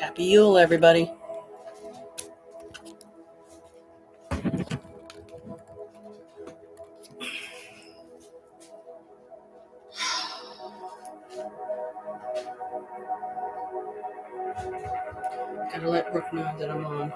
Happy Yule, everybody. Gotta let Brooke know that I'm on.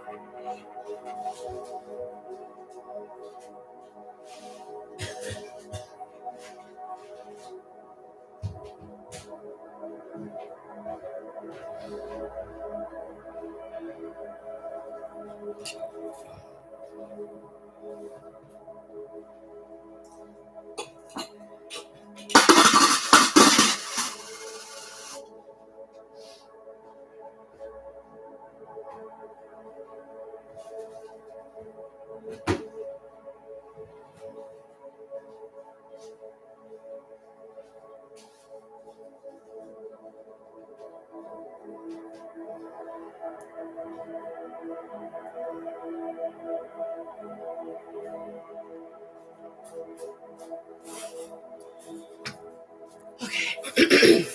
Okay.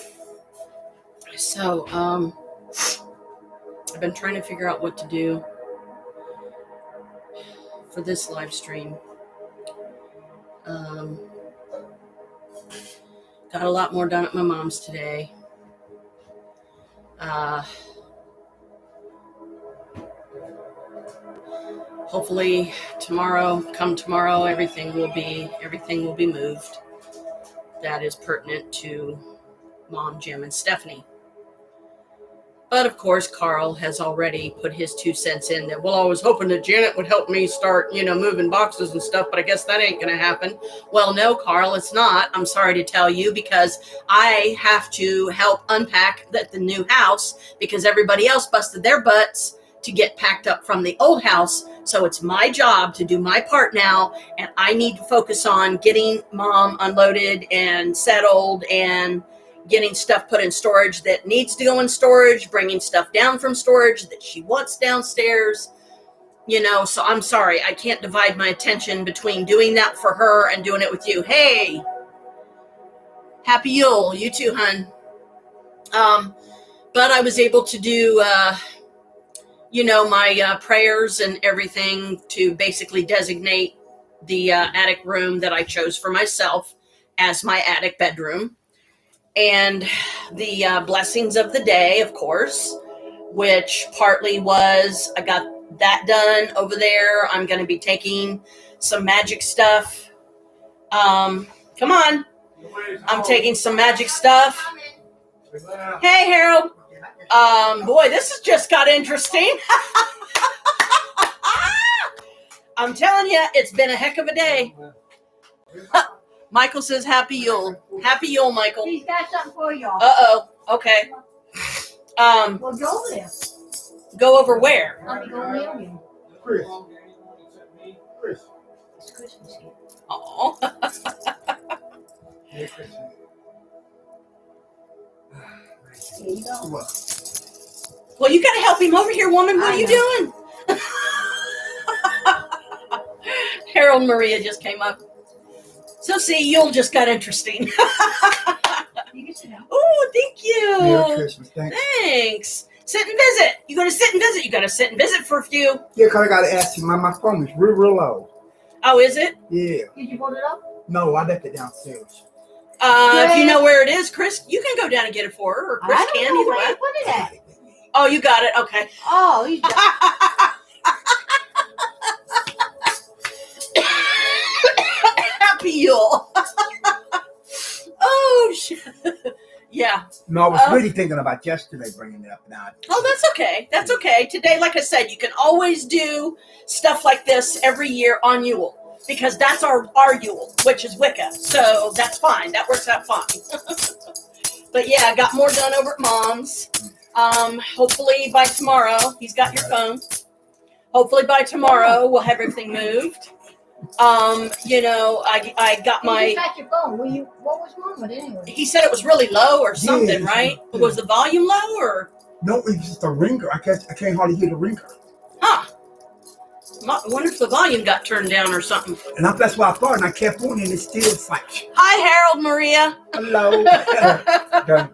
So, I've been trying to figure out what to do for this live stream. Got a lot more done at my mom's today. Hopefully tomorrow, everything will be moved. That is pertinent to Mom, Jim, and Stephanie. But of course, Carl has already put his 2 cents in that, well, I was hoping that Janet would help me start, moving boxes and stuff, but I guess that ain't going to happen. Well, no, Carl, it's not. I'm sorry to tell you, because I have to help unpack the new house because everybody else busted their butts to get packed up from the old house. So it's my job to do my part now, and I need to focus on getting Mom unloaded and settled and getting stuff put in storage that needs to go in storage, bringing stuff down from storage that she wants downstairs, so I'm sorry. I can't divide my attention between doing that for her and doing it with you. Hey, happy Yule. You too, hun. But I was able to do, my prayers and everything to basically designate the attic room that I chose for myself as my attic bedroom. And the blessings of the day, of course, which partly was, I got that done over there. I'm going to be taking some magic stuff. Come on. I'm taking some magic stuff. Hey, Harold. Boy, this has just got interesting. I'm telling you, it's been a heck of a day. Michael says happy Yule. Happy Yule, Michael. He's got something for y'all. Uh-oh. Okay. Well, go over there. Go over where? I'll be going near you. Chris. It's Christmas here. Oh. Merry Christmas. Here you go. Well, you got to help him over here, woman. What are you doing? Harold and Maria just came up. So see, Yule just got interesting. You can sit down. Oh, thank you. Merry Christmas. Thanks. Sit and visit. You going to sit and visit? You got to sit and visit for a few. Yeah, because I got to ask you. My phone is real low. Oh, is it? Yeah. Did you hold it up? No, I left it downstairs. If you know where it is, Chris, you can go down and get it for her, or Chris I don't can know either where way. you put it at. Oh, you got it. Okay. Oh, he's got Happy Yule. Oh, shit. Yeah. No, I was really thinking about yesterday bringing it up now. Oh, that's okay. That's okay. Today, like I said, you can always do stuff like this every year on Yule, because that's our Yule, which is Wicca. So that's fine. That works out fine. But yeah, I got more done over at Mom's. Hopefully by tomorrow, he's got your phone. Hopefully by tomorrow, we'll have everything moved. I got my... You got your phone. What was wrong with it anyway? He said it was really low or something, right? Yeah. Was the volume low or? No, it's just a ringer. I can't hardly hear the ringer. Huh. I wonder if the volume got turned down or something. And that's what I thought, and I kept on, and it's still like... Hi, Harold, Maria. Hello. Okay.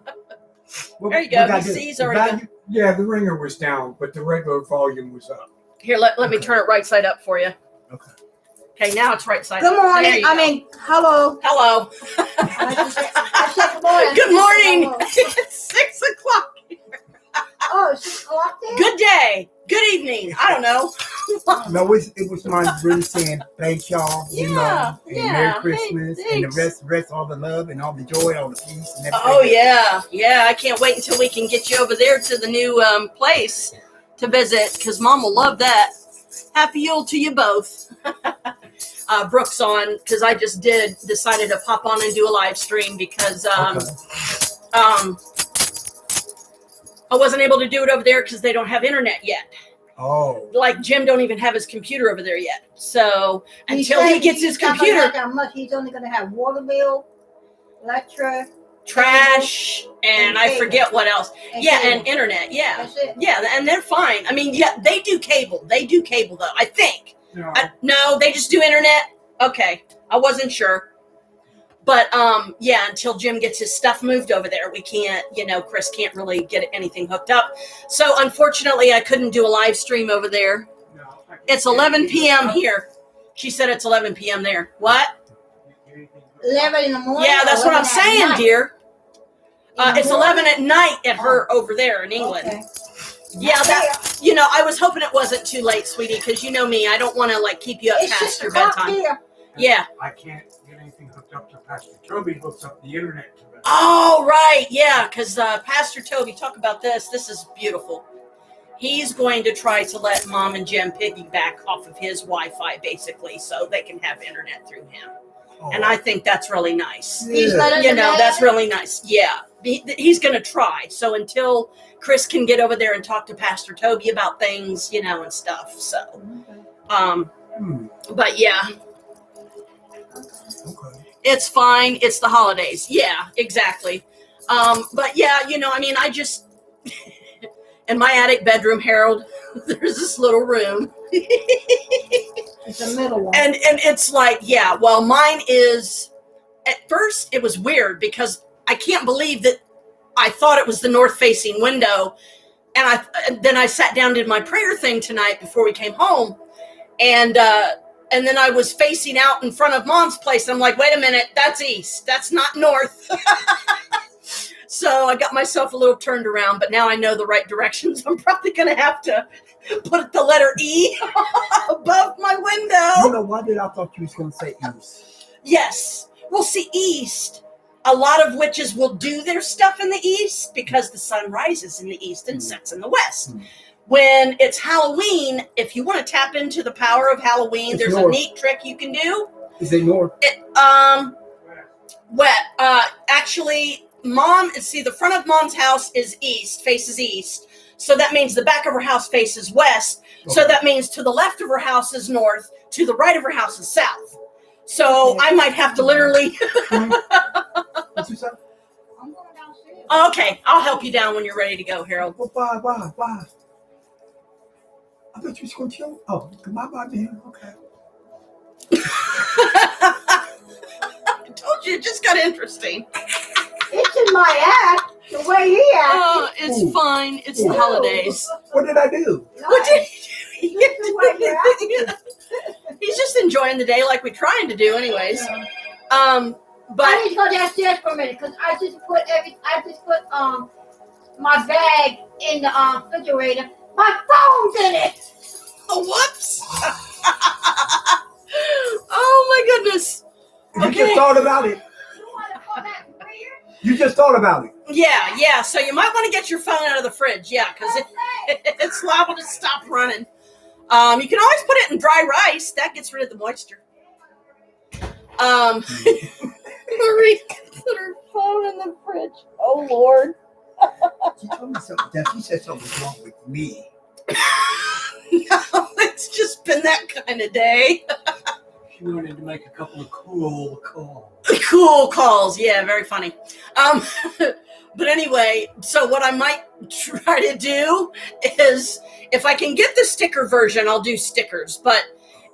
There you go. You see, he's already Value? Yeah, the ringer was down, but the regular volume was up. Here, let me turn it right side up for you. Okay. Okay, now it's right side Good up. There morning. you go. Hello. Hello. I said good morning. Good morning. Hello. It's 6 o'clock. Oh, it's 6 o'clock there? Good day. Good evening. I don't know. No, it was mine really saying thank y'all, you Yeah, know, and yeah, Merry hey, Christmas, and the rest, all the love and all the joy, all the peace, and everything. Oh, yeah. Yeah, I can't wait until we can get you over there to the new place to visit, because Mom will love that. Happy Yule to you both. Brooke's on, because I just decided to pop on and do a live stream because I wasn't able to do it over there because they don't have internet yet. Oh. Like Jim don't even have his computer over there yet. So until said he gets his he's not gonna computer, have that much. He's only going to have water bill, electric, trash, and and I cable. forget what else. and Yeah, cable. and internet. Yeah. That's it. Yeah, and they're fine. I mean, yeah, they do cable. They do cable though, I think. No, No, they just do internet. Okay. I wasn't sure. But yeah, until Jim gets his stuff moved over there, we can't, Chris can't really get anything hooked up. So unfortunately, I couldn't do a live stream over there. no, I can't It's get 11 anything p.m. hooked up. here. She said it's 11 p.m. there. What? Get anything hooked up. 11 in the morning? Yeah, that's what I'm 11 at saying, night? dear. In the It's morning? 11 at night at her over there in England. Okay. Yeah, that, I was hoping it wasn't too late, sweetie, because you know me. I don't want to, keep you up It's past 6 your o'clock bedtime. here. Yeah. I can't get anything hooked up to Pastor Toby hooks up the internet to it. Oh, right. Yeah, because Pastor Toby, talk about this. This is beautiful. He's going to try to let Mom and Jim piggyback off of his Wi-Fi, basically, so they can have internet through him. Oh. And I think that's really nice. He's Yeah. letting them have That's it? really nice. Yeah. He's going to try. So until Chris can get over there and talk to Pastor Toby about things, and stuff. So, Hmm. but yeah, Okay. it's fine. It's the holidays. Yeah, exactly. But yeah, I just, in my attic bedroom, Harold, there's this little room. It's a middle one. And it's mine is, at first it was weird because I can't believe that I thought it was the north facing window. And then I sat down, did my prayer thing tonight before we came home. And then I was facing out in front of Mom's place. I'm like, wait a minute, that's east. That's not north. So I got myself a little turned around, but now I know the right directions. I'm probably going to have to put the letter E above my window. You know, why did I thought you was going to say east? Yes. Well, see, east, a lot of witches will do their stuff in the east because the sun rises in the east and sets in the west. When it's Halloween, if you want to tap into the power of Halloween, It's there's north. a neat trick you can do. Is it north? Actually, the front of Mom's house is faces east. So that means the back of her house faces west. So Okay. that means to the left of her house is north, to the right of her house is south. So I might have to literally. What you say? I'm going downstairs. Okay, I'll help you down when you're ready to go, Harold. Well, why? I thought you was going to chill. Oh, my man. Okay. I told you, it just got interesting. It's in my act, the way he acts. Oh, it's Ooh. fine. It's the Ooh. holidays. What did I do? What did he This is the way you're acting. He's just enjoying the day like we're trying to do anyways. I But need to go downstairs for a minute because I just put my bag in the refrigerator. My phone's in it. whoops. Oh my goodness. You Okay. just thought about it. You want to call that weird? You just thought about it. Yeah. So you might want to get your phone out of the fridge. Yeah, because it's liable to stop running. You can always put it in dry rice. That gets rid of the moisture. Marie put her phone in the fridge. Oh, Lord. She told me something. That she said something was wrong with me. No, it's just been that kind of day. She wanted to make a couple of cool calls. Cool calls. Yeah, very funny. But anyway, so what I might try to do is, if I can get the sticker version, I'll do stickers. But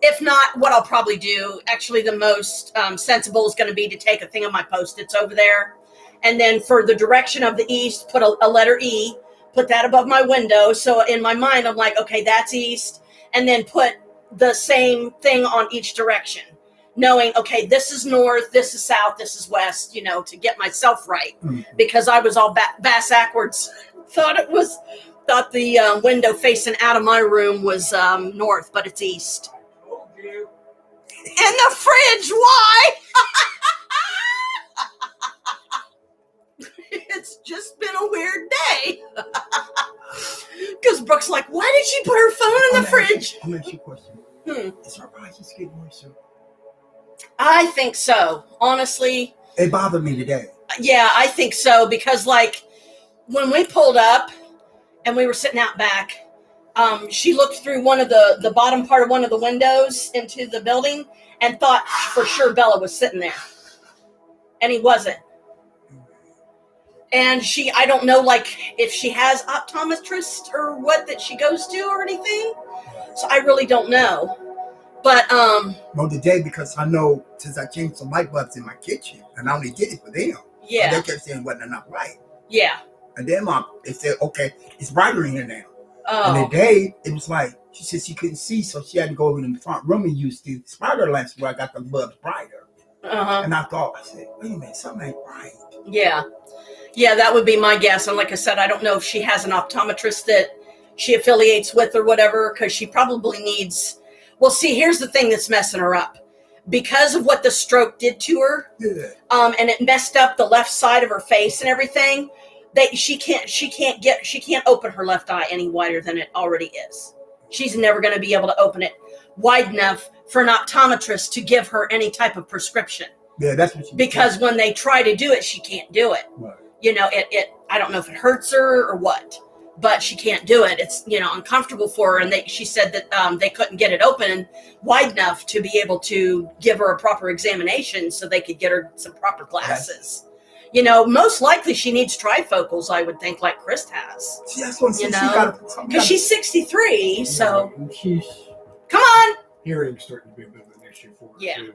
if not, what I'll probably do, actually the most sensible is going to be to take a thing of my Post-its over there And then for the direction of the east, put a letter E, put that above my window. So in my mind, I'm like, okay, that's east. And then put the same thing on each direction, knowing, okay, this is north, this is south, this is west, to get myself right. Because I was all backwards. Thought the window facing out of my room was north, but it's east. Told you. In the fridge, why? It's just been a weird day. Because Brooke's like, why did she put her phone in the fridge? I'm going to ask you a question. Is her body just getting moisture? I think so. Honestly. It bothered me today. Yeah, I think so. Because, like, when we pulled up and we were sitting out back, she looked through one of the bottom part of one of the windows into the building and thought for sure Bella was sitting there. And he wasn't. And I don't know, like, if she has optometrist or what that she goes to or anything. So I really don't know. But, well, today, because I know since I changed some light bulbs in my kitchen, and I only did it for them. Yeah. And they kept saying it wasn't enough light. Yeah. And then they said, okay, it's brighter in here now. Oh. And today, it was like, she said she couldn't see, so she had to go over in the front room and use the spider lamps where I got the bulbs brighter. Uh-huh. And I said, wait a minute, something ain't right. Yeah. Yeah, that would be my guess. And like I said, I don't know if she has an optometrist that she affiliates with or whatever, because she probably needs... Well, see, here's the thing that's messing her up. Because of what the stroke did to her, and it messed up the left side of her face and everything, she can't open her left eye any wider than it already is. She's never going to be able to open it wide enough for an optometrist to give her any type of prescription. Yeah, that's what she Because when they try to do it, she can't do it. Right. I don't know if it hurts her or what, but she can't do it. It's, uncomfortable for her. And she said that they couldn't get it open wide enough to be able to give her a proper examination so they could get her some proper glasses. Yes. Most likely she needs trifocals, I would think, like Chris has. See, that's what she got. Because she's 63, so. And she's Come on. hearing's starting to be a bit of an issue for her, Yeah. too.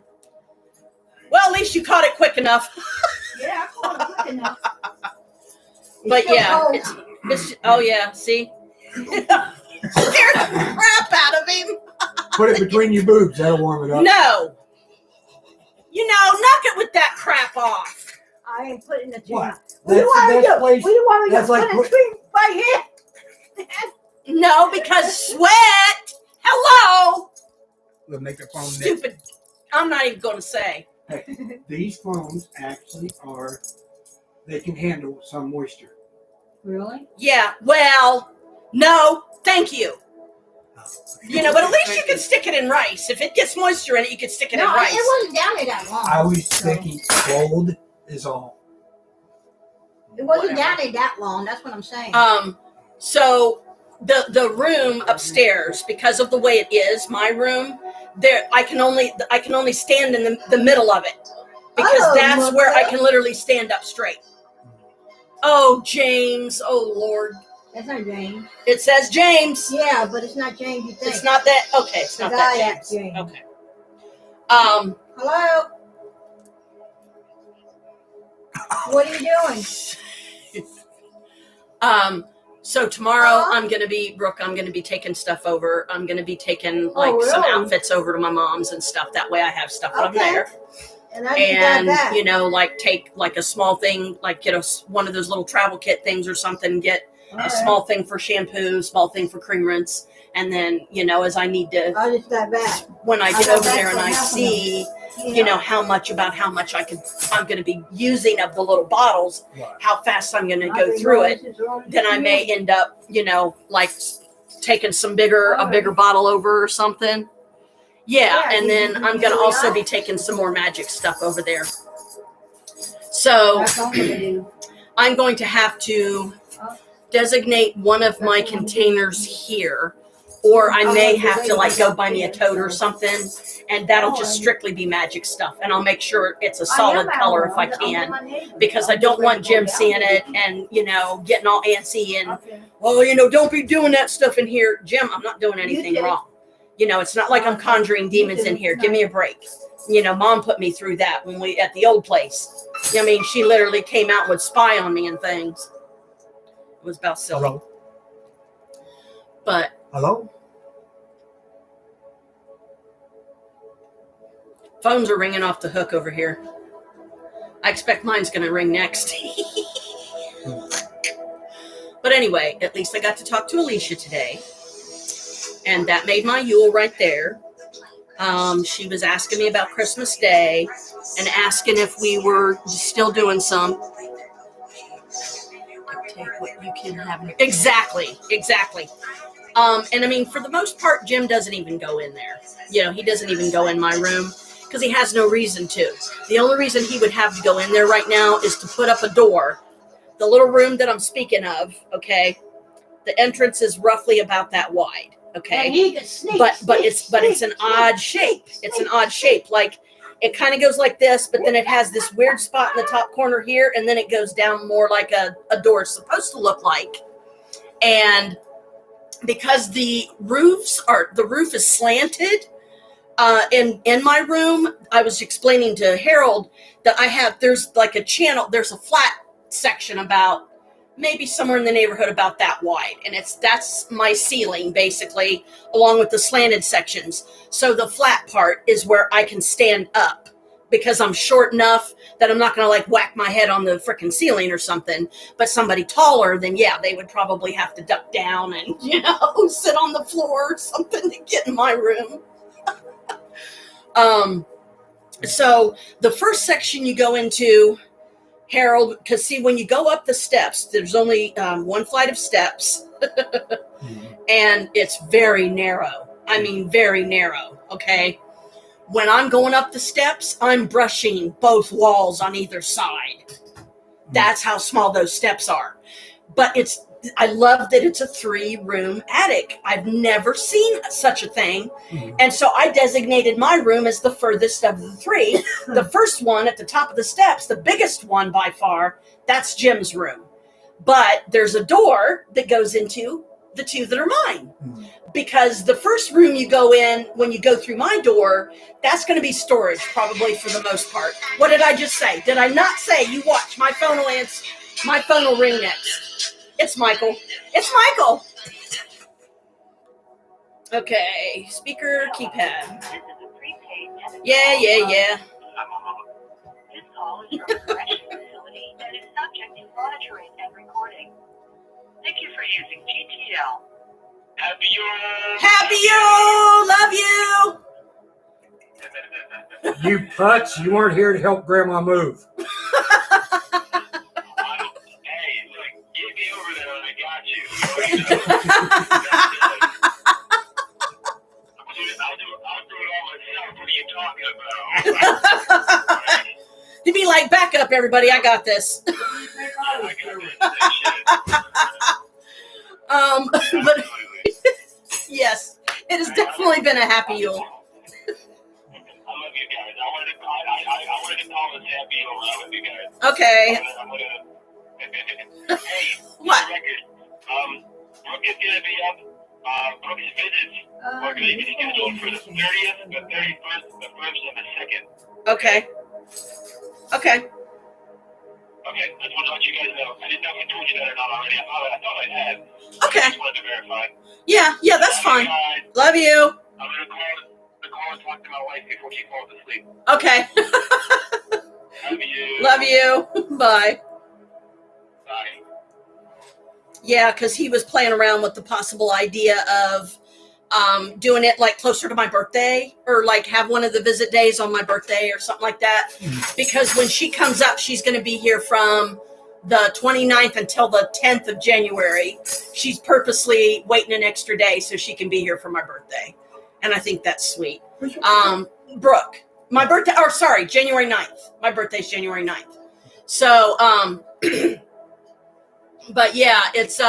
Well, at least you caught it quick enough. Yeah, I caught it quick enough. But still yeah, cold. it's oh yeah, see? Scared the crap out of him. Put it between your boobs. That'll warm it up. No. Knock it with that crap off. I ain't putting the What? What do you That's the want to best do? place- What do you want to that's do? like Put a put- screen right here? No, because sweat. Hello. We'll make a phone next. Stupid. I'm not even going to say. Hey, these phones actually they can handle some moisture. Really? Yeah, well, no, thank you. But at least you can stick it in rice. If it gets moisture in it, you can stick it in No, rice. it wasn't down there that long. I was thinking cold is all. It wasn't Whatever. down there that long. That's what I'm saying. So the room upstairs, because of the way it is, my room, there I can only stand in the middle of it. Because that's where I can literally stand up straight. Oh, James. Oh, Lord. That's not James. It says James. Yeah, but it's not James. You think? It's not that. Okay, it's not that That's James. James. Okay. Hello. What are you doing? So tomorrow Uh-huh. I'm gonna be taking stuff over. I'm gonna be taking some really? outfits over to my mom's and stuff. That way I have stuff when I'm Okay. there. And I just got And back. take a small thing, get one of those little travel kit things or something. Get All a right. small thing for shampoo, small thing for cream rinse, and then as I need to, I just got back. when I I get got over back there and for I half of see, Yeah. how much I'm going to be using of the little bottles, Right. how fast I'm going to I go didn't through know it. this is all- Then I may end up, taking a bigger bottle over or something. Yeah, Yeah, and then I'm going to also be taking some more magic stuff over there. So That's all I'm gonna do. I'm going to have to designate one of my containers here, or I may have to go buy me a tote or something, and that'll just strictly be magic stuff. And I'll make sure it's a solid color if I can, because I don't want Jim seeing it and, getting all antsy and, Okay. well, don't be doing that stuff in here. Jim, I'm not doing anything too. wrong. You know, it's not like I'm conjuring demons in here. Give me a break. You know, Mom put me through that when we at the old place. I mean, she literally came out and would spy on me and things. It was about silly. Hello? But Hello? phones are ringing off the hook over here. I expect mine's going to ring next. But anyway, at least I got to talk to Alicia today. And that made my Yule right there. She was asking me about Christmas Day and asking if we were still doing some. Take what you can have. Exactly. And I mean, for the most part, Jim doesn't even go in there. You know, he doesn't even go in my room because he has no reason to. The only reason he would have to go in there right now is to put up a door. The little room that I'm speaking of, okay, the entrance is roughly about that wide, okay? But it's an odd shape. It's an odd shape. Like, it kind of goes like this, but then it has this weird spot in the top corner here, and then it goes down more like a door is supposed to look like. And because the roof is slanted, in my room, I was explaining to Harold that there's like a channel, there's a flat section about maybe somewhere in the neighborhood about that wide, and that's my ceiling basically, along with the slanted sections. So the flat part is where I can stand up because I'm short enough that I'm not going to like whack my head on the freaking ceiling or something. But somebody taller, then yeah, they would probably have to duck down and, you know, sit on the floor or something to get in my room. So the first section you go into, Harold, because see, when you go up the steps, there's only one flight of steps, and it's very narrow. I mean, very narrow, okay? When I'm going up the steps, I'm brushing both walls on either side. That's how small those steps are. But I love that it's a 3-room attic. I've never seen such a thing. And so I designated my room as the furthest of the 3. The first one at the top of the steps, the biggest one by far, that's Jim's room. But there's a door that goes into the 2 that are mine. Because the first room you go in, when you go through my door, that's going to be storage probably for the most part. What did I just say? Did I not say, you watch, my phone will ring next. It's Michael. It's Michael. Okay. Speaker keypad. Yeah. This call is from a corrections facility and is subject to monitoring and recording. Thank you for using GTL. Happy Yule! Happy Yule! Love you! You putz, you weren't here to help Grandma move. Hey, look, get me over there and I got you. I'll do it all myself. What are you talking about? You'd be like, back up, everybody. I got this. But yes, it has definitely been a happy Yule. I love you guys. I wanted to call this happy Yule. I love you guys. Okay. Hey, What? Record. Brooke is gonna be up. Brooke's visits are gonna be scheduled for the 30th, the 31st, the 1st, and the 2nd. Okay. Okay, I just want to let you guys know. I didn't know if I told you that or not already. I thought I had. Okay. I just wanted to verify. Yeah, that's fine. Guys, Love you. I'm gonna call and talk to my wife before she falls asleep. Okay. Love you. Love you. Bye. Bye. Yeah, because he was playing around with the possible idea of doing it like closer to my birthday, or like have one of the visit days on my birthday or something like that. Because when she comes up, she's going to be here from the 29th until the 10th of January. She's purposely waiting an extra day so she can be here for my birthday. And I think that's sweet. Brooke, my birthday, January 9th. My birthday's January 9th. So, but yeah, it's,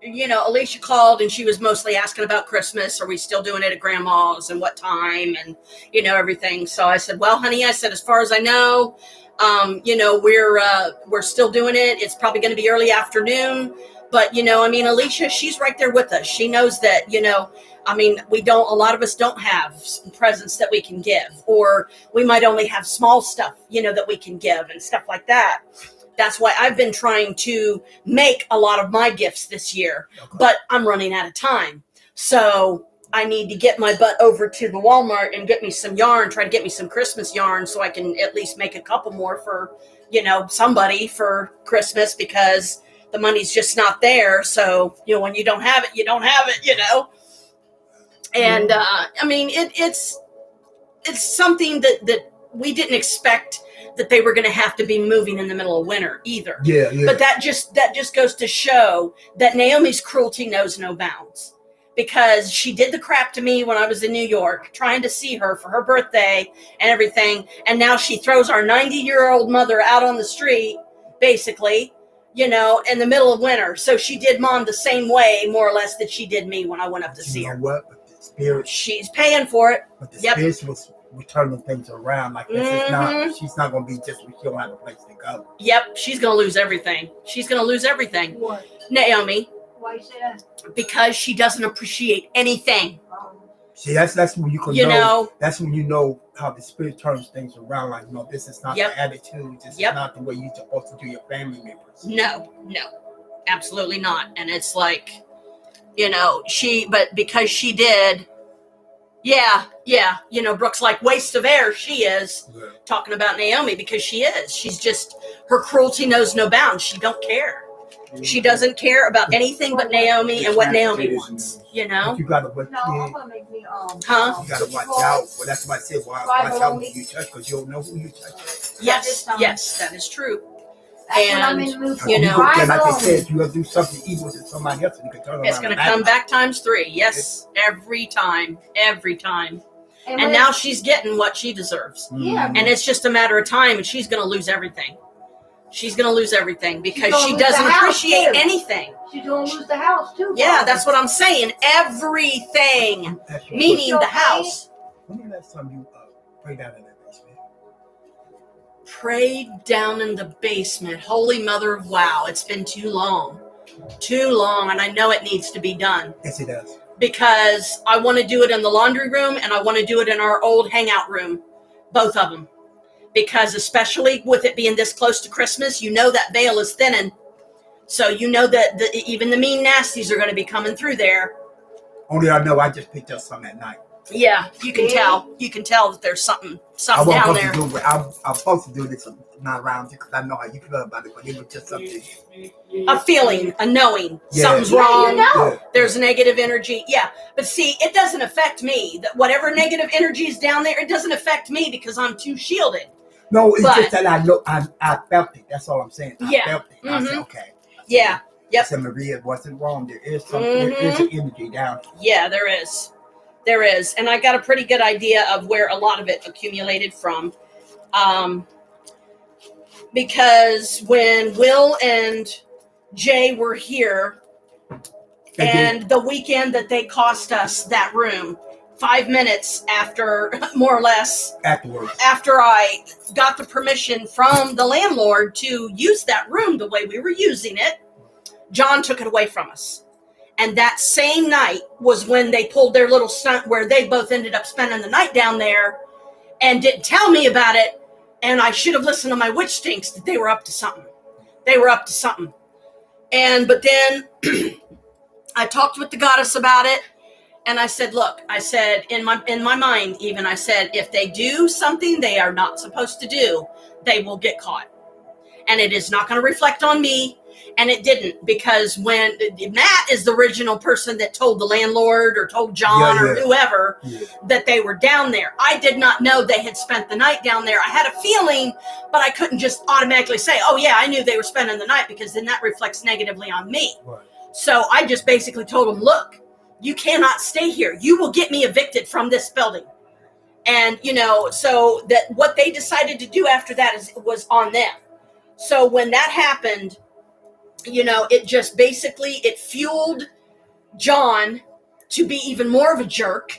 Alicia called and she was mostly asking about Christmas. Are we still doing it at Grandma's and what time and, everything. So I said, well, honey, as far as I know, we're still doing it. It's probably going to be early afternoon, But, Alicia, she's right there with us. She knows that, a lot of us don't have presents that we can give, or we might only have small stuff, that we can give and stuff like that. That's why I've been trying to make a lot of my gifts this year, but I'm running out of time. So I need to get my butt over to the Walmart and get me some yarn, try to get me some Christmas yarn so I can at least make a couple more for, somebody for Christmas, because the money's just not there. So, when you don't have it, you don't have it, And, it's something that we didn't expect that they were going to have to be moving in the middle of winter either. Yeah. But that just goes to show that Naomi's cruelty knows no bounds, because she did the crap to me when I was in New York, trying to see her for her birthday and everything. And now she throws our 90-year-old mother out on the street, basically, in the middle of winter. So she did Mom the same way, more or less, that she did me when I went up to see her. What? But the spirit, she's paying for it. But the spirit was turning things around. Like, this is not, she's not going to be just, she don't have a place to go. Yep, she's going to lose everything. She's going to lose everything. What? Naomi. Why you say that? Because she doesn't appreciate anything. See, that's when you can know. That's when you know how the spirit turns things around. Like, this is not the attitude. This is not the way you're supposed to do your family members. No, absolutely not. And it's like, but because she did, Brooke's like, waste of air. She is talking about Naomi, because she is. She's just, her cruelty knows no bounds. She don't care. She doesn't care about anything but Naomi and what Naomi wants, But you gotta watch I'm gonna make me You gotta watch out. Well, that's why I said, watch out when you touch, because you don't know who you touch. Yes, that is true. That's when I'm in the mood for And like they said, you gotta do something evil to somebody else, and you can turn around. It's gonna come back times 3. Yes, every time. And now she's getting what she deserves. Yeah. And it's just a matter of time, and she's gonna lose everything. She's going to lose everything because she doesn't appreciate anything. She's going to lose the house, too. Yeah, that's what I'm saying. Everything. Meaning the house. When was the last time you prayed down in that basement? Prayed down in the basement. Holy Mother of Wow. It's been too long. Too long. And I know it needs to be done. Yes, it does. Because I want to do it in the laundry room, and I want to do it in our old hangout room. Both of them. Because especially with it being this close to Christmas, that veil is thinning. So that even the mean nasties are going to be coming through there. Only I know I just picked up some at night. Yeah, you can tell. You can tell that there's something down there. I'm supposed to do this not around you, because I know how you feel about it, but it was just something. A feeling, a knowing. Yeah. Something's wrong. Yeah. There's negative energy. Yeah, but see, it doesn't affect me. That whatever negative energy is down there, it doesn't affect me because I'm too shielded. No, it's just that I know I felt it. That's all I'm saying. I felt it. I said, okay. Yeah. Yep. I said, Maria, wasn't wrong. There is something. There is an energy down here. Yeah, there is. There is. And I got a pretty good idea of where a lot of it accumulated from. Because when Will and Jay were here, and the weekend that they cost us that room, 5 minutes after, more or less, after I got the permission from the landlord to use that room the way we were using it, John took it away from us. And that same night was when they pulled their little stunt where they both ended up spending the night down there and didn't tell me about it. And I should have listened to my witch stinks that they were up to something. But then I talked with the goddess about it. And I said, look, in my mind even, I said, if they do something they are not supposed to do, they will get caught. And it is not going to reflect on me. And it didn't, because when Matt is the original person that told the landlord or told John or whoever that they were down there. I did not know they had spent the night down there. I had a feeling, but I couldn't just automatically say, oh yeah, I knew they were spending the night, because then that reflects negatively on me. Right. So I just basically told them, look, you cannot stay here. You will get me evicted from this building. And, so that what they decided to do after that was on them. So when that happened, it just basically, it fueled John to be even more of a jerk,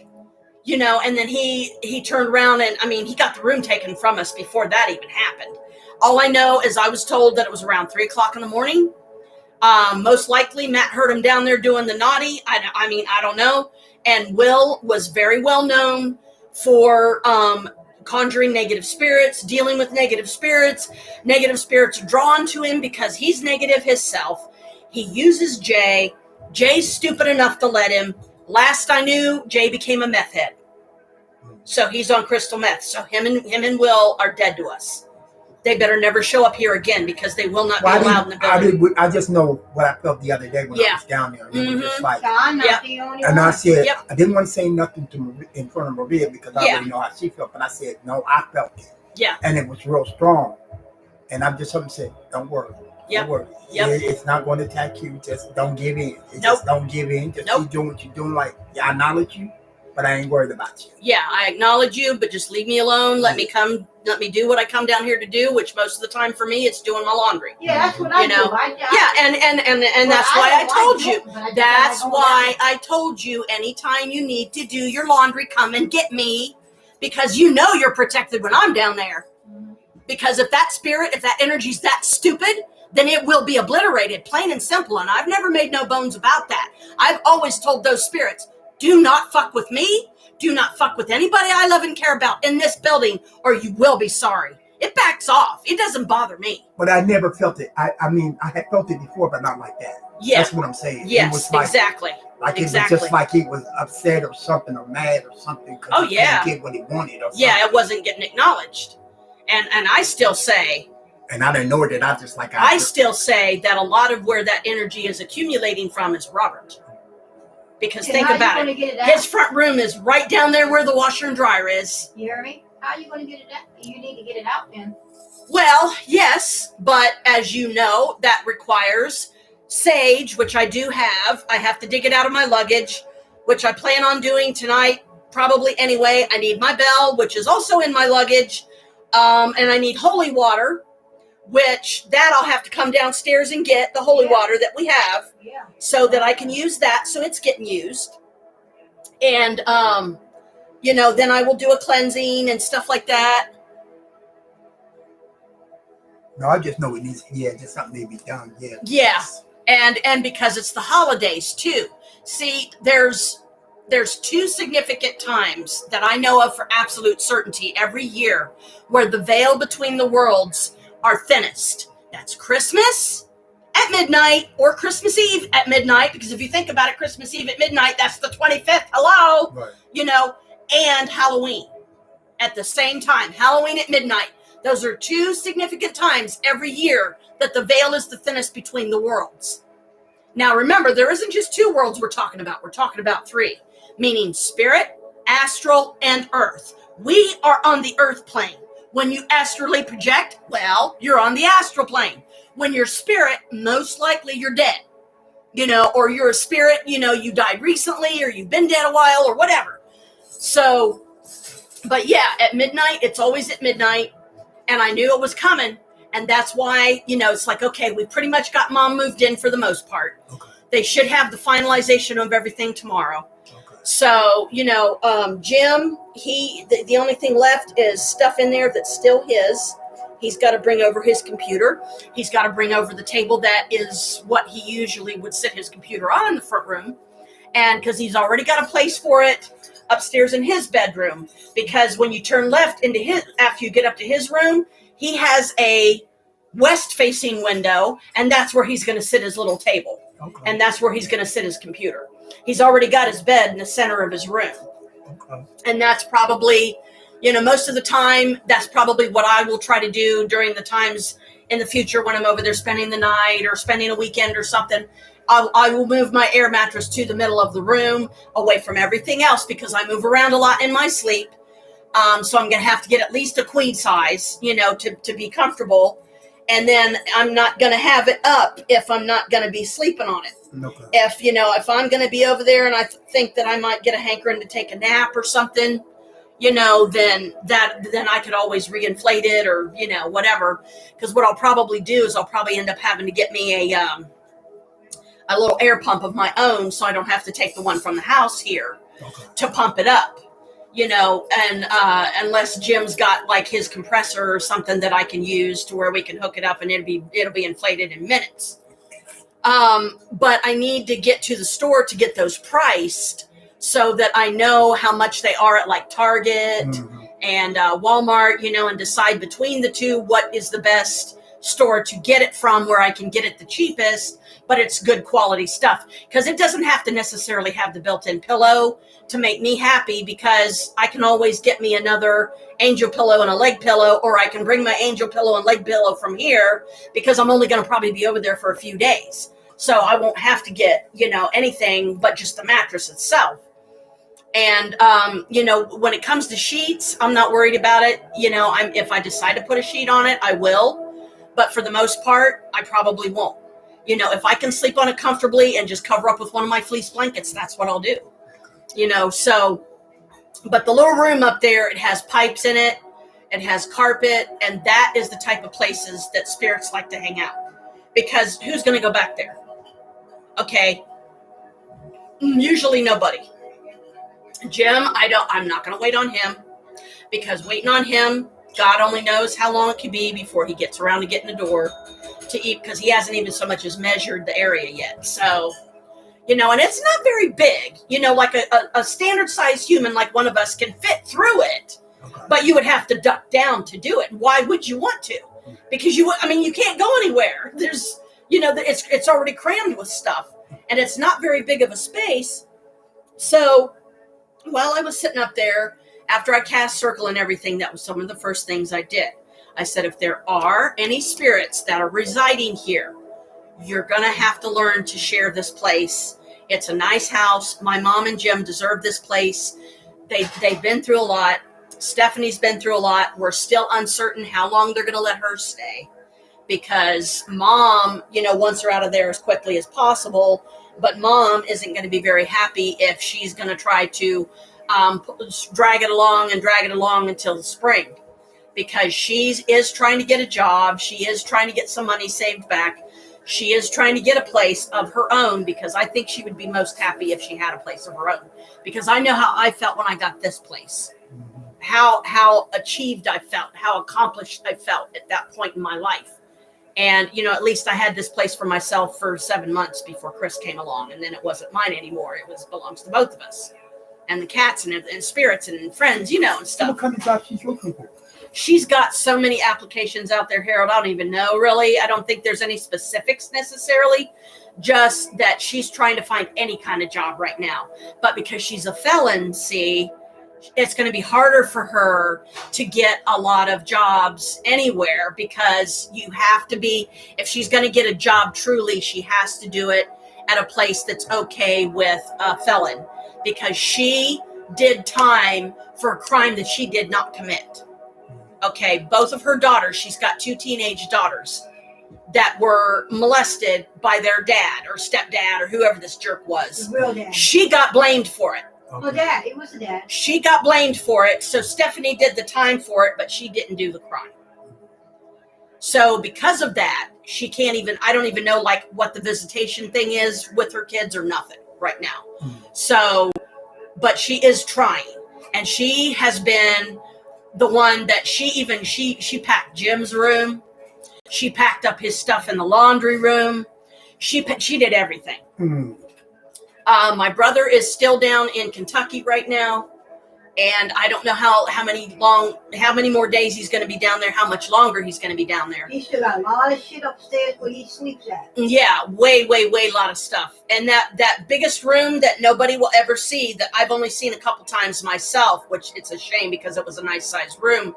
and then he turned around and, he got the room taken from us before that even happened. All I know is I was told that it was around 3:00 in the morning. Most likely Matt heard him down there doing the naughty. I mean, I don't know. And Will was very well known for conjuring negative spirits, dealing with negative spirits. Negative spirits are drawn to him because he's negative himself. He uses Jay. Jay's stupid enough to let him. Last I knew, Jay became a meth head. So he's on crystal meth. So him and Will are dead to us. They better never show up here again because they will not be allowed in the building. I just know what I felt the other day when I was down there. It was just like, and I said, I didn't want to say nothing to in front of Maria because I already know how she felt. But I said, no, I felt it. Yeah. And it was real strong. And I just said, don't worry. Don't worry. It's not going to attack you. Just don't give in. Just don't give in. Just keep doing what you're doing. Like, I acknowledge you, but I ain't worried about you. Yeah, I acknowledge you, but just leave me alone. Let me do what I come down here to do, which most of the time for me, it's doing my laundry. Yeah, that's what I do. And that's why I told you. That's why I told you anytime you need to do your laundry, come and get me because you know you're protected when I'm down there. Because if that spirit, if that energy's that stupid, then it will be obliterated, plain and simple. And I've never made no bones about that. I've always told those spirits, do not fuck with me. Do not fuck with anybody I love and care about in this building, or you will be sorry. It backs off. It doesn't bother me. But I never felt it. I mean, I had felt it before, but not like that. Yeah. That's what I'm saying. Yes, it was like, exactly. Like it was just like he was upset or something or mad or something because he didn't get what he wanted or something. Yeah, it wasn't getting acknowledged. And I still say... And I didn't know it, I just like... I still say that a lot of where that energy is accumulating from is Robert. Because think about it. His front room is right down there where the washer and dryer is. You hear me? How are you going to get it out? You need to get it out then. Well, yes, but as you know, that requires sage, which I do have. I have to dig it out of my luggage, which I plan on doing tonight, probably anyway. I need my bell, which is also in my luggage. And I need holy water, which that I'll have to come downstairs and get the holy water that we have so that I can use that. So it's getting used. And, then I will do a cleansing and stuff like that. No, I just know it needs, just something to be done. Yeah. Yeah. And because it's the holidays too. See, there's two significant times that I know of for absolute certainty every year where the veil between the worlds are thinnest. That's Christmas at midnight or Christmas Eve at midnight. Because if you think about it, Christmas Eve at midnight, that's the 25th. Hello. Right. And Halloween at the same time. Halloween at midnight. Those are two significant times every year that the veil is the thinnest between the worlds. Now, remember, there isn't just two worlds we're talking about. We're talking about three, meaning spirit, astral, and earth. We are on the earth plane. When you astrally project, well, you're on the astral plane. When you're spirit, most likely you're dead, or you're a spirit, you died recently or you've been dead a while or whatever. So, but yeah, at midnight, it's always at midnight. And I knew it was coming. And that's why, it's like, okay, we pretty much got mom moved in for the most part. Okay. They should have the finalization of everything tomorrow. Okay. So, Jim, the only thing left is stuff in there that's still his. He's got to bring over his computer. He's got to bring over the table that is what he usually would sit his computer on in the front room. And because he's already got a place for it upstairs in his bedroom. Because when you turn left after you get up to his room, he has a west-facing window, and that's where he's going to sit his little table. Okay. And that's where he's going to sit his computer. He's already got his bed in the center of his room. Okay. And that's probably, most of the time, that's probably what I will try to do during the times in the future when I'm over there spending the night or spending a weekend or something. I will move my air mattress to the middle of the room, away from everything else, because I move around a lot in my sleep. So I'm going to have to get at least a queen size, to be comfortable. And then I'm not going to have it up if I'm not going to be sleeping on it. Okay. If I'm going to be over there and I think that I might get a hankering to take a nap or something, then I could always reinflate it or, whatever. Because what I'll probably do is I'll probably end up having to get me a little air pump of my own so I don't have to take the one from the house here to pump it up, and unless Jim's got like his compressor or something that I can use to where we can hook it up and it'll be inflated in minutes. But I need to get to the store to get those priced so that I know how much they are at like Target and Walmart, and decide between the two what is the best store to get it from, where I can get it the cheapest, but it's good quality stuff. Because it doesn't have to necessarily have the built-in pillow to make me happy, because I can always get me another angel pillow and a leg pillow, or I can bring my angel pillow and leg pillow from here, because I'm only going to probably be over there for a few days. So I won't have to get, anything but just the mattress itself. And, when it comes to sheets, I'm not worried about it. If I decide to put a sheet on it, I will. But for the most part, I probably won't. If I can sleep on it comfortably and just cover up with one of my fleece blankets, that's what I'll do. But the little room up there, it has pipes in it. It has carpet. And that is the type of places that spirits like to hang out. Because who's going to go back there? Okay. Usually nobody. Jim, I'm not going to wait on him, because waiting on him, God only knows how long it could be before he gets around to getting the door to eat, because he hasn't even so much as measured the area yet. So, and it's not very big, like a standard sized human, like one of us, can fit through it, but you would have to duck down to do it. Why would you want to? Because you can't go anywhere. There's, it's already crammed with stuff, and it's not very big of a space. So while I was sitting up there, after I cast circle and everything, that was some of the first things I did. I said, if there are any spirits that are residing here, you're going to have to learn to share this place. It's a nice house. My mom and Jim deserve this place. They've been through a lot. Stephanie's been through a lot. We're still uncertain how long they're going to let her stay, because Mom, wants her out of there as quickly as possible. But Mom isn't going to be very happy if she's going to try to drag it along until the spring, because she is trying to get a job. She is trying to get some money saved back. She is trying to get a place of her own, because I think she would be most happy if she had a place of her own, because I know how I felt when I got this place, how achieved I felt, how accomplished I felt at that point in my life. And, at least I had this place for myself for 7 months before Chris came along. And then it wasn't mine anymore. It belongs to both of us. And the cats and spirits and friends, and stuff. What kind of job she's looking for? She's got so many applications out there, Harold. I don't even know, really. I don't think there's any specifics necessarily. Just that she's trying to find any kind of job right now. But because she's a felon, see, it's going to be harder for her to get a lot of jobs anywhere, because you have to be, if she's going to get a job truly, she has to do it at a place that's okay with a felon, because she did time for a crime that she did not commit. Okay, both of her daughters, she's got 2 teenage daughters that were molested by their dad or stepdad or whoever this jerk was. The real dad. She got blamed for it. Okay. Oh, dad. It was the dad. She got blamed for it, so Stephanie did the time for it, but she didn't do the crime. So because of that, she can't even, I don't even know like what the visitation thing is with her kids or nothing right now. So, but she is trying, and she has been the one that she packed Jim's room. She packed up his stuff in the laundry room. She did everything. My brother is still down in Kentucky right now, and I don't know how many more days he's going to be down there, how much longer he's going to be down there. He still got a lot of shit upstairs where he sleeps at. Yeah, way lot of stuff. And that biggest room that nobody will ever see, that I've only seen a couple times myself, which it's a shame because it was a nice sized room,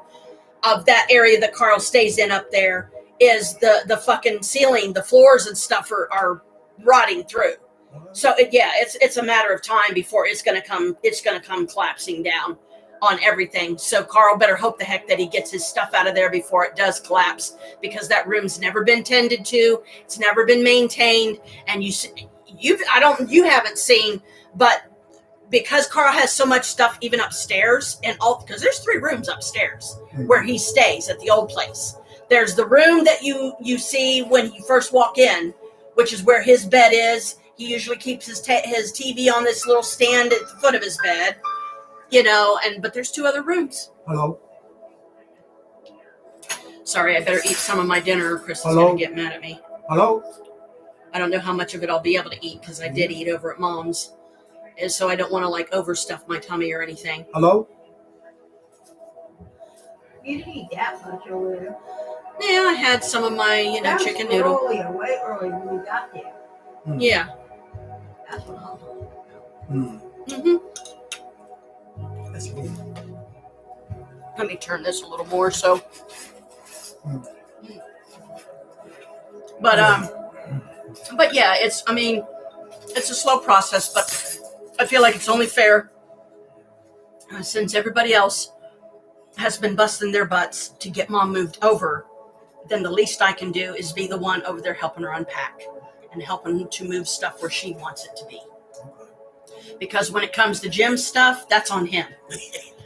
of that area that Carl stays in up there, is the fucking ceiling, the floors and stuff are rotting through. So it's a matter of time before it's gonna come collapsing down on everything. So Carl better hope the heck that he gets his stuff out of there before it does collapse, because that room's never been tended to, it's never been maintained, and you haven't seen, but because Carl has so much stuff even upstairs, and all, because there's 3 rooms upstairs where he stays at the old place. There's the room that you see when you first walk in, which is where his bed is. He usually keeps his TV on this little stand at the foot of his bed, but there's 2 other rooms. Hello? Sorry, I better eat some of my dinner or Chris is going to get mad at me. Hello? I don't know how much of it I'll be able to eat because I did eat over at Mom's. And so I don't want to like overstuff my tummy or anything. Hello? You didn't eat that much over there. Yeah, I had some of my, That was chicken noodle. earlier, way earlier when we got there. Yeah. That's what I'm talking about. Mm-hmm. That's good. Let me turn this a little more so. But yeah, it's a slow process, but I feel like it's only fair since everybody else has been busting their butts to get Mom moved over, then the least I can do is be the one over there helping her unpack and helping to move stuff where she wants it to be. Because when it comes to Jim's stuff, that's on him.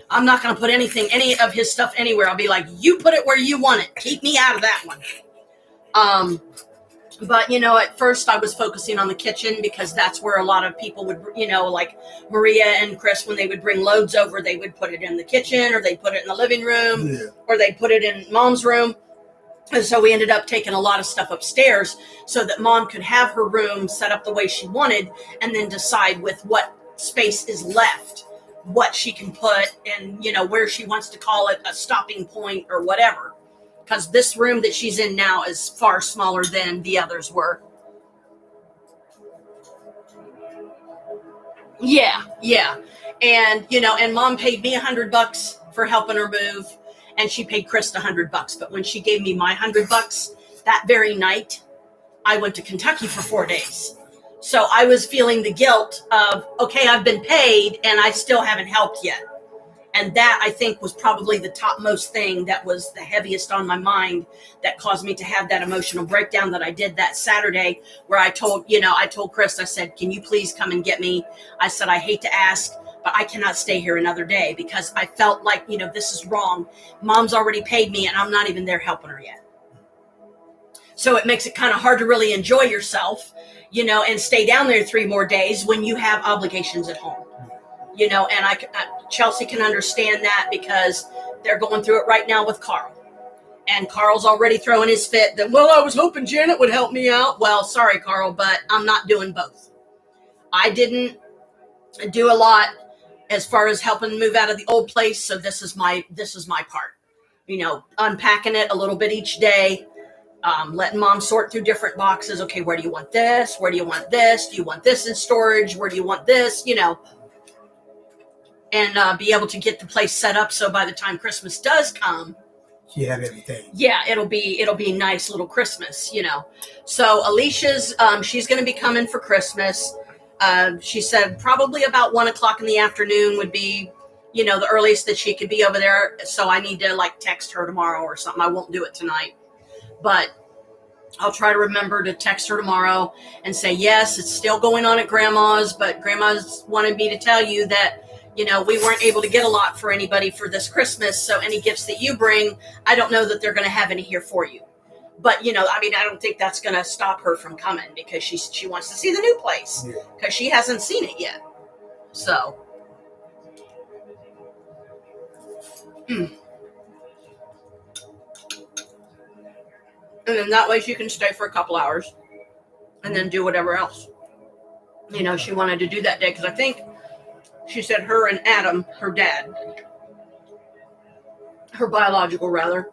I'm not going to put any of his stuff anywhere. I'll be like, you put it where you want it. Keep me out of that one. But, at first I was focusing on the kitchen because that's where a lot of people would, like Maria and Chris, when they would bring loads over, they would put it in the kitchen or they'd put it in the living room or they'd put it in Mom's room. And so we ended up taking a lot of stuff upstairs so that Mom could have her room set up the way she wanted and then decide with what space is left, what she can put and, where she wants to call it a stopping point or whatever. Because this room that she's in now is far smaller than the others were. Yeah. And, and Mom paid me $100 for helping her move. And she paid Chris $100. But when she gave me my $100 that very night, I went to Kentucky for 4 days. So I was feeling the guilt of, okay, I've been paid and I still haven't helped yet. And that, I think, was probably the topmost thing that was the heaviest on my mind that caused me to have that emotional breakdown that I did that Saturday where I told Chris, I said, can you please come and get me? I said, I hate to ask, but I cannot stay here another day because I felt like, this is wrong. Mom's already paid me and I'm not even there helping her yet. So it makes it kind of hard to really enjoy yourself, and stay down there 3 more days when you have obligations at home. And Chelsea can understand that because they're going through it right now with Carl. And Carl's already throwing his fit that, well, I was hoping Janet would help me out. Well, sorry, Carl, but I'm not doing both. I didn't do a lot as far as helping move out of the old place. So this is my part, unpacking it a little bit each day, letting Mom sort through different boxes. Okay, where do you want this? Where do you want this? Do you want this in storage? Where do you want this? And be able to get the place set up so by the time Christmas does come, you have everything. Yeah, it'll be a nice little Christmas, So Alicia's, she's going to be coming for Christmas. She said probably about 1:00 in the afternoon would be, the earliest that she could be over there. So I need to text her tomorrow or something. I won't do it tonight, but I'll try to remember to text her tomorrow and say, yes, it's still going on at Grandma's, but Grandma's wanted me to tell you that, we weren't able to get a lot for anybody for this Christmas. So any gifts that you bring, I don't know that they're going to have any here for you. But, I don't think that's going to stop her from coming because she wants to see the new place because she hasn't seen it yet. So. And then that way she can stay for a couple hours and then do whatever else, she wanted to do that day. Because I think she said her and Adam, her dad, her biological rather,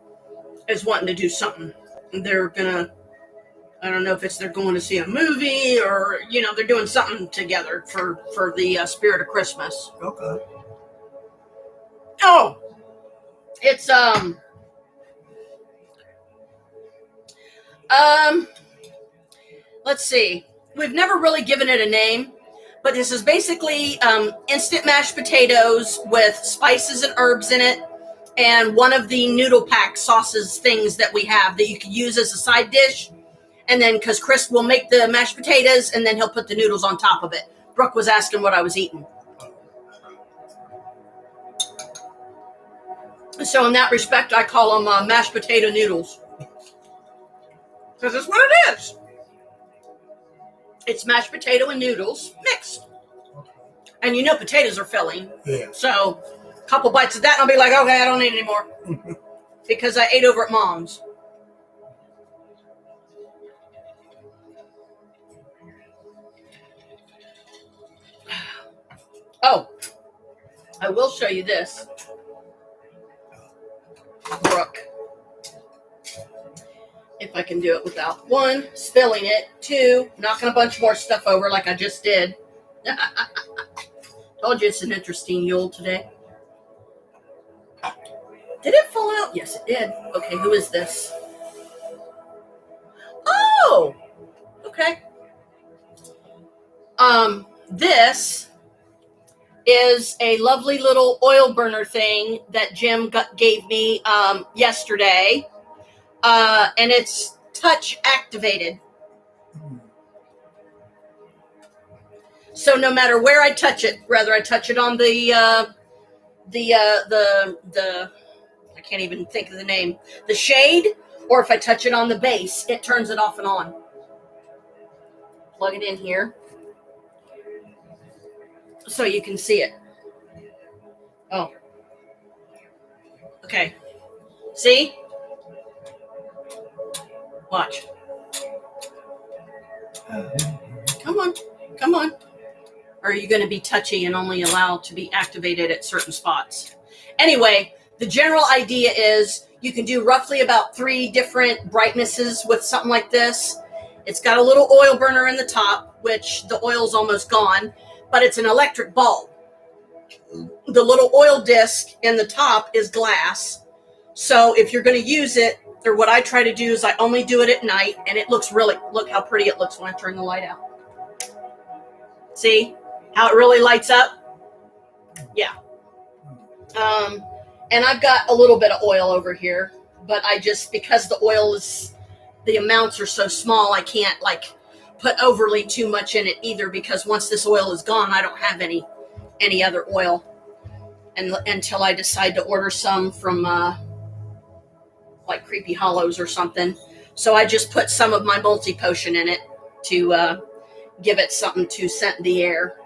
is wanting to do something. They're going to, I don't know if they're going to see a movie or, they're doing something together for the spirit of Christmas. Okay. Oh, it's, let's see. We've never really given it a name, but this is basically instant mashed potatoes with spices and herbs in it, and one of the noodle pack sauces things that we have that you could use as a side dish. And then, because Chris will make the mashed potatoes, and then he'll put the noodles on top of it. Brooke was asking what I was eating. So in that respect, I call them mashed potato noodles. Because that's what it is. It's mashed potato and noodles mixed. And potatoes are filling. Yeah. So a couple bites of that and I'll be like, okay, I don't need any more. Because I ate over at Mom's. I will show you this. Brooke. If I can do it without, 1, spilling it, 2, knocking a bunch more stuff over like I just did. Told you it's an interesting Yule today. Did it fall out? Yes, it did. Okay, who is this? Oh! Okay. This is a lovely little oil burner thing that Jim gave me yesterday. And it's touch activated. So no matter where I touch it, whether I touch it on the I can't even think of the name, the shade, or if I touch it on the base, it turns it off and on. Plug it in here so you can see it. Oh. Okay. See? Watch. Come on. Come on. Or are you going to be touchy and only allowed to be activated at certain spots? Anyway, the general idea is you can do roughly about 3 different brightnesses with something like this. It's got a little oil burner in the top, which the oil's almost gone, but it's an electric bulb. The little oil disc in the top is glass. So if you're going to use it, or what I try to do is I only do it at night, and it looks really, look how pretty it looks when I turn the light out. See how it really lights up? Yeah. And I've got a little bit of oil over here, but I just, because the oil is, the amounts are so small, I can't like put overly too much in it either, because once this oil is gone, I don't have any other oil, and until I decide to order some from like Creepy Hollows or something. So I just put some of my multi potion in it to give it something to scent the air.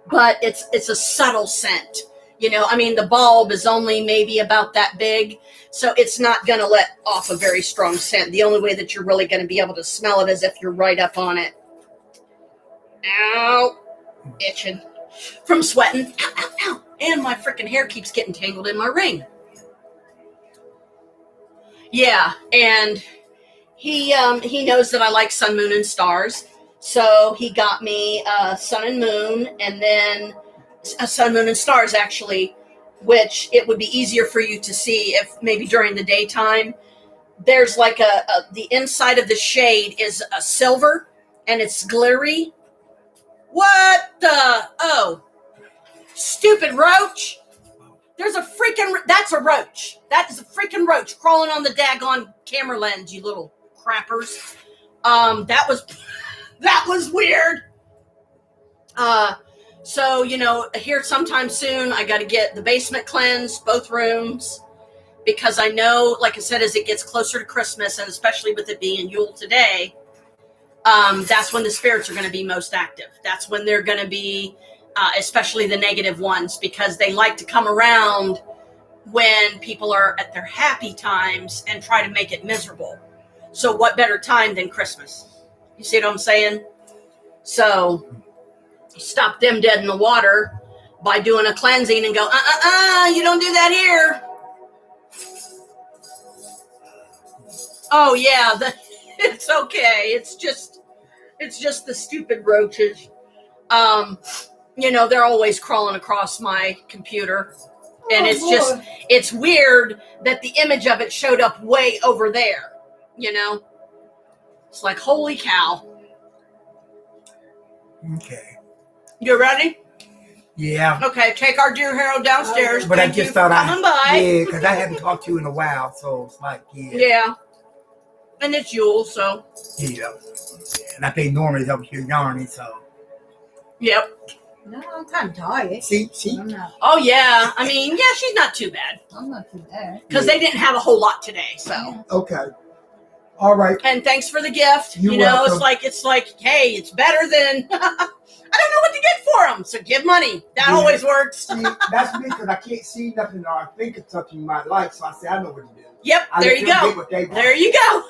But it's a subtle scent. You know, I mean, the bulb is only maybe about that big, so it's not going to let off a very strong scent. The only way that you're really going to be able to smell it is if you're right up on it. Ow. Itching. From sweating. Ow, ow, ow. And my freaking hair keeps getting tangled in my ring. Yeah, and he knows that I like sun, moon, and stars. So he got me sun and moon, and then sun, moon, and stars, actually, which it would be easier for you to see if maybe during the daytime. There's like the inside of the shade is a silver, and it's glittery. What the? Oh, stupid roach. There's a freaking, that's a roach. That is a freaking roach crawling on the daggone camera lens, you little crappers. That was weird. So, you know, here sometime soon, I got to get the basement cleansed, both rooms, because I know, like I said, as it gets closer to Christmas, and especially with it being Yule today, that's when the spirits are going to be most active. That's when they're going to be, especially the negative ones, because they like to come around when people are at their happy times and try to make it miserable. So what better time than Christmas? You see what I'm saying? So stop them dead in the water by doing a cleansing and go, you don't do that here. Oh yeah, it's okay. It's just the stupid roaches. You know, they're always crawling across my computer. And it's weird that the image of it showed up way over there. You know? It's like, holy cow. Okay. You ready? Yeah. Okay, take our dear Harold downstairs. But Thank I just you thought for coming by. Yeah, because I haven't talked to you in a while, so it's like, yeah. Yeah. And it's Yule, so. Yeah. And I think Norma is up here yarning, so. Yep. No, I'm kind of tired. See? I'm not. Oh, yeah. I mean, yeah, she's not too bad. I'm not too bad. Because they didn't have a whole lot today, so. Okay. All right. And thanks for the gift. You're you know, welcome. it's like, hey, it's better than, I don't know what to get for them, so give money. That always works. See, that's me because I can't see nothing or I think it's something you might like, so I say I know what to do. Yep, there you go. There you go.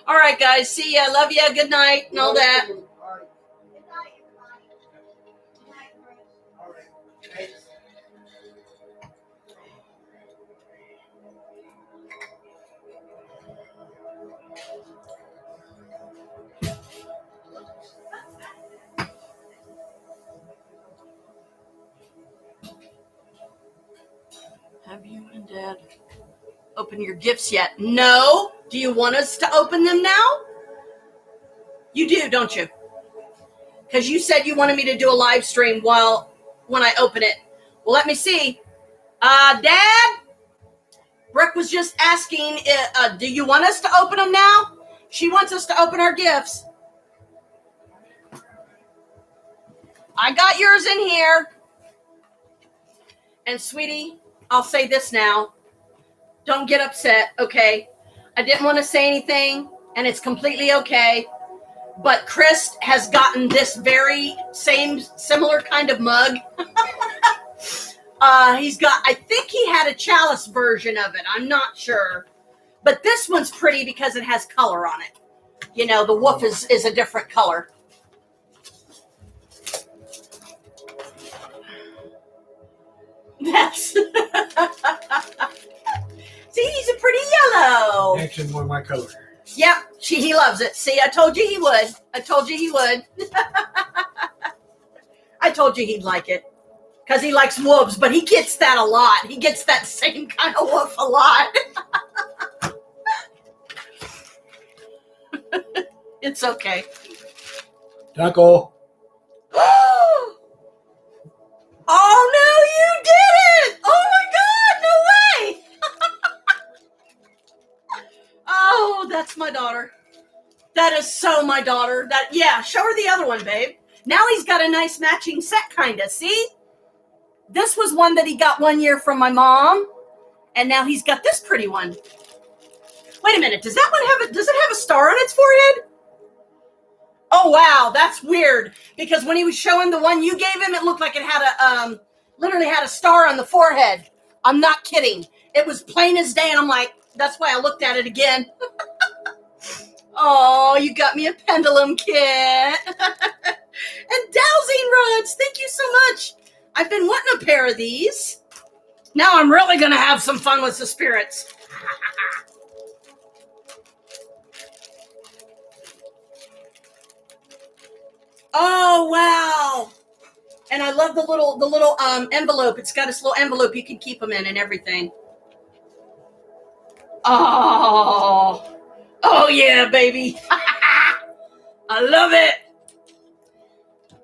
All right, guys. See ya. Love ya. Good night and all that. All right. Good night, everybody. Good night, Chris. All right. Have you and Dad opened your gifts yet? No. Do you want us to open them now? You do, don't you? Because you said you wanted me to do a live stream when I open it. Well, let me see. Dad? Brooke was just asking, do you want us to open them now? She wants us to open our gifts. I got yours in here. And sweetie, I'll say this now. Don't get upset, okay? I didn't want to say anything, and it's completely okay. But Chris has gotten this very similar kind of mug. I think he had a chalice version of it. I'm not sure. But this one's pretty because it has color on it. You know, the wolf is a different color. That's see, he's a pretty yellow. Actually, more my color. Yep, he loves it. See, I told you he would. I told you he would. I told you he'd like it. Because he likes wolves, but he gets that a lot. He gets that same kind of wolf a lot. It's okay. Taco. Oh, no, you didn't! Oh, my God, no way! Oh, that's my daughter. That is so my daughter. Yeah, show her the other one, babe. Now he's got a nice matching set, kind of, see? This was one that he got one year from my mom, and now he's got this pretty one. Wait a minute, does it have a star on its forehead? Oh, wow, that's weird, because when he was showing the one you gave him, it looked like it had literally had a star on the forehead. I'm not kidding. It was plain as day, and I'm like, that's why I looked at it again. Oh, you got me a pendulum kit. And dowsing rods, thank you so much. I've been wanting a pair of these. Now I'm really going to have some fun with the spirits. Oh, wow. And I love the little envelope. It's got this little envelope you can keep them in and everything. Oh yeah, baby. I love it.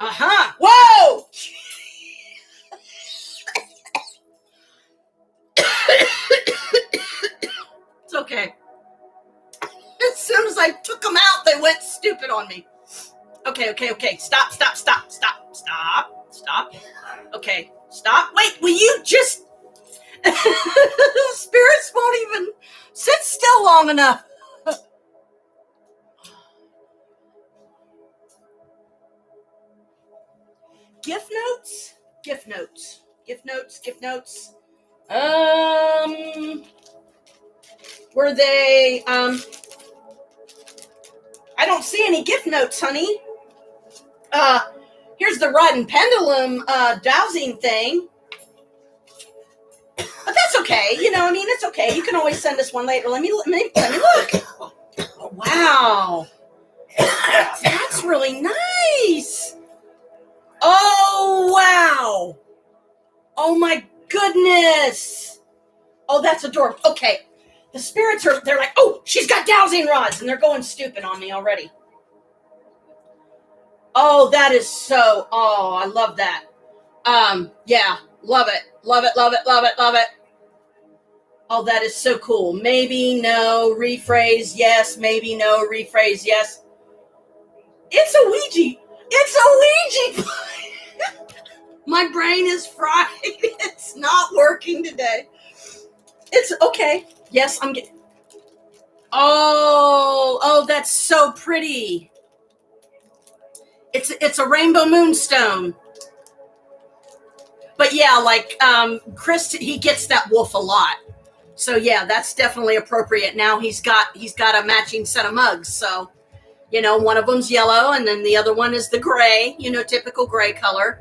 Uh-huh. Whoa! It's okay. As soon as I took them out, they went stupid on me. Okay. Stop. Okay, stop. Wait, will you just... Spirits won't even sit still long enough. Gift notes. Were they, I don't see any gift notes, honey. Here's the rod and pendulum, dowsing thing. But that's okay. You know, I mean, it's okay. You can always send us one later. Let me look. Oh, wow. That's really nice. Oh, wow. Oh, my goodness. Oh, that's adorable. Okay. The spirits they're like, oh, she's got dowsing rods. And they're going stupid on me already. Oh, that is so, I love that. Yeah, love it. Love it. Oh, that is so cool. Maybe, no, rephrase, yes. Maybe, no, rephrase, yes. It's a Ouija. My brain is fried. It's not working today. It's okay. Yes, I'm getting. Oh, that's so pretty. It's a rainbow moonstone. But yeah, like Chris, he gets that wolf a lot. So yeah, that's definitely appropriate. Now he's got a matching set of mugs. So, you know, one of them's yellow and then the other one is the gray, you know, typical gray color.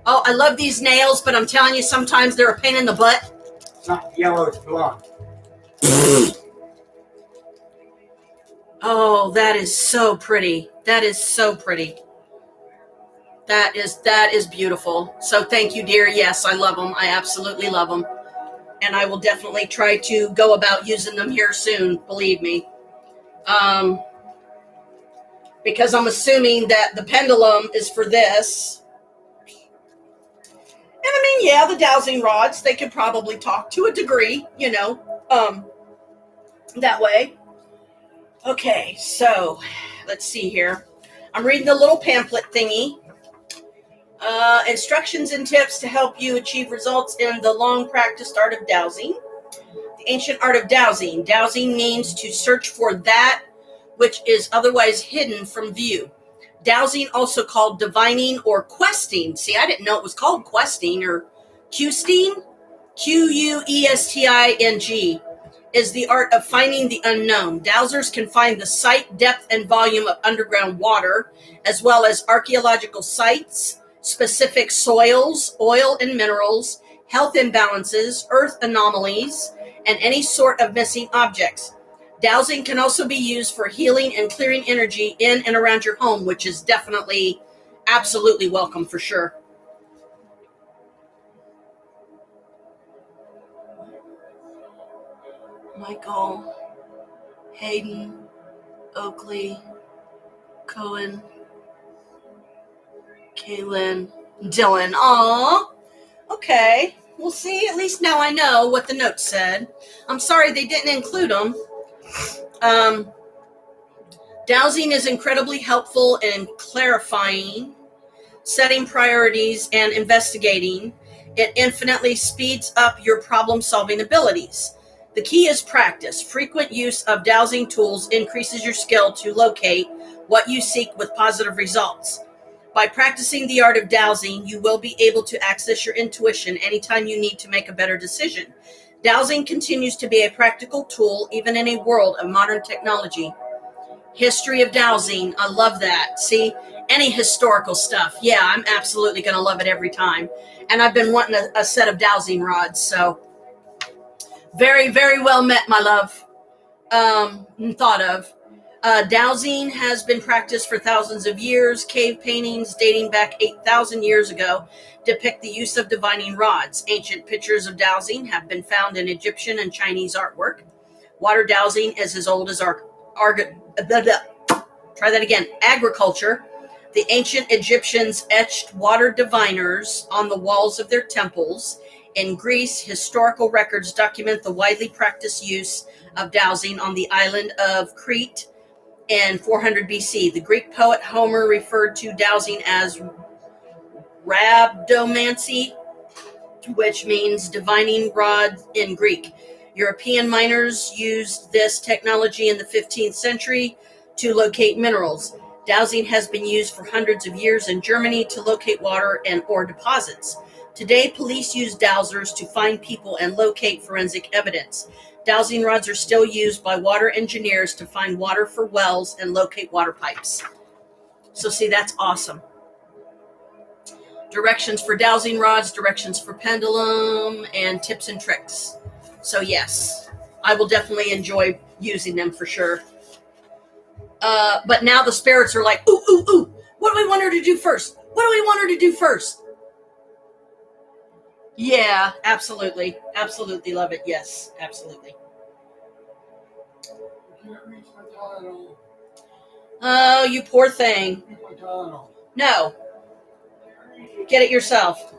Oh, I love these nails, but I'm telling you, sometimes they're a pain in the butt. It's not yellow, it's blonde. Oh, that is so pretty. That is beautiful. So thank you, dear. Yes, I love them. I absolutely love them. and I will definitely try to go about using them here soon, believe me. Because I'm assuming that the pendulum is for this. And I mean, yeah, the dowsing rods, they could probably talk to a degree, that way. Okay, so let's see here. I'm reading the little pamphlet thingy. Instructions and tips to help you achieve results in the long practiced art of dowsing. The ancient art of dowsing. Dowsing means to search for that which is otherwise hidden from view. Dowsing, also called divining or questing. See, I didn't know it was called questing or questing. Questing, is the art of finding the unknown. Dowsers can find the site, depth, and volume of underground water, as well as archaeological sites, specific soils, oil and minerals, health imbalances, earth anomalies, and any sort of missing objects. Dowsing can also be used for healing and clearing energy in and around your home, which is definitely, absolutely welcome for sure. Michael, Hayden, Oakley, Cohen, Kaylin, Dylan. Aw, okay. Well, see, at least now I know what the note said. I'm sorry they didn't include them. Dowsing is incredibly helpful in clarifying, setting priorities, and investigating. It infinitely speeds up your problem-solving abilities. The key is practice. Frequent use of dowsing tools increases your skill to locate what you seek with positive results. By practicing the art of dowsing, you will be able to access your intuition anytime you need to make a better decision. Dowsing continues to be a practical tool even in a world of modern technology. History of dowsing, I love that. See, any historical stuff, yeah, I'm absolutely going to love it every time. And I've been wanting a set of dowsing rods, so very, very well met, my love. Thought of. Dowsing has been practiced for thousands of years. Cave paintings dating back 8,000 years ago depict the use of divining rods. Ancient pictures of dowsing have been found in Egyptian and Chinese artwork. Water dowsing is as old as agriculture. The ancient Egyptians etched water diviners on the walls of their temples. In Greece, historical records document the widely practiced use of dowsing on the island of Crete in 400 BC. The Greek poet Homer referred to dowsing as rhabdomancy, which means divining rod in Greek. European miners used this technology in the 15th century to locate minerals. Dowsing has been used for hundreds of years in Germany to locate water and ore deposits. Today, police use dowsers to find people and locate forensic evidence. Dowsing rods are still used by water engineers to find water for wells and locate water pipes. So see, that's awesome. Directions for dowsing rods, directions for pendulum, and tips and tricks. So yes, I will definitely enjoy using them for sure. But now the spirits are like, ooh, ooh, ooh, what do we want her to do first? What do we want her to do first? Yeah, absolutely. Absolutely love it. Yes, absolutely. Oh, you poor thing. No. Get it yourself.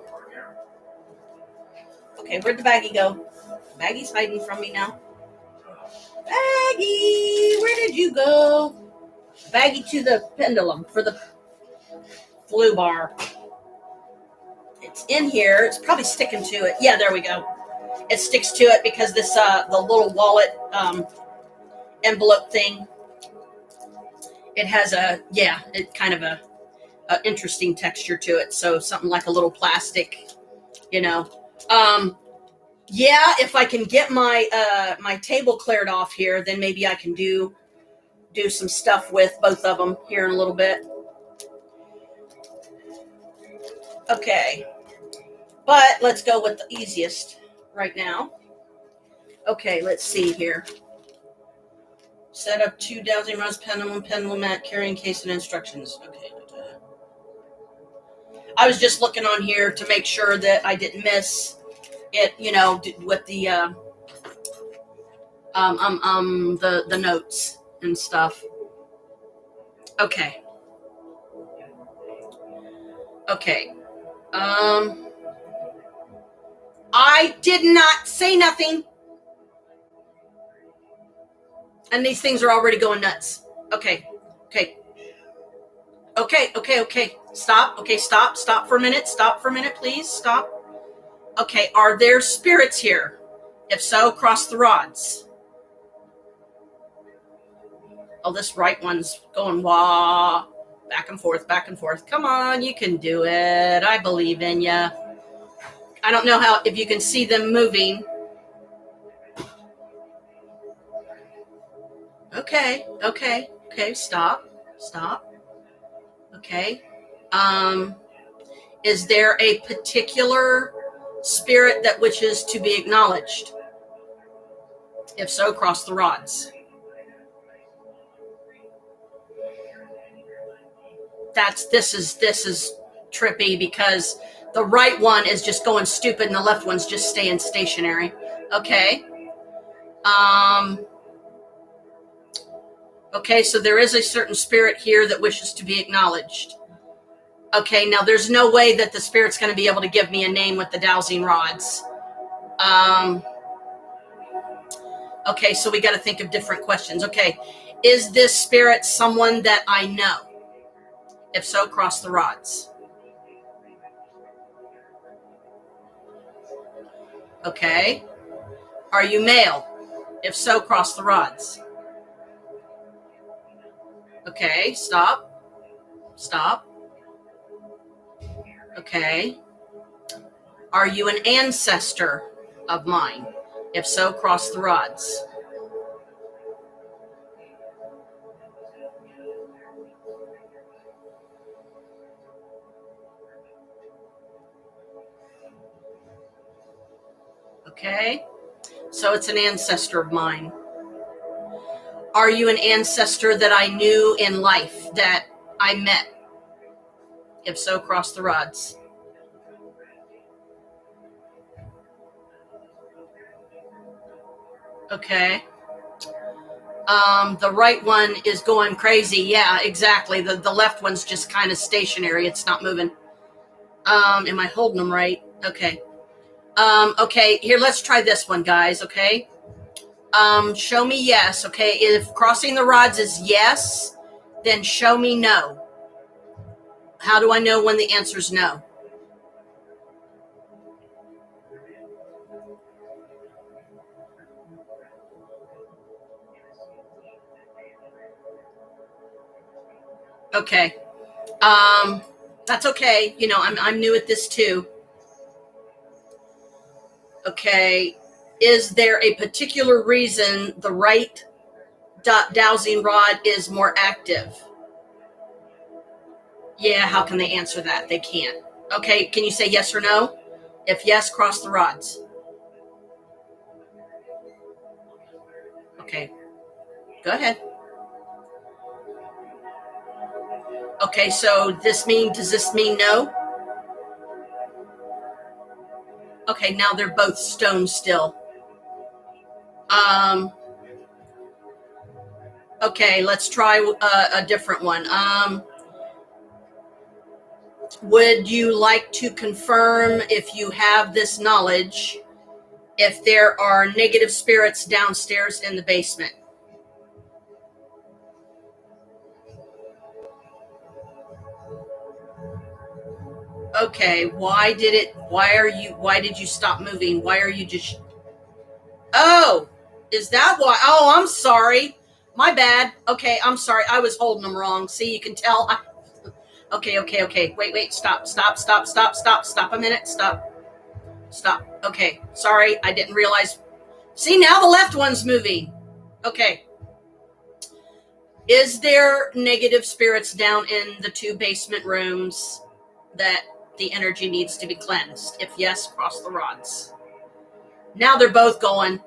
Okay, where'd the baggie go? Baggie's hiding from me now. Baggie, where did you go? Baggie to the pendulum for the blue bar. It's in here. It's probably sticking to it. Yeah, there we go. It sticks to it because this the little wallet envelope thing. It has it kind of a interesting texture to it. So something like a little plastic, Yeah, if I can get my my table cleared off here, then maybe I can do some stuff with both of them here in a little bit. Okay. But let's go with the easiest right now. Okay, let's see here. Set up 2 dowsing rods, pendulum mat, carrying case, and instructions. Okay. I was just looking on here to make sure that I didn't miss it, with the the notes and stuff. Okay. I did not say nothing. And these things are already going nuts. Okay. Stop. Okay, stop for a minute. Stop for a minute, please. Stop. Okay, are there spirits here? If so, cross the rods. Oh, this right one's going wah, back and forth. Come on, you can do it. I believe in you. I don't know if you can see them moving. Okay, stop. Okay. Is there a particular spirit that wishes to be acknowledged? If so, cross the rods. This is trippy because the right one is just going stupid and the left one's just staying stationary. Okay. Okay, so there is a certain spirit here that wishes to be acknowledged. Okay, now there's no way that the spirit's going to be able to give me a name with the dowsing rods. Okay, so we got to think of different questions. Okay, is this spirit someone that I know? If so, cross the rods. Okay. Are you male? If so, cross the rods. Okay, stop. Okay. Are you an ancestor of mine? If so, cross the rods. Okay, so it's an ancestor of mine. Are you an ancestor that I knew in life, that I met? If so, cross the rods. Okay. The right one is going crazy. Yeah, exactly. The left one's just kind of stationary. It's not moving. Am I holding them right? Okay. Okay, here, let's try this one, guys, okay? Show me yes, okay? If crossing the rods is yes, then show me no. How do I know when the answer is no? Okay. That's okay. I'm new at this too. Okay. Is there a particular reason the right dowsing rod is more active? Yeah, how can they answer that? They can't. Okay, can you say yes or no? If yes, cross the rods. Okay, go ahead. Okay, so does this mean no? Okay, now they're both stone still. Okay, let's try a different one. Would you like to confirm, if you have this knowledge, if there are negative spirits downstairs in the basement? Okay, why did you stop moving? Why are you just... Oh, is that why? Oh, I'm sorry. My bad. Okay, I'm sorry. I was holding them wrong. See, you can tell. Okay. Wait. Stop a minute. Stop. Okay, sorry. I didn't realize. See, now the left one's moving. Okay. Is there negative spirits down in the 2 basement rooms that the energy needs to be cleansed? If yes, cross the rods. Now they're both going.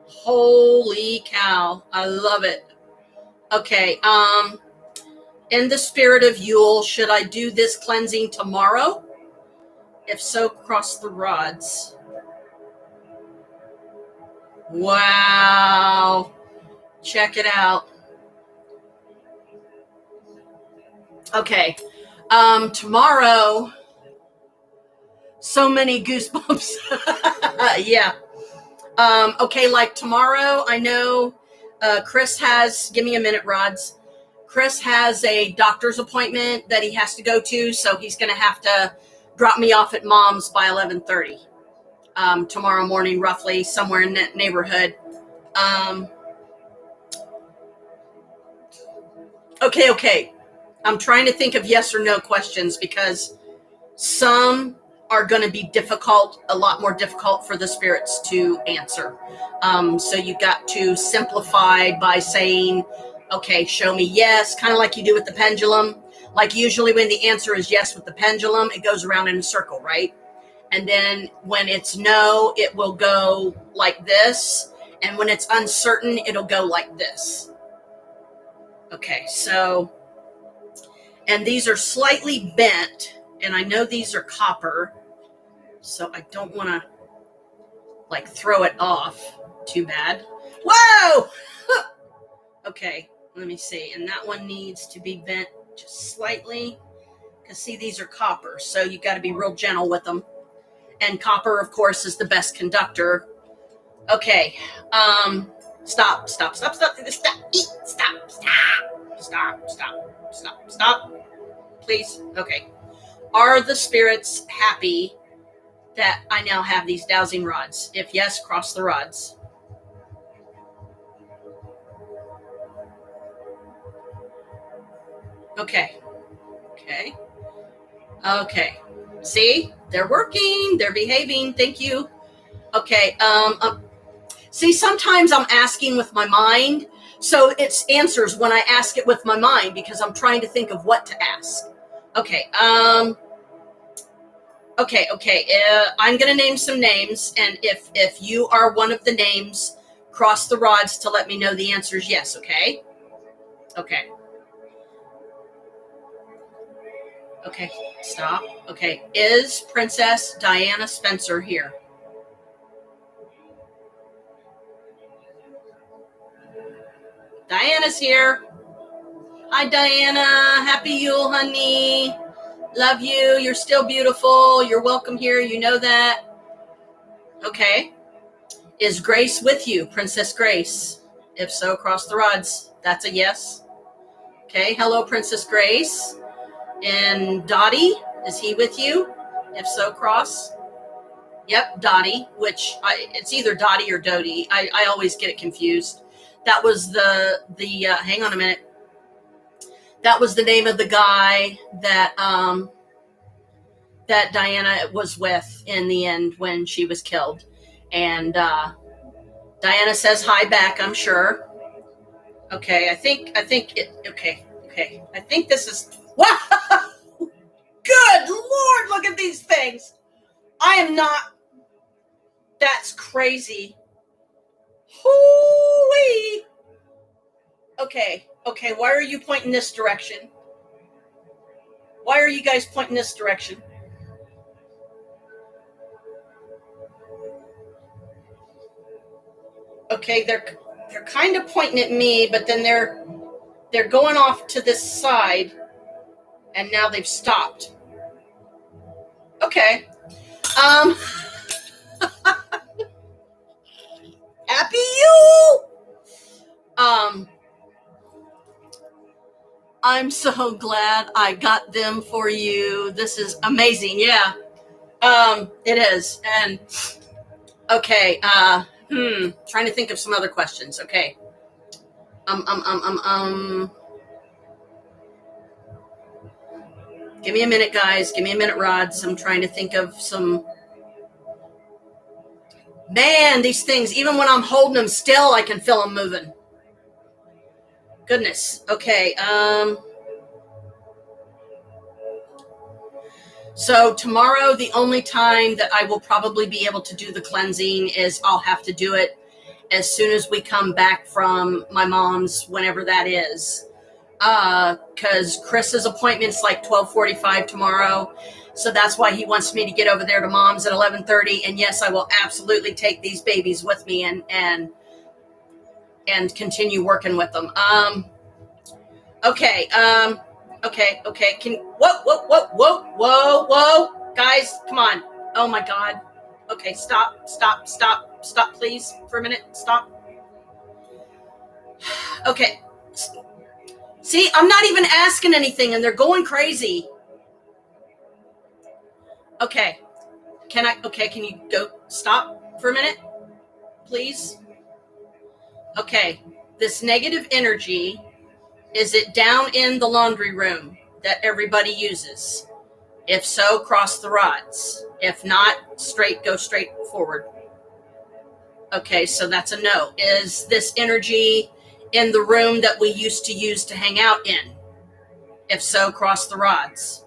Holy cow. I love it. Okay. In the spirit of Yule, should I do this cleansing tomorrow? If so, cross the rods. Wow. Check it out. Okay. Tomorrow, so many goosebumps. Yeah. Okay, like tomorrow, I know Chris has, give me a minute, Rods. Chris has a doctor's appointment that he has to go to, so he's going to have to drop me off at Mom's by 11:30 tomorrow morning, roughly, somewhere in that neighborhood. Okay. I'm trying to think of yes or no questions because some are going to be difficult, a lot more difficult for the spirits to answer. So you got to simplify by saying, okay, show me yes, kind of like you do with the pendulum. Like usually when the answer is yes with the pendulum, it goes around in a circle, right? And then when it's no, it will go like this. And when it's uncertain, it'll go like this. Okay, so, and these are slightly bent, and I know these are copper, so I don't want to, like, throw it off too bad. Whoa! Okay, let me see, and that one needs to be bent just slightly, because, see, these are copper, so you got to be real gentle with them, and copper, of course, is the best conductor. Okay, stop, please. Okay. Are the spirits happy that I now have these dowsing rods? If yes, cross the rods. Okay. See, they're working, they're behaving. Thank you. Okay. See, sometimes I'm asking with my mind, so it's answers when I ask it with my mind because I'm trying to think of what to ask. Okay. Okay. I'm going to name some names, and if you are one of the names, cross the rods to let me know the answer is yes, okay? Okay. Okay, stop. Okay, is Princess Diana Spencer here? Diana's here. Hi, Diana. Happy Yule, honey. Love you. You're still beautiful. You're welcome here. You know that. Okay. Is Grace with you, Princess Grace? If so, cross the rods. That's a yes. Okay. Hello, Princess Grace. And Dottie, is he with you? If so, cross. Yep, Dottie, which it's either Dottie or Dodie. I always get it confused. That was the hang on a minute. That was the name of the guy that that Diana was with in the end when she was killed. And Diana says hi back, I'm sure. Okay, I think it okay. I think this is wow. Good Lord, look at these things. I am not, that's crazy. Hoo-wee. Okay, why are you pointing this direction? Why are you guys pointing this direction? Okay, they're kind of pointing at me, but then they're going off to this side, and now they've stopped. Okay. Happy Yule! I'm so glad I got them for you. This is amazing. Yeah. It is. And okay, trying to think of some other questions. Okay. Give me a minute, guys. Give me a minute, Rods. I'm trying to think of some. Man, these things, even when I'm holding them still, I can feel them moving. Goodness. Okay. So tomorrow, the only time that I will probably be able to do the cleansing is I'll have to do it as soon as we come back from my mom's, whenever that is. Because Chris's appointment's like 12:45 tomorrow. So that's why he wants me to get over there to Mom's at 11:30. And yes, I will absolutely take these babies with me and continue working with them. Okay. Whoa. Guys, come on. Oh my God. Okay, stop, please, for a minute. Stop. Okay. See, I'm not even asking anything and they're going crazy. Okay. Can you go stop for a minute, please? Okay. This negative energy, is it down in the laundry room that everybody uses? If so, cross the rods. If not, go straight forward. Okay, so that's a no. Is this energy in the room that we used to use to hang out in? If so, cross the rods.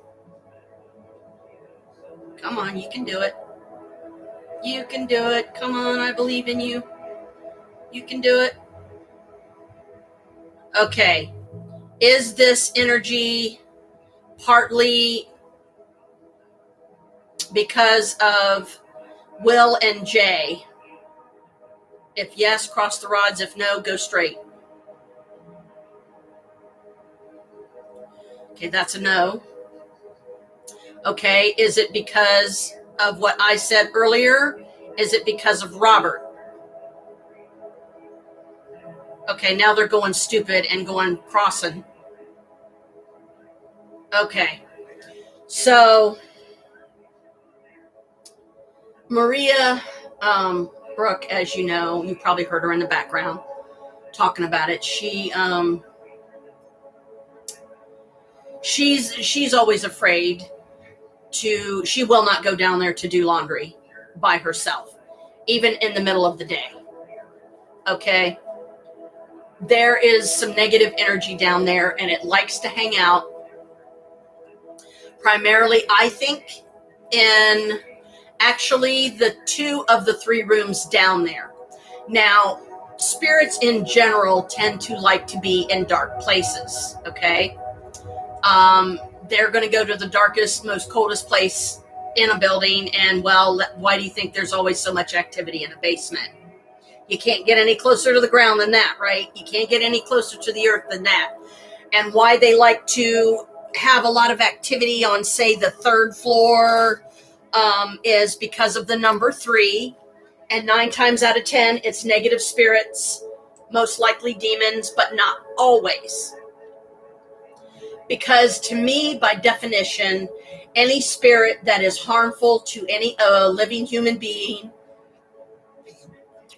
Come on, you can do it. You can do it. Come on, I believe in you. You can do it. Okay. Is this energy partly because of Will and Jay? If yes, cross the rods. If no, go straight. Okay, that's a no. Okay, is it because of what I said earlier? Is it because of Robert? Okay, now they're going stupid and going crossing. Okay, so Maria Brooke, as you know, you probably heard her in the background talking about it. She's always afraid she will not go down there to do laundry by herself, even in the middle of the day. Okay. There is some negative energy down there and it likes to hang out primarily, I think, in actually the 2 of the 3 rooms down there. Now, spirits in general tend to like to be in dark places. Okay. They're going to go to the darkest, most coldest place in a building. And well, why do you think there's always so much activity in a basement? You can't get any closer to the ground than that, right? You can't get any closer to the earth than that. And why they like to have a lot of activity on, say, the 3rd floor is because of the number 3. And 9 times out of 10, it's negative spirits, most likely demons, but not always. Because to me, by definition, any spirit that is harmful to any living human being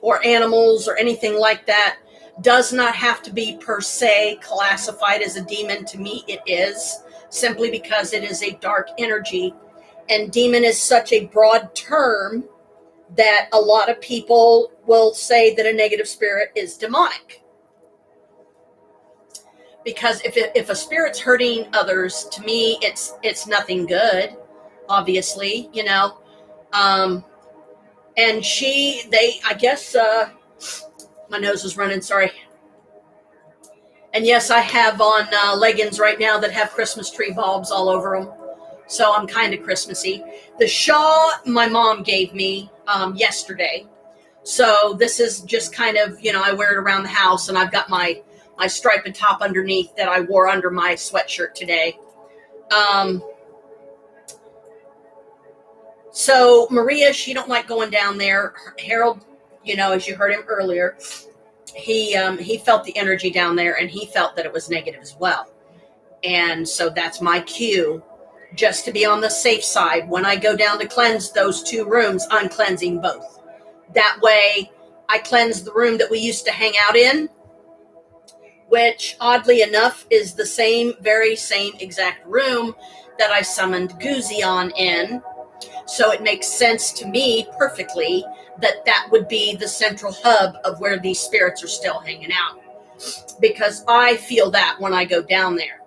or animals or anything like that does not have to be per se classified as a demon. To me, it is, simply because it is a dark energy. And demon is such a broad term that a lot of people will say that a negative spirit is demonic. Because if a spirit's hurting others, to me, it's nothing good, obviously, you know. And I guess, my nose is running, sorry. And yes, I have on leggings right now that have Christmas tree bulbs all over them. So I'm kind of Christmassy. The shawl my mom gave me yesterday. So this is just kind of, you know, I wear it around the house, and I've got my striped top underneath that I wore under my sweatshirt today. So Maria, she don't like going down there. Harold, you know, as you heard him earlier, he felt the energy down there, and he felt that it was negative as well. And so that's my cue, just to be on the safe side. When I go down to cleanse those 2 rooms, I'm cleansing both. That way I cleanse the room that we used to hang out in, which oddly enough is the very same exact room that I summoned Guzion in. So it makes sense to me perfectly that would be the central hub of where these spirits are still hanging out. Because I feel that when I go down there.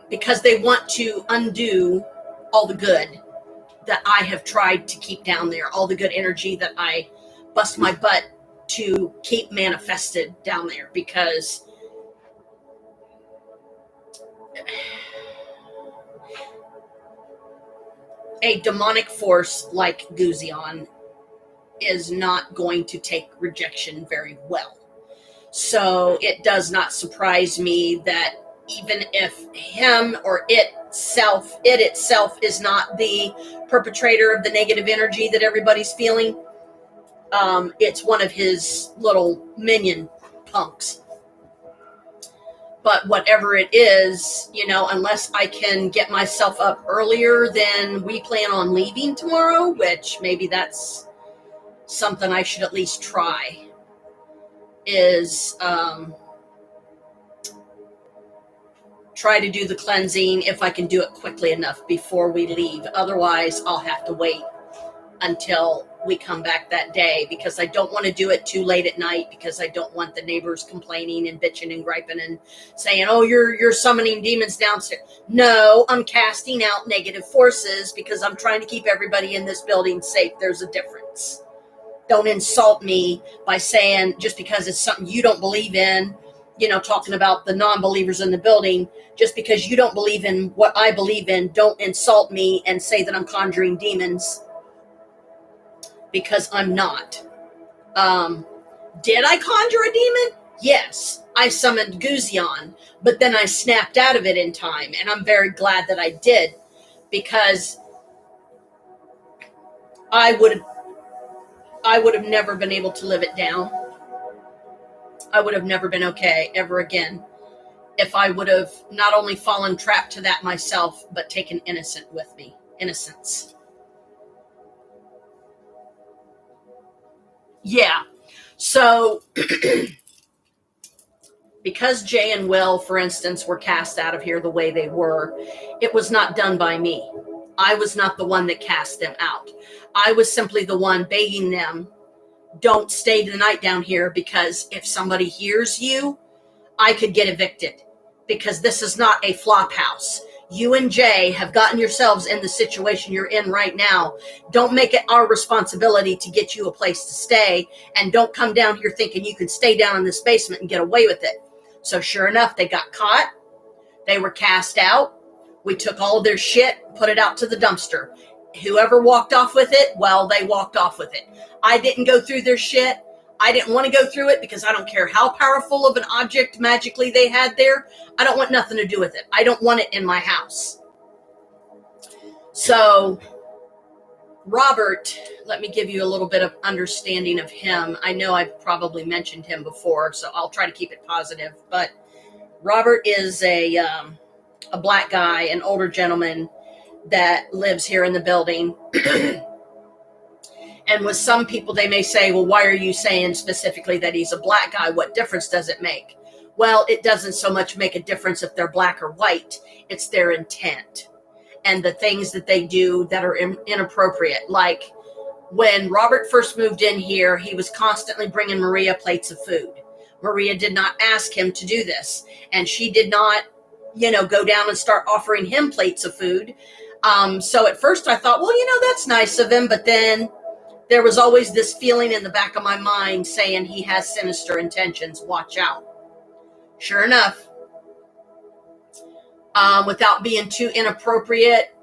Because they want to undo all the good that I have tried to keep down there, all the good energy that I bust my butt to keep manifested down there, because a demonic force like Guzion is not going to take rejection very well. So it does not surprise me that even if him or it itself is not the perpetrator of the negative energy that everybody's feeling, it's one of his little minion punks. But whatever it is, unless I can get myself up earlier than we plan on leaving tomorrow, which maybe that's something I should at least try, is try to do the cleansing if I can do it quickly enough before we leave. Otherwise, I'll have to wait until we come back that day, because I don't want to do it too late at night, because I don't want the neighbors complaining and bitching and griping and saying, oh, you're summoning demons downstairs. No, I'm casting out negative forces because I'm trying to keep everybody in this building safe. There's a difference. Don't insult me by saying, just because it's something you don't believe in, talking about the non-believers in the building, just because you don't believe in what I believe in, don't insult me and say that I'm conjuring demons, because I'm not. Did I conjure a demon? Yes, I summoned Guzion, but then I snapped out of it in time, and I'm very glad that I did, because I would have never been able to live it down. I would have never been okay ever again if I would have not only fallen trapped to that myself, but taken innocence. Yeah. So because Jay and Will, for instance, were cast out of here the way they were, it was not done by me. I was not the one that cast them out. I was simply the one begging them, don't stay the night down here, because if somebody hears you, I could get evicted, because this is not a flop house. You and Jay have gotten yourselves in the situation you're in right now. Don't make it our responsibility to get you a place to stay, and don't come down here thinking you can stay down in this basement and get away with it. So sure enough, they got caught. They were cast out. We took all of their shit, put it out to the dumpster. Whoever walked off with it, well, they walked off with it. I didn't go through their shit. I didn't want to go through it, because I don't care how powerful of an object magically they had there. I don't want nothing to do with it. I don't want it in my house. So Robert, let me give you a little bit of understanding of him. I know I've probably mentioned him before, so I'll try to keep it positive. But Robert is a black guy, an older gentleman that lives here in the building. And with some people, they may say, well, why are you saying specifically that he's a black guy? What difference does it make? Well, it doesn't so much make a difference if they're black or white. It's their intent and the things that they do that are inappropriate. Like when Robert first moved in here, he was constantly bringing Maria plates of food. Maria did not ask him to do this. And she did not, go down and start offering him plates of food. So at first I thought, well, that's nice of him. But then there was always this feeling in the back of my mind saying he has sinister intentions. Watch out. Sure enough, without being too inappropriate,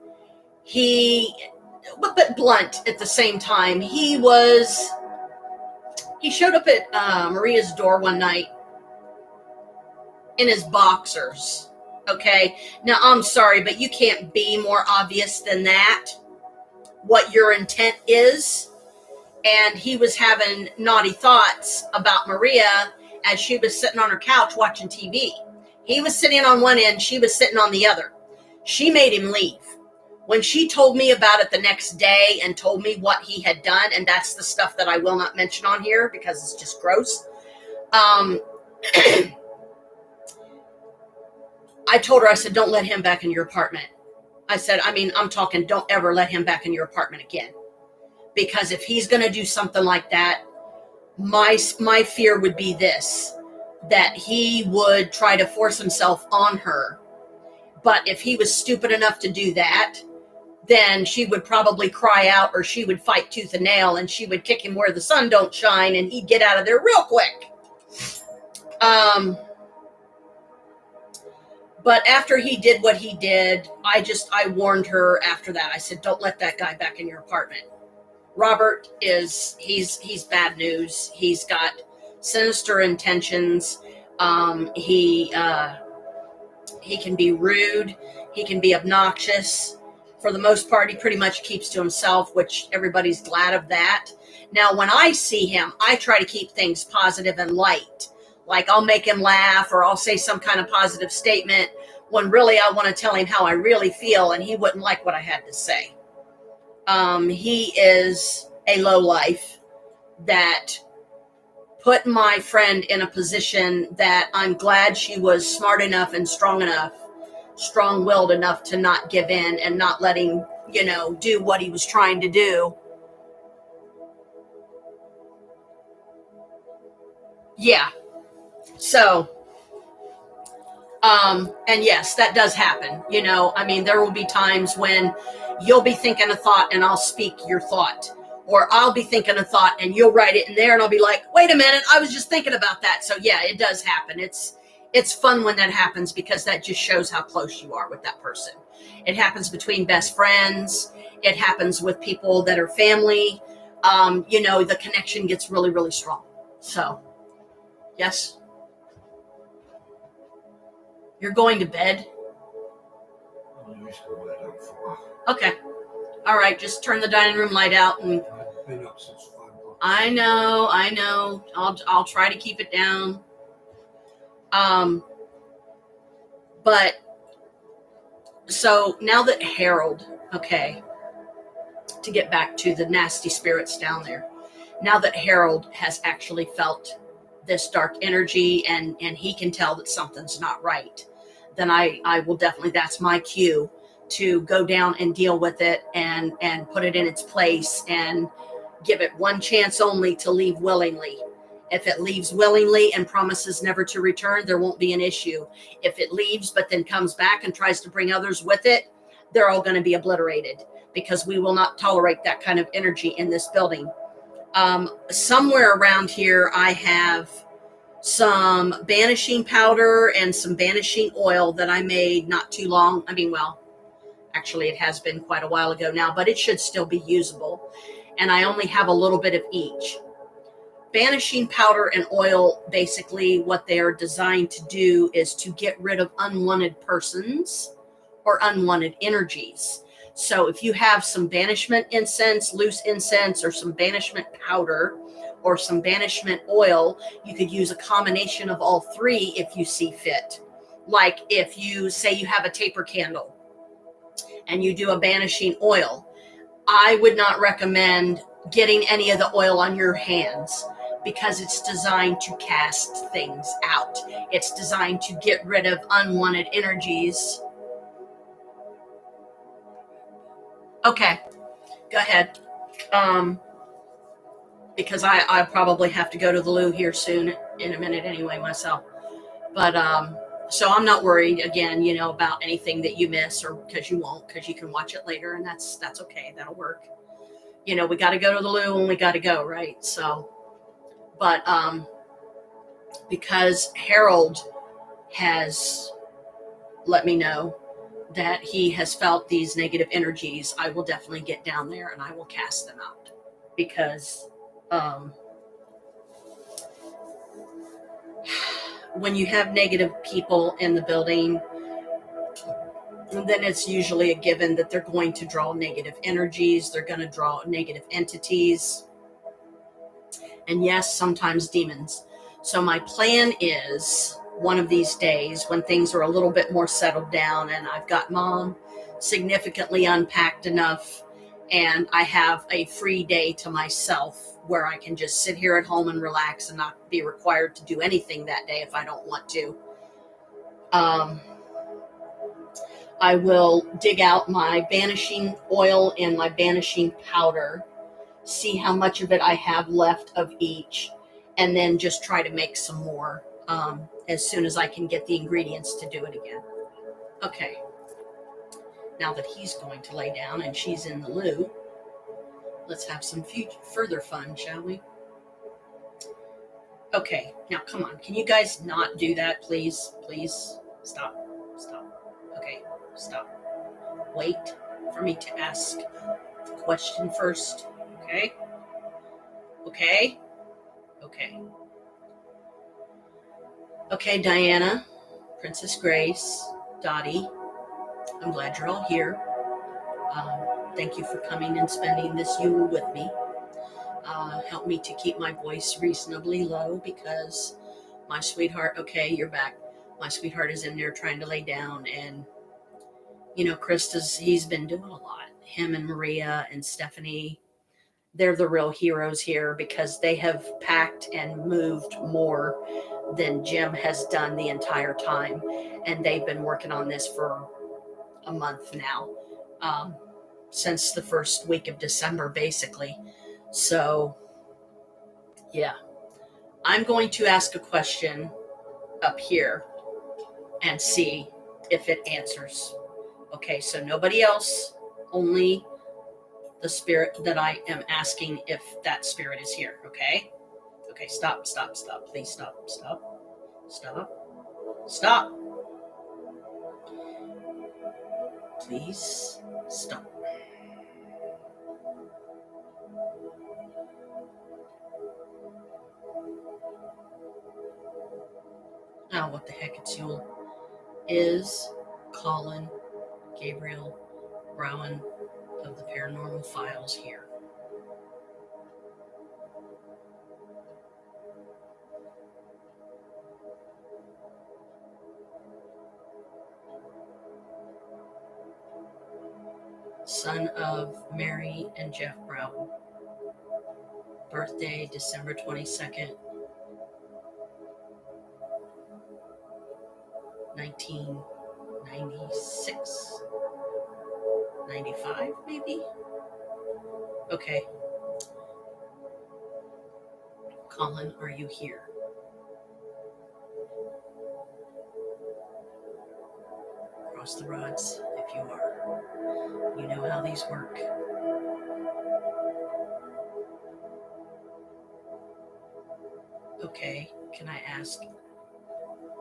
but blunt at the same time, he showed up at Maria's door one night in his boxers. Okay. Now, I'm sorry, but you can't be more obvious than that, what your intent is. And he was having naughty thoughts about Maria as she was sitting on her couch watching TV. He was sitting on one end, she was sitting on the other. She made him leave. When she told me about it the next day and told me what he had done, and that's the stuff that I will not mention on here because it's just gross. I told her, I said, don't let him back in your apartment. I said, I'm talking, don't ever let him back in your apartment again. Because if he's going to do something like that, my fear would be this, that he would try to force himself on her. But if he was stupid enough to do that, then she would probably cry out, or she would fight tooth and nail, and she would kick him where the sun don't shine, and he'd get out of there real quick. But after he did what he did, I warned her after that. I said, don't let that guy back in your apartment. Robert he's bad news. He's got sinister intentions. He can be rude. He can be obnoxious. For the most part, he pretty much keeps to himself, which everybody's glad of that. Now, when I see him, I try to keep things positive and light. Like I'll make him laugh or I'll say some kind of positive statement when really I want to tell him how I really feel and he wouldn't like what I had to say. He is a lowlife that put my friend in a position that I'm glad she was smart enough and strong-willed enough to not give in and not let him, do what he was trying to do. Yeah. So, and yes, that does happen. There will be times when you'll be thinking a thought and I'll speak your thought. Or I'll be thinking a thought and you'll write it in there and I'll be like, wait a minute, I was just thinking about that. So yeah, it does happen. It's fun when that happens because that just shows how close you are with that person. It happens between best friends. It happens with people that are family. The connection gets really, really strong. So, yes. You're going to bed? Okay. All right, just turn the dining room light out and I've been up since 5 o'clock. I know. I'll try to keep it down. But so now that Harold, okay, to get back to the nasty spirits down there, now that Harold has actually felt this dark energy and he can tell that something's not right, then I will definitely, that's my cue to go down and deal with it and put it in its place and give it one chance only to leave willingly. If it leaves willingly and promises never to return, there won't be an issue. If it leaves but then comes back and tries to bring others with it, they're all going to be obliterated because we will not tolerate that kind of energy in this building. Somewhere around here, I have some banishing powder and some banishing oil that I made not too long. Actually, it has been quite a while ago now, but it should still be usable. And I only have a little bit of each. Banishing powder and oil, basically what they are designed to do is to get rid of unwanted persons or unwanted energies. So if you have some banishment incense, loose incense, or some banishment powder, or some banishment oil, you could use a combination of all three if you see fit. Like if you say you have a taper candle and you do a banishing oil, I would not recommend getting any of the oil on your hands because it's designed to cast things out. It's designed to get rid of unwanted energies. Okay, go ahead. Because I probably have to go to the loo here soon in a minute anyway myself. But so I'm not worried again, about anything that you miss, or because you won't, because you can watch it later, and that's okay. That'll work. We got to go to the loo and we got to go, right? So, but because Harold has let me know that he has felt these negative energies, I will definitely get down there and I will cast them out because when you have negative people in the building, then it's usually a given that they're going to draw negative energies. They're going to draw negative entities. And yes, sometimes demons. So my plan is one of these days when things are a little bit more settled down and I've got Mom significantly unpacked enough and I have a free day to myself where I can just sit here at home and relax and not be required to do anything that day if I don't want to. I will dig out my banishing oil and my banishing powder, see how much of it I have left of each, and then just try to make some more as soon as I can get the ingredients to do it again. Okay. Now that he's going to lay down and she's in the loo, let's have some further fun, shall we? Okay, now come on. Can you guys not do that, please? Please stop. Okay, stop. Wait for me to ask the question first. Okay? Okay? Okay. Okay, Diana, Princess Grace, Dottie, I'm glad you're all here. Thank you for coming and spending this Yule with me. Help me to keep my voice reasonably low because my sweetheart, okay, you're back. My sweetheart is in there trying to lay down, and he's been doing a lot. Him and Maria and Stephanie, they're the real heroes here because they have packed and moved more than Jim has done the entire time, and they've been working on this for a month now, since the first week of December, basically. So, yeah, I'm going to ask a question up here and see if it answers. Okay, so nobody else, only the spirit that I am asking if that spirit is here. Okay? Okay, stop. Please stop. Please stop. Oh, what the heck, it's Yule. Is Colin Gabriel Rowan of the Paranormal Files here? Son of Mary and Jeff Brown. Birthday December 22nd, 1996, 95 maybe? Okay. Colin, are you here? Cross the rods if you are. You know how these work. Okay, can I ask?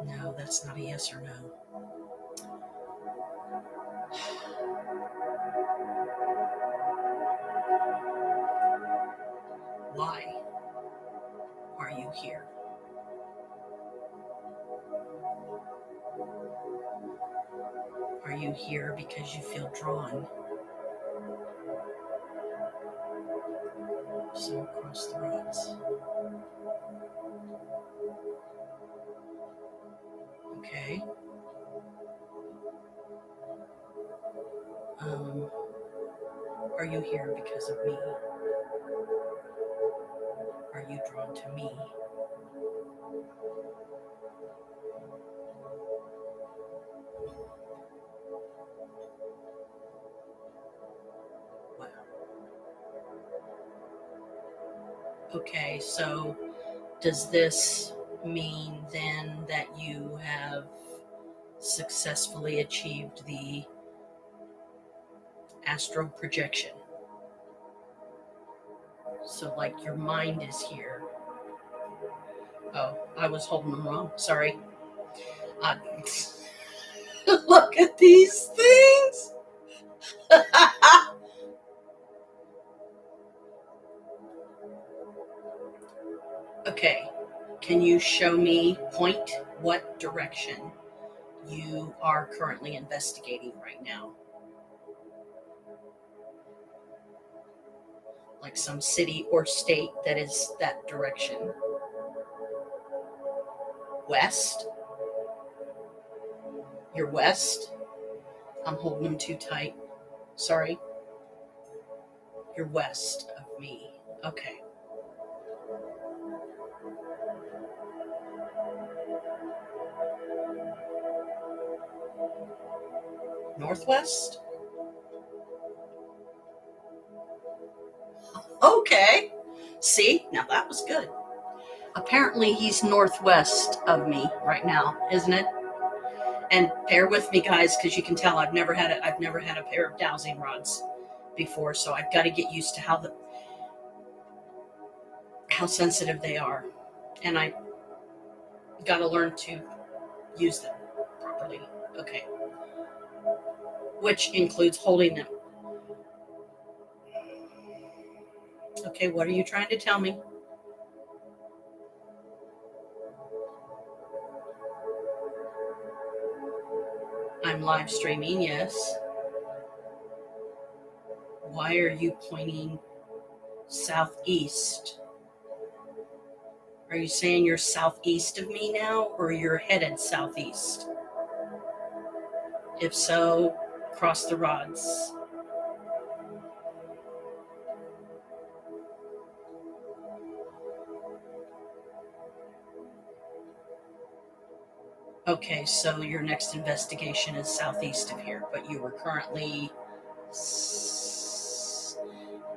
No, that's not a yes or no. Why are you here? Are you here because you feel drawn? So cross the rods. Okay. Are you here because of me? Are you drawn to me? Wow. Okay, so does this mean then that you have successfully achieved the astral projection? So, like, your mind is here. Oh, I was holding them wrong. Sorry. Look at these things. Okay. Can you show me, point what direction you are currently investigating right now? Like some city or state that is that direction. West? You're west? I'm holding them too tight. Sorry. You're west of me. Okay. Northwest? Okay. See? Now that was good. Apparently he's northwest of me right now, isn't it? And bear with me, guys, because you can tell I've never had a pair of dowsing rods before, so I've got to get used to how sensitive they are, and I got to learn to use them properly. properly. Okay. Which includes holding them. Okay, what are you trying to tell me? I'm live streaming, yes. Why are you pointing southeast? Are you saying you're southeast of me now, or you're headed southeast? If so, cross the rods. Okay, so your next investigation is southeast of here, but you were currently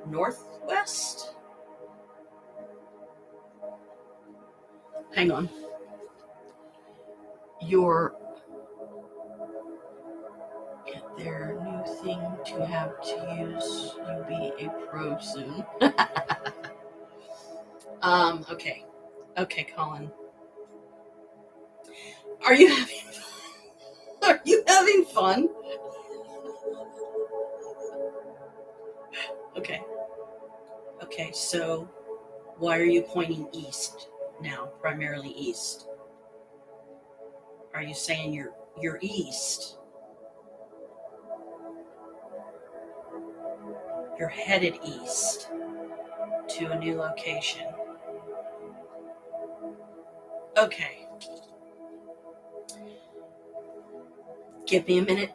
northwest? Hang on. Get their new thing to have to use. You'll be a pro soon. Okay. Okay, Colin. Are you having fun? Are you having fun? Okay. Okay, so why are you pointing east now, primarily east? Are you saying you're east? You're headed east to a new location. Okay. Give me a minute.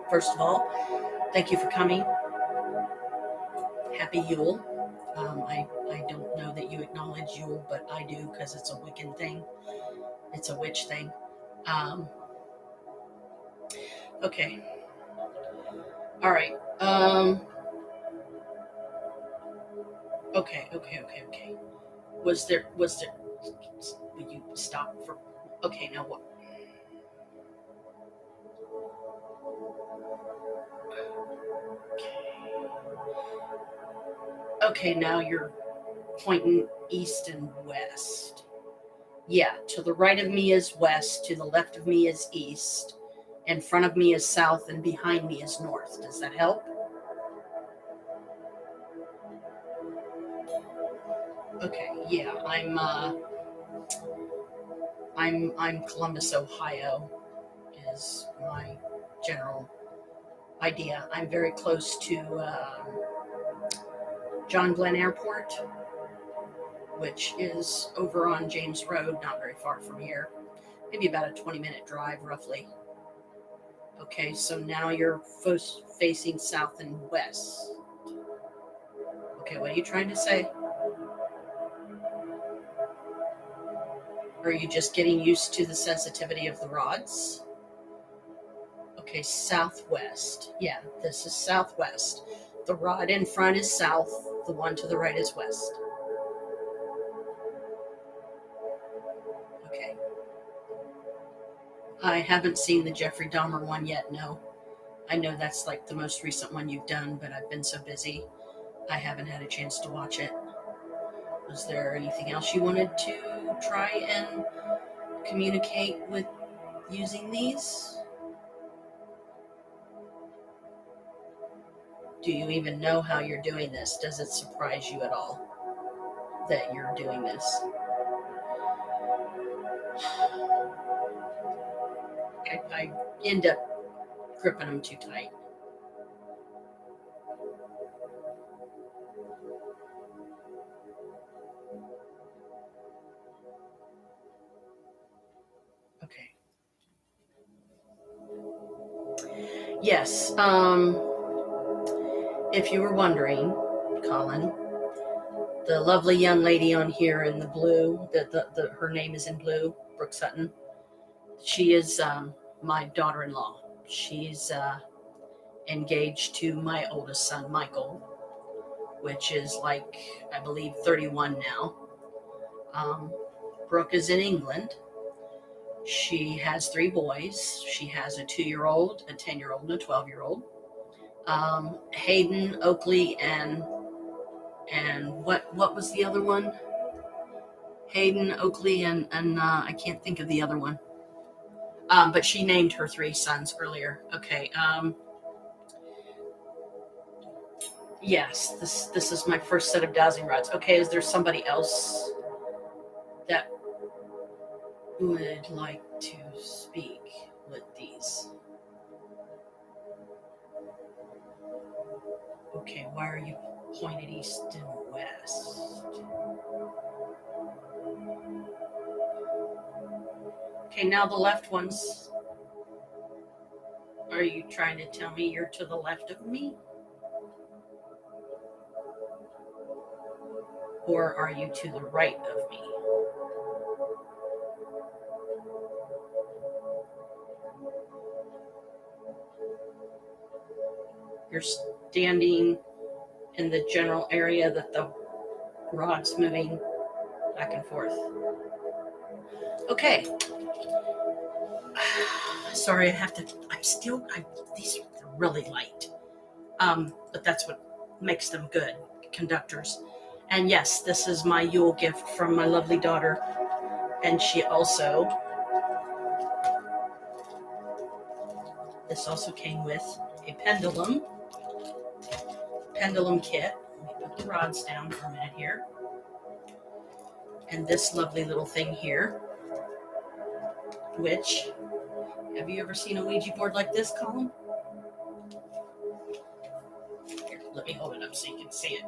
First of all, thank you for coming. Happy Yule. I don't know that you acknowledge Yule, but I do because it's a Wiccan thing. It's a witch thing. Okay. All right. Okay. Was there, will you stop for, okay, now what? Okay, now you're pointing east and west. Yeah, to the right of me is west, to the left of me is east, in front of me is south, and behind me is north. Does that help? Okay, yeah, I'm Columbus, Ohio, is my general idea. I'm very close to John Glenn Airport, which is over on James Road, not very far from here. Maybe about a 20-minute drive, roughly. Okay, so now you're facing south and west. Okay, what are you trying to say? Are you just getting used to the sensitivity of the rods? Okay, southwest. Yeah, this is southwest. The rod in front is south. The one to the right is west. Okay. I haven't seen the Jeffrey Dahmer one yet, no. I know that's like the most recent one you've done, but I've been so busy, I haven't had a chance to watch it. Was there anything else you wanted to try and communicate with using these? Do you even know how you're doing this? Does it surprise you at all that you're doing this? I end up gripping them too tight. Okay. Yes. If you were wondering, Colin, the lovely young lady on here in the blue, her name is in blue, Brooke Sutton. She is my daughter-in-law. She's engaged to my oldest son, Michael, which is like, I believe, 31 now. Brooke is in England. She has 3 boys. She has a 2-year-old, a 10-year-old, and a 12-year-old. Hayden, Oakley, and what was the other one? Hayden, Oakley, and I can't think of the other one. But she named her 3 sons earlier. Okay. Yes, this is my first set of dowsing rods. Okay, is there somebody else that would like to speak with these? Okay, why are you pointed east and west? Okay, now the left ones. Are you trying to tell me you're to the left of me? Or are you to the right of me? You're standing in the general area that the rod's moving back and forth. Okay. Sorry, these are really light. But that's what makes them good conductors. And yes, this is my Yule gift from my lovely daughter. And this also came with a pendulum kit. Let me put the rods down for a minute here. And this lovely little thing here, which, have you ever seen a Ouija board like this, Colin? Here, let me hold it up so you can see it.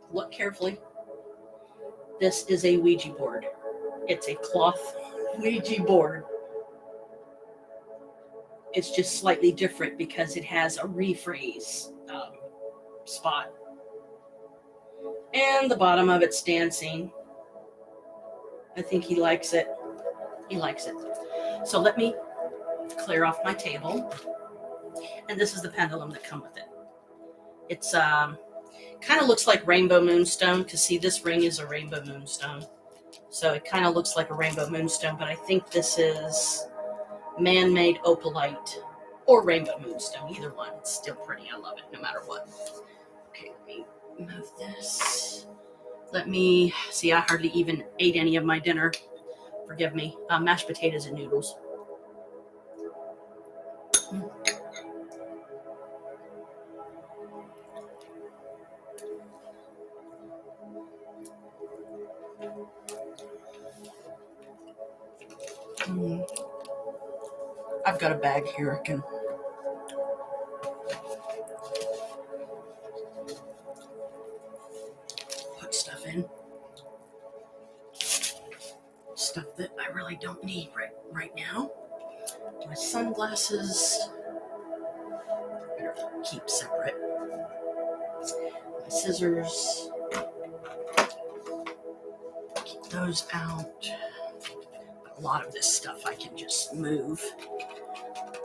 Look carefully. This is a Ouija board. It's a cloth Ouija board. It's just slightly different because it has a rephrase spot. And the bottom of it's dancing. I think he likes it. He likes it. So let me clear off my table. And this is the pendulum that comes with it. It's kind of looks like rainbow moonstone, because see, this ring is a rainbow moonstone. So it kind of looks like a rainbow moonstone, but I think this is man-made opalite or rainbow moonstone. Either one. It's still pretty. I love it no matter what. Okay, let me move this. Let me see. I hardly even ate any of my dinner. Forgive me. Mashed potatoes and noodles. I've got a bag here I can put stuff in. Stuff that I really don't need right now. My sunglasses, better keep separate. My scissors, keep those out. A lot of this stuff I can just move.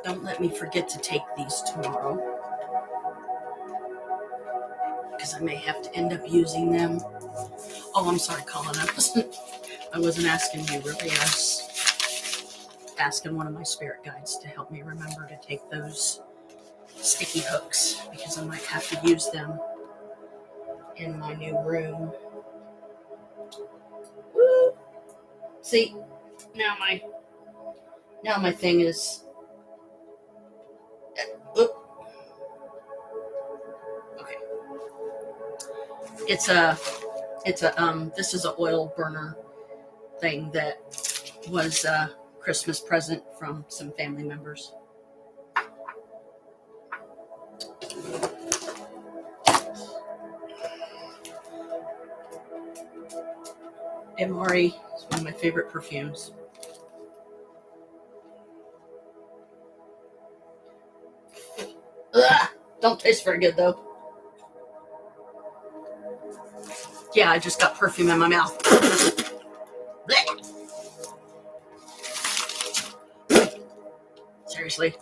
Don't let me forget to take these tomorrow, because I may have to end up using them. Oh, I'm sorry, Colin. I wasn't asking you really. I was asking one of my spirit guides to help me remember to take those sticky hooks, because I might have to use them in my new room. Woo! See, now my thing is. Okay. This is an oil burner thing that was a Christmas present from some family members. Amari is one of my favorite perfumes. Ugh, don't taste very good though. Yeah, I just got perfume in my mouth. Seriously.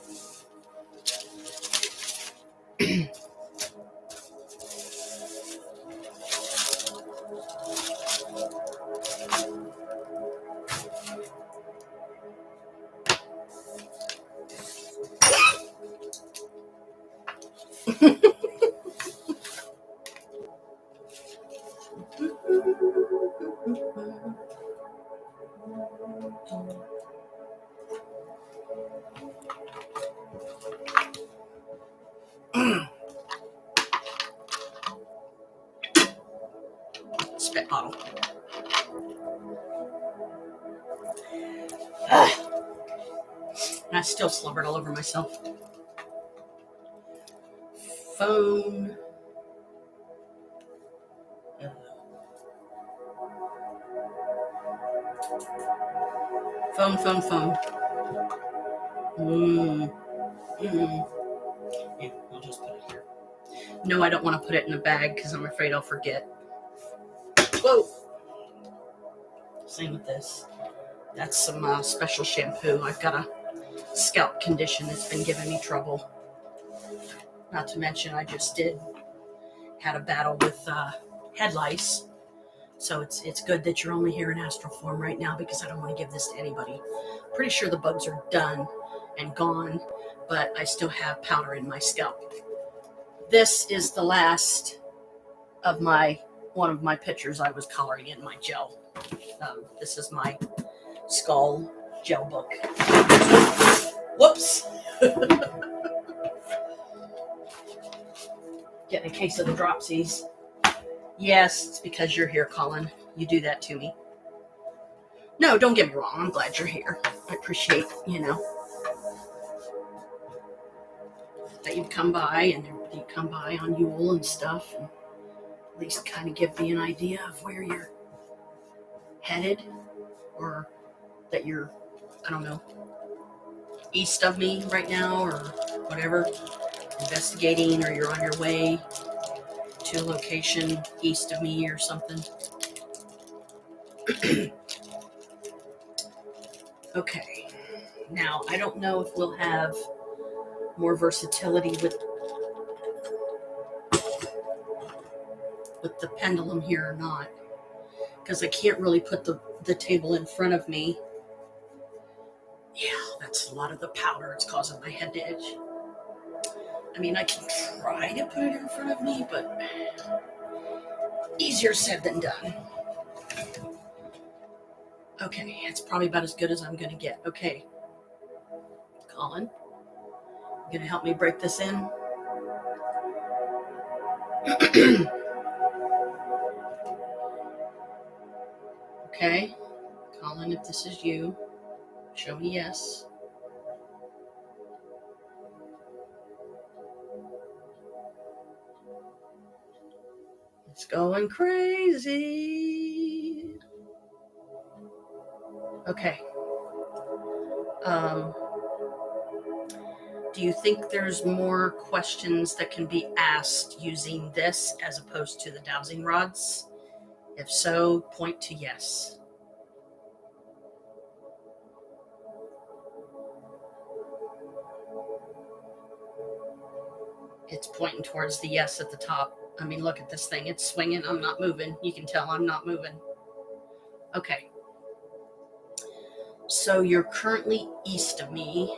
bottle. Ugh. And I still slobbered all over myself. Phone. Phone. Yeah, I'll just put it here. No, I don't want to put it in a bag because I'm afraid I'll forget. Whoa. Same with this. That's some special shampoo. I've got a scalp condition that's been giving me trouble. Not to mention I just had a battle with head lice. So it's good that you're only here in astral form right now because I don't want to give this to anybody. Pretty sure the bugs are done and gone, but I still have powder in my scalp. This is the last of one of my pictures I was coloring in my gel. This is my skull gel book. Whoops. Getting a case of the dropsies. Yes, it's because you're here, Colin. You do that to me. No, don't get me wrong. I'm glad you're here. I appreciate, that you've come by and you come by on Yule and stuff. And at least kind of give me an idea of where you're headed, or that you're, I don't know, east of me right now or whatever, investigating, or you're on your way to a location east of me or something. Okay, now I don't know if we'll have more versatility with the pendulum here or not, because I can't really put the table in front of me. Yeah, that's a lot of the powder. It's causing my head to itch. I mean, I can try to put it in front of me, but easier said than done. Okay, it's probably about as good as I'm going to get. Okay, Colin, you going to help me break this in? Okay, Colin, if this is you, show me yes. It's going crazy. Okay. Do you think there's more questions that can be asked using this as opposed to the dowsing rods? If so, point to yes. It's pointing towards the yes at the top. I mean, look at this thing. It's swinging. I'm not moving. You can tell I'm not moving. Okay. So you're currently east of me.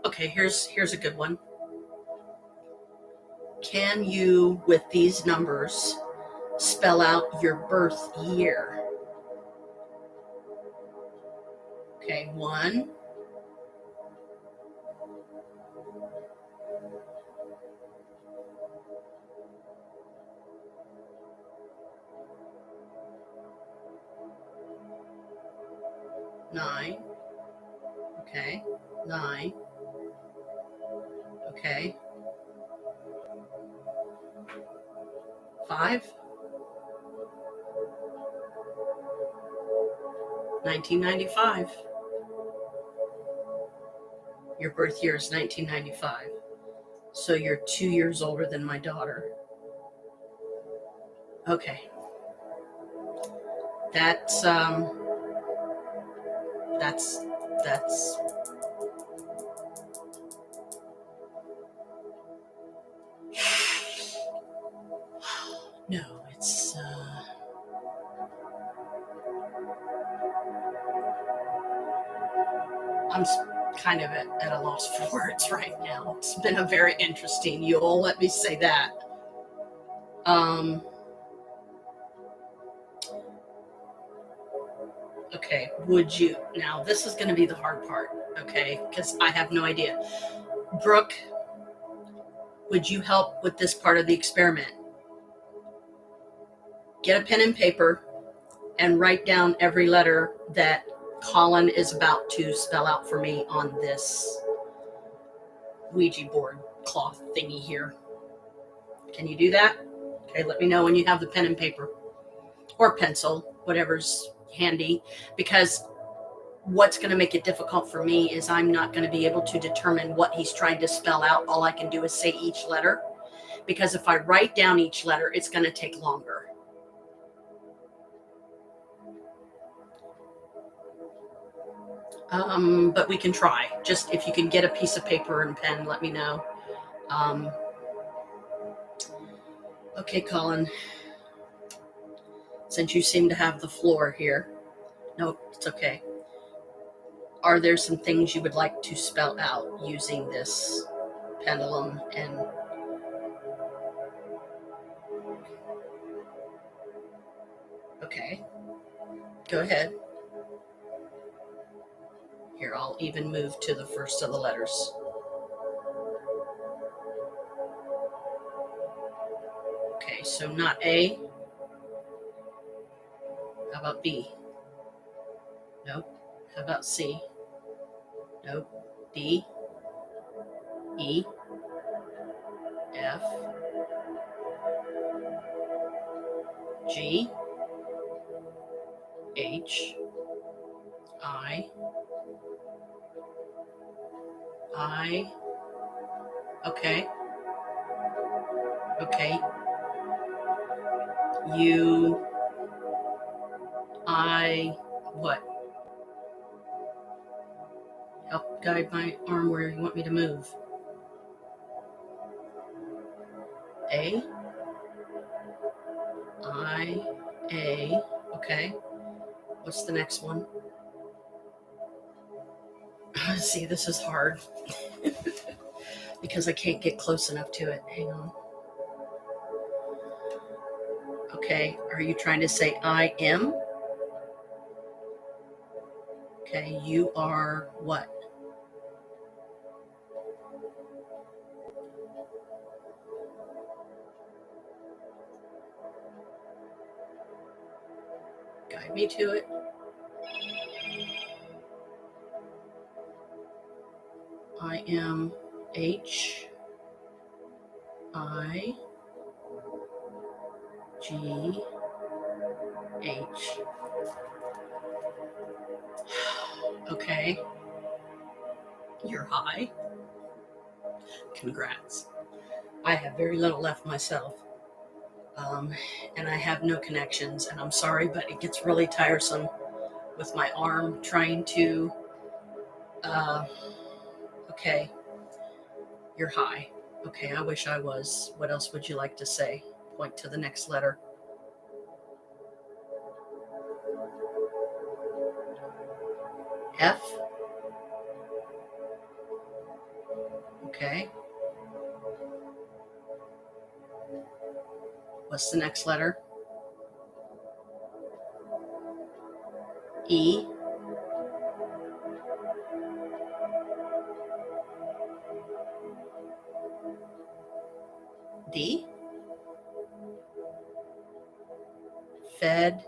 Okay, here's a good one. Can you, with these numbers, spell out your birth year? Okay, 1. 9. Okay, 9. Okay. 5. 1995. Your birth year is 1995. So you're 2 years older than my daughter. Okay. That's no, it's I'm kind of at a loss for words right now. It's been a very interesting Yule, let me say that. Okay, would you, now this is going to be the hard part, okay, because I have no idea. Brooke, would you help with this part of the experiment? Get a pen and paper and write down every letter that Colin is about to spell out for me on this Ouija board cloth thingy here. Can you do that? Okay, let me know when you have the pen and paper or pencil, whatever's handy, because what's going to make it difficult for me is I'm not going to be able to determine what he's trying to spell out. All I can do is say each letter, because if I write down each letter, it's going to take longer. But we can try. Just if you can get a piece of paper and pen, let me know. Okay, Colin, since you seem to have the floor here. No, it's okay. Are there some things you would like to spell out using this pendulum? And okay, go ahead. Here, I'll even move to the first of the letters. Okay, so not A. How about B? Nope. How about C? Nope. D, E, F, G, H, I, okay, okay, U, I, what? Help guide my arm where you want me to move. A, I, A, okay. What's the next one? See, this is hard because I can't get close enough to it. Hang on. Okay, are you trying to say I am? Okay, you are what? Guide me to it. I am H, I, G, H. Okay. You're high. Congrats. I have very little left myself. And I have no connections, and I'm sorry, but it gets really tiresome with my arm trying to, okay, you're high. Okay, I wish I was. What else would you like to say? Point to the next letter. F. Okay. What's the next letter? E. D. Fed.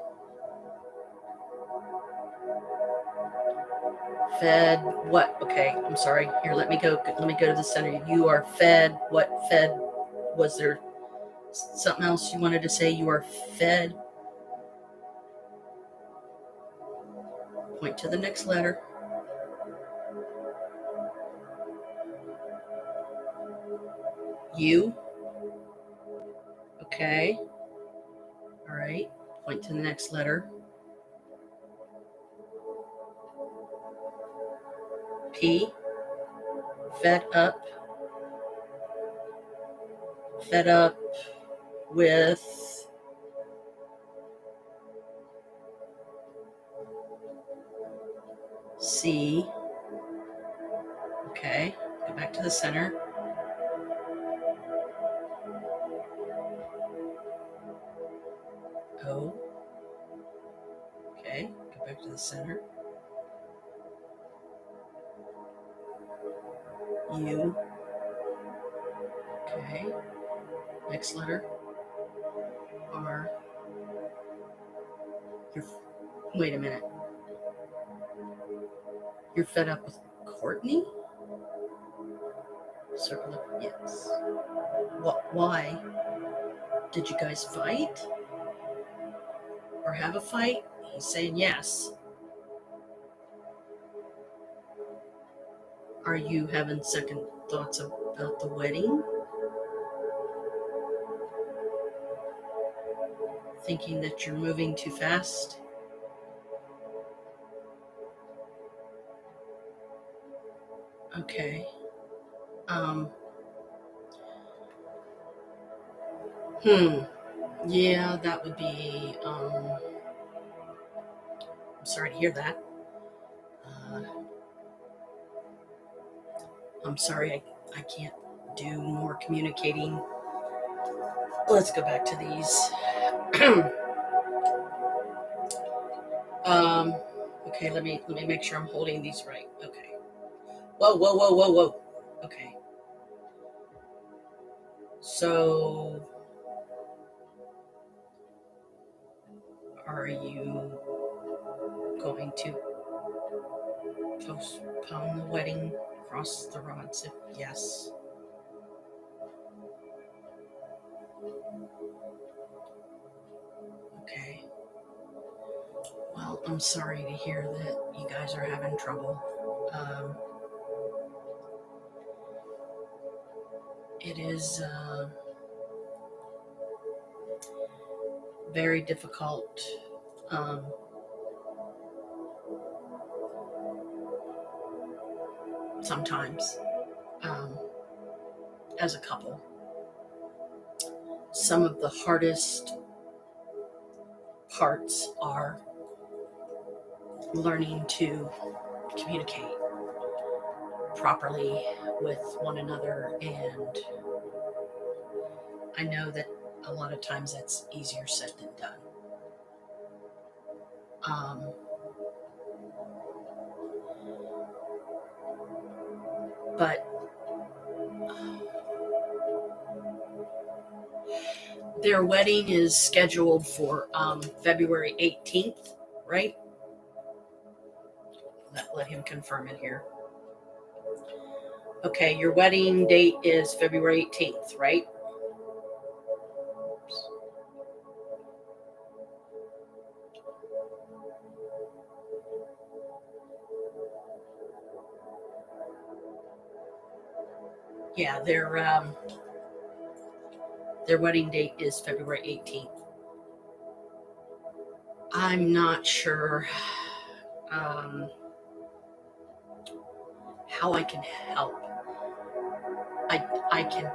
Fed what? Okay, I'm sorry. Here, let me go to the center. You are fed. What fed? Was there something else you wanted to say? You are fed. Point to the next letter. U. Okay. All right. Point to the next letter. P. Fed up. Fed up with C. Okay. Go back to the center. O. Okay. Go back to the center. U. Okay. Next letter. R. Wait a minute. You're fed up with Courtney? Circle of yes. What? Why? Did you guys fight? Or have a fight? He's saying yes. Are you having second thoughts about the wedding? Thinking that you're moving too fast? Okay. Yeah, that would be, I'm sorry to hear that. I'm sorry, I can't do more communicating. Let's go back to these. Okay, let me make sure I'm holding these right. Okay. Whoa. Okay. So, are you going to postpone the wedding, cross the rods? If yes. Okay. Well, I'm sorry to hear that you guys are having trouble. It is very difficult. Sometimes, as a couple, some of the hardest parts are learning to communicate properly with one another, and I know that a lot of times that's easier said than done. But their wedding is scheduled for February 18th, right? Let him confirm it here. Okay, your wedding date is February 18th, right? Yeah, their wedding date is February 18th. I'm not sure how I can help. I can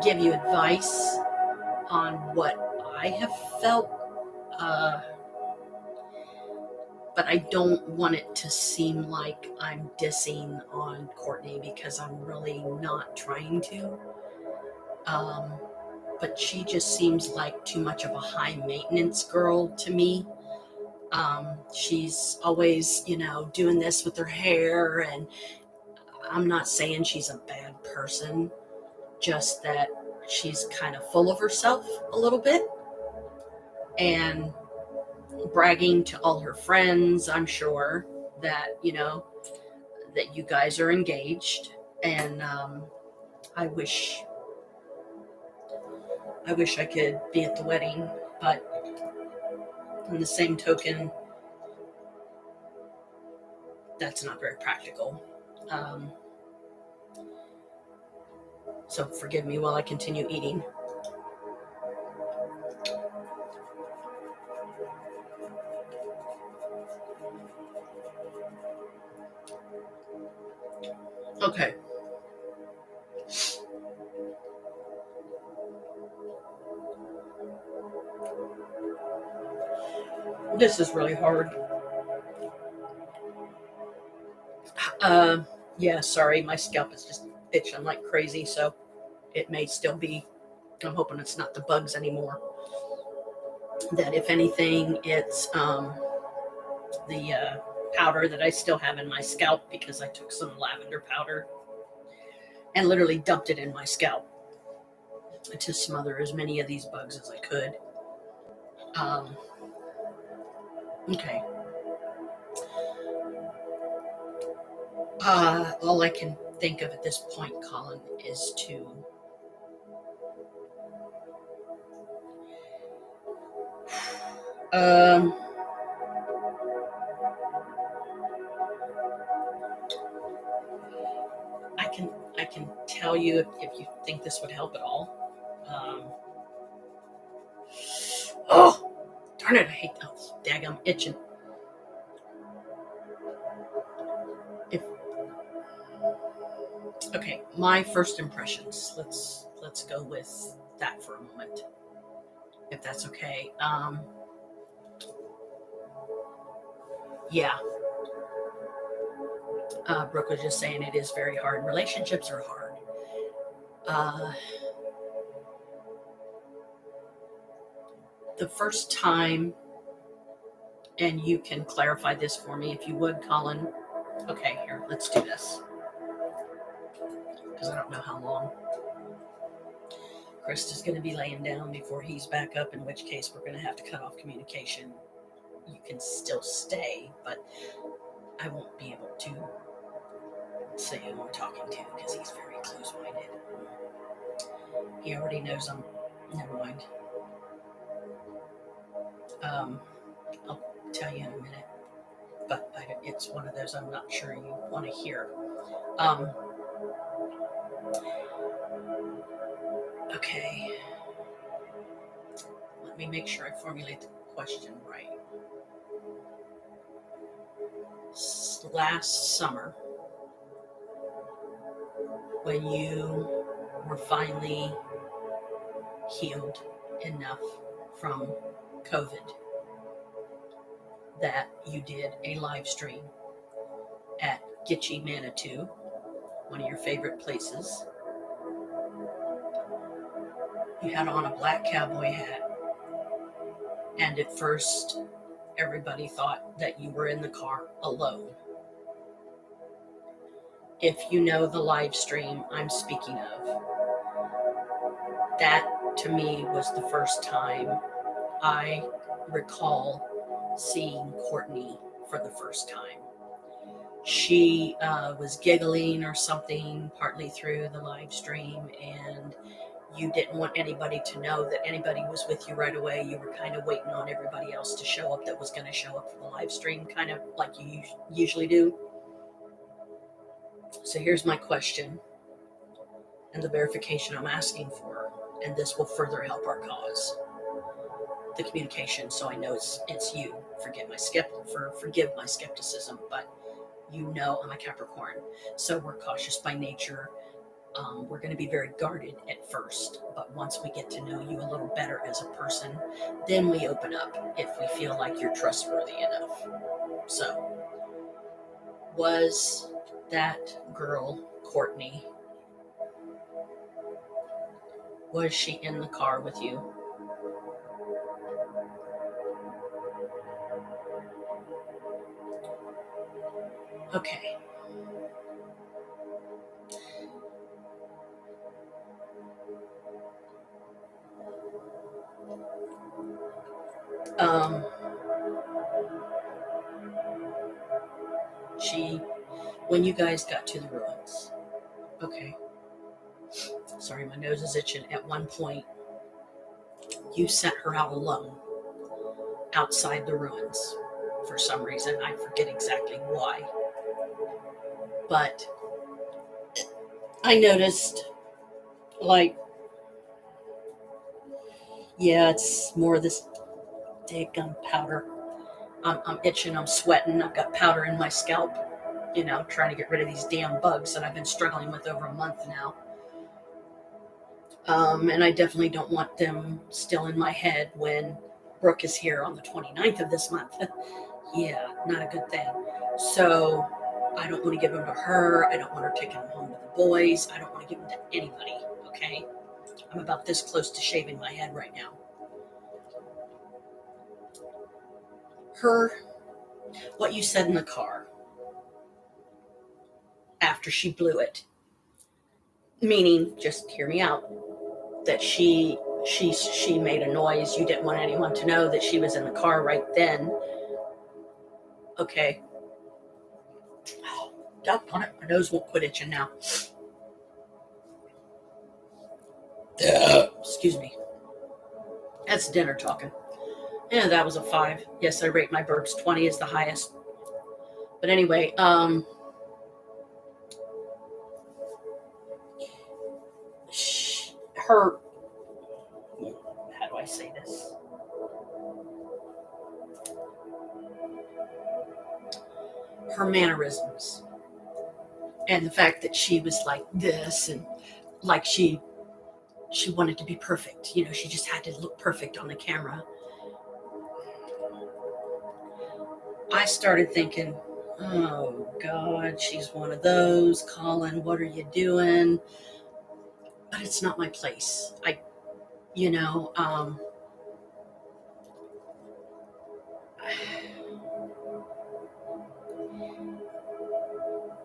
give you advice on what I have felt, but I don't want it to seem like I'm dissing on Courtney, because I'm really not trying to. But she just seems like too much of a high maintenance girl to me. She's always, doing this with her hair, and I'm not saying she's a bad person, just that she's kind of full of herself a little bit, and bragging to all her friends, I'm sure, that, that you guys are engaged. And I wish I could be at the wedding, but on the same token, that's not very practical. So forgive me while I continue eating. Okay. This is really hard. Yeah, sorry, my scalp is just itching like crazy, so it may still be, I'm hoping it's not the bugs anymore. That if anything, it's the powder that I still have in my scalp because I took some lavender powder and literally dumped it in my scalp to smother as many of these bugs as I could. Okay. All I can think of at this point, Colin, is to I can tell you if you think this would help at all. Oh, darn it! I hate those. Daggum itching. Okay, my first impressions. Let's go with that for a moment, if that's okay. Yeah. Brooke was just saying it is very hard. Relationships are hard. The first time, and you can clarify this for me if you would, Colin. Okay, here, let's do this. Because I don't know how long Chris is going to be laying down before he's back up, in which case we're going to have to cut off communication. You can still stay, but I won't be able to say who I'm talking to because he's very close-minded. He already knows I'm... Never mind. I'll tell you in a minute, but it's one of those I'm not sure you want to hear. Okay. Let me make sure I formulate the question right. Last summer, when you were finally healed enough from COVID, that you did a live stream at Gitchy Manitou, one of your favorite places. You had on a black cowboy hat, and at first everybody thought that you were in the car alone. If you know the live stream I'm speaking of, that to me was the first time I recall seeing Courtney for the first time. She was giggling or something partly through the live stream, and you didn't want anybody to know that anybody was with you right away. You were kind of waiting on everybody else to show up that was going to show up for the live stream, kind of like you usually do. So here's my question and the verification I'm asking for, and this will further help our cause. The communication, so I know it's you. Forgive my skepticism, but you know I'm a Capricorn, so we're cautious by nature. We're going to be very guarded at first, but once we get to know you a little better as a person, then we open up if we feel like you're trustworthy enough. So, was that girl, Courtney, was she in the car with you? Okay. When you guys got to the ruins, okay. Sorry, my nose is itching. At one point, you sent her out alone outside the ruins for some reason. I forget exactly why. But I noticed, like, yeah, it's more of this daggum powder. I'm itching, I'm sweating, I've got powder in my scalp, trying to get rid of these damn bugs that I've been struggling with over a month now. And I definitely don't want them still in my head when Brooke is here on the 29th of this month. Yeah, not a good thing. So I don't want to give them to her. I don't want her taking them home to the boys. I don't want to give them to anybody, okay? I'm about this close to shaving my head right now. Her what you said in the car after she blew it. Meaning, just hear me out, that she made a noise. You didn't want anyone to know that she was in the car right then. Okay. Oh, doggone it. My nose won't quit itching now. Excuse me. That's dinner talking. Yeah, that was a 5. Yes, I rate my burps. 20 is the highest. But anyway, her, how do I say this? Her mannerisms. And the fact that she was like this, and like she wanted to be perfect. You know, she just had to look perfect on the camera. I started thinking, oh God, she's one of those. Colin, what are you doing? But it's not my place.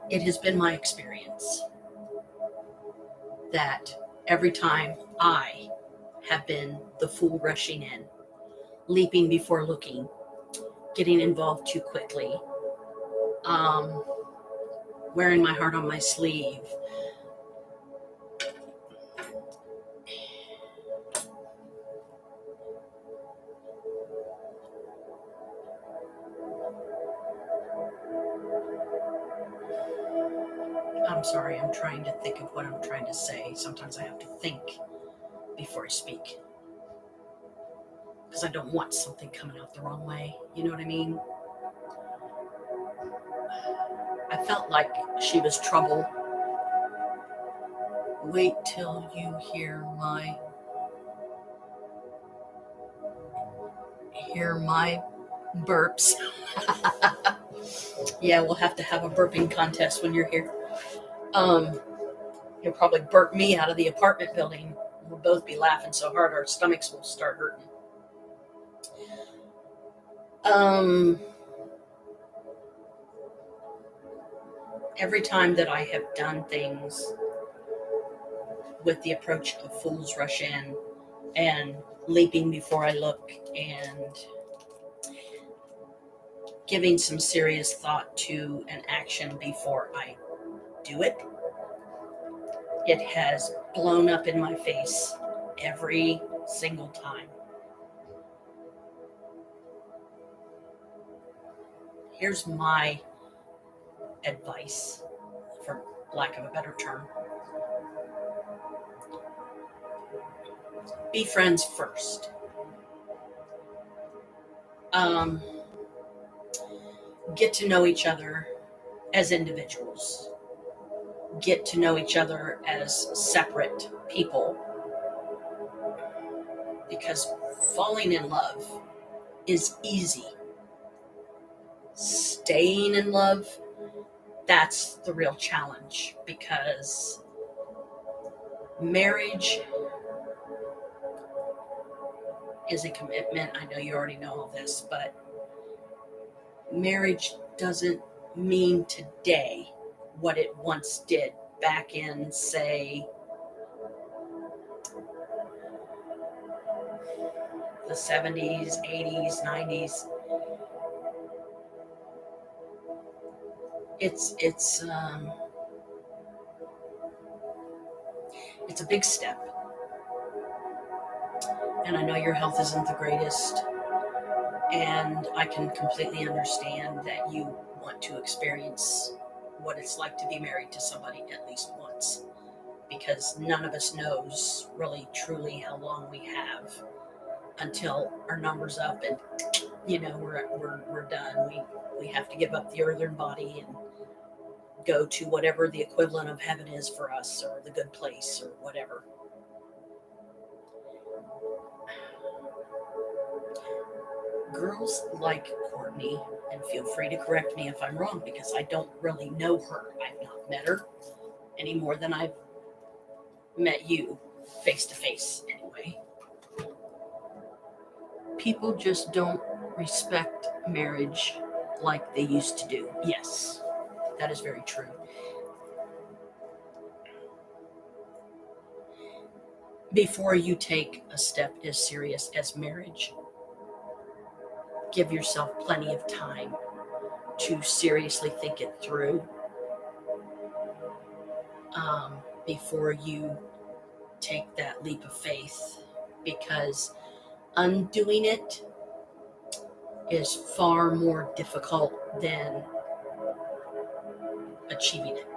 It has been my experience that every time I have been the fool rushing in, leaping before looking, getting involved too quickly, wearing my heart on my sleeve, I'm sorry, I'm trying to think of what I'm trying to say. Sometimes I have to think before I speak, because I don't want something coming out the wrong way. You know what I mean? I felt like she was trouble. Wait till you hear my burps. Yeah, we'll have to have a burping contest when you're here. You'll probably burp me out of the apartment building. We'll both be laughing so hard our stomachs will start hurting. Every time that I have done things with the approach of fools rush in and leaping before I look and giving some serious thought to an action before I do it, it has blown up in my face every single time. Here's my advice, for lack of a better term. Be friends first. Get to know each other as individuals. Get to know each other as separate people. Because falling in love is easy. Staying in love, that's the real challenge, because marriage is a commitment. I know you already know all this, but marriage doesn't mean today what it once did back in, say, the 70s, 80s, 90s. It's a big step. And I know your health isn't the greatest. And I can completely understand that you want to experience what it's like to be married to somebody at least once. Because none of us knows really truly how long we have until our number's up and we're done. We have to give up the earthern body and go to whatever the equivalent of heaven is for us, or the good place, or whatever. Girls like Courtney, and feel free to correct me if I'm wrong, because I don't really know her. I've not met her any more than I've met you face to face anyway. People just don't respect marriage like they used to do. Yes, that is very true. Before you take a step as serious as marriage, give yourself plenty of time to seriously think it through before you take that leap of faith, because undoing it is far more difficult than achieving it.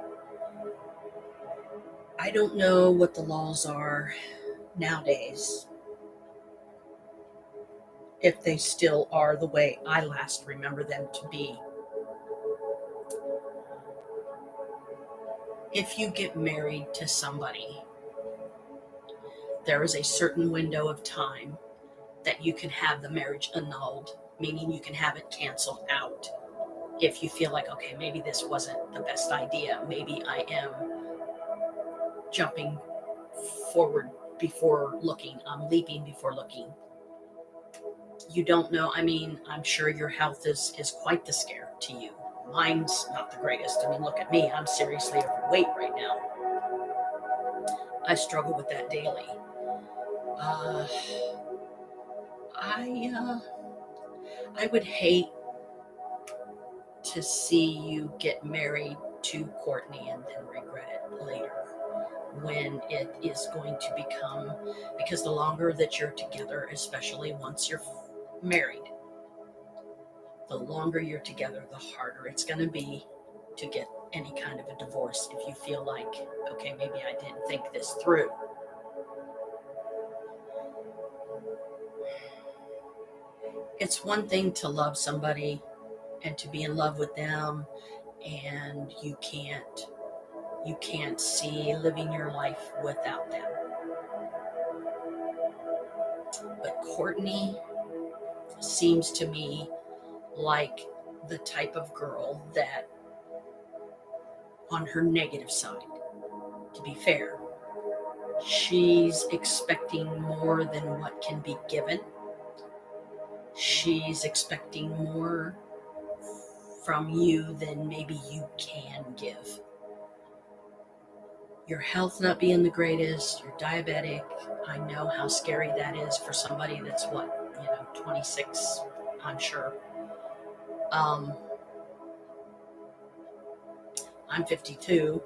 I don't know what the laws are nowadays, if they still are the way I last remember them to be. If you get married to somebody, there is a certain window of time that you can have the marriage annulled, meaning you can have it canceled out. If you feel like, okay, maybe this wasn't the best idea, maybe I am jumping forward before looking, I'm leaping before looking. You don't know. I mean, I'm sure your health is quite the scare to you. Mine's not the greatest. I mean, look at me. I'm seriously overweight right now. I struggle with that daily. I would hate to see you get married to Courtney and then regret it later, when it is going to become, because the longer that you're together, especially once you're married, the longer you're together, the harder it's going to be to get any kind of a divorce if you feel like, okay, maybe I didn't think this through. It's one thing to love somebody and to be in love with them, and you can't see living your life without them. But Courtney seems to me like the type of girl that, on her negative side, to be fair, she's expecting more than what can be given. She's expecting more from you than maybe you can give. Your health not being the greatest, you're diabetic. I know how scary that is for somebody that's 26, I'm sure. I'm 52,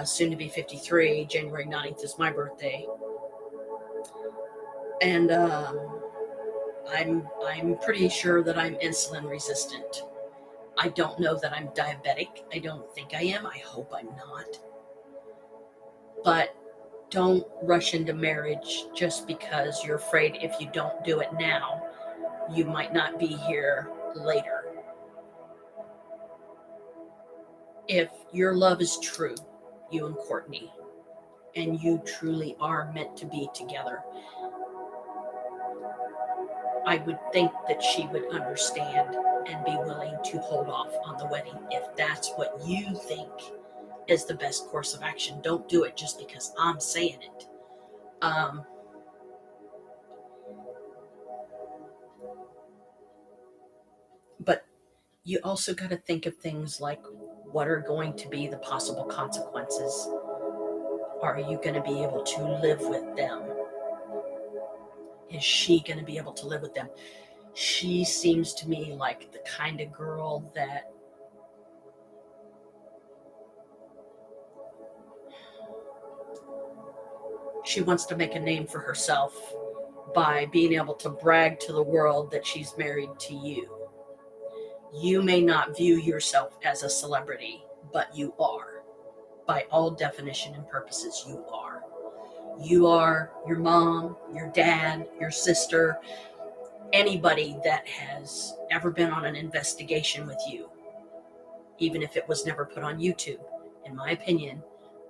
soon to be 53. January 9th is my birthday. And I'm pretty sure that I'm insulin resistant. I don't know that I'm diabetic. I don't think I am. I hope I'm not. But don't rush into marriage just because you're afraid if you don't do it now, you might not be here later. If your love is true, you and Courtney, and you truly are meant to be together, I would think that she would understand and be willing to hold off on the wedding if that's what you think is the best course of action. Don't do it just because I'm saying it. But you also got to think of things like, what are going to be the possible consequences? Are you going to be able to live with them? Is she going to be able to live with them? She seems to me like the kind of girl that she wants to make a name for herself by being able to brag to the world that she's married to you. You may not view yourself as a celebrity, but you are. By all definition and purposes, you are. You are your mom, your dad, your sister, anybody that has ever been on an investigation with you, even if it was never put on YouTube. In my opinion,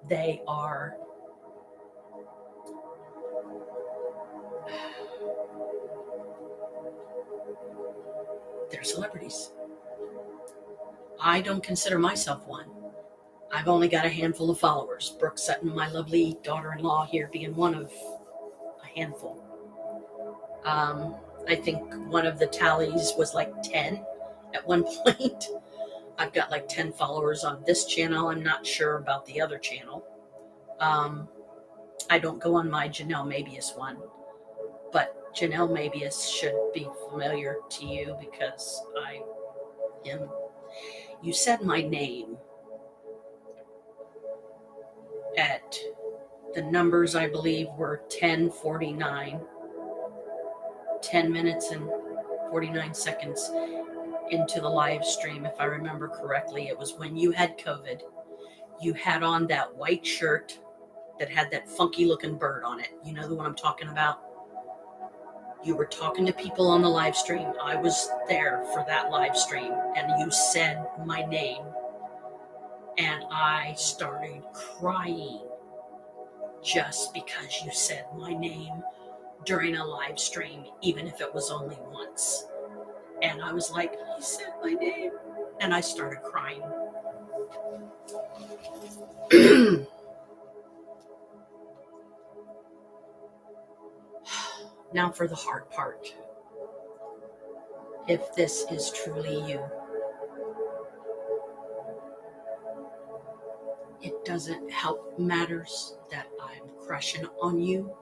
they're celebrities. I don't consider myself one. I've only got a handful of followers. Brooke Sutton, my lovely daughter-in-law here, being one of a handful. I think one of the tallies was like 10 at one point. I've got like 10 followers on this channel. I'm not sure about the other channel. I don't go on my Janelle Mabius one, but Janelle Mabius should be familiar to you because I am. You said my name at the numbers, I believe, were 10:49, 10 minutes and 49 seconds into the live stream, if I remember correctly. It was when you had COVID. You had on that white shirt that had that funky looking bird on it. You know the one I'm talking about? You were talking to people on the live stream. I was there for that live stream, and you said my name, and I started crying just because you said my name during a live stream, even if it was only once. And I was like, he said my name, and I started crying. Now for the hard part. If this is truly you, it doesn't help matters that I'm crushing on you,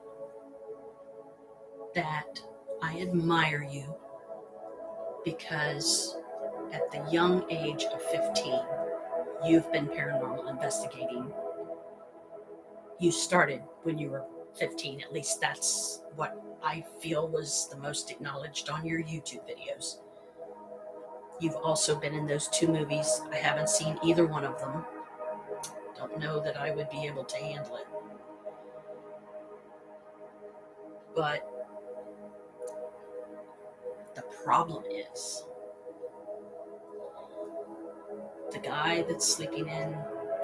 that I admire you, because at the young age of 15, you've been paranormal investigating. You started when you were 15, at least that's what I feel was the most acknowledged on your YouTube videos. You've also been in those 2 movies. I haven't seen either one of them. Don't know that I would be able to handle it. But the problem is, the guy that's sleeping in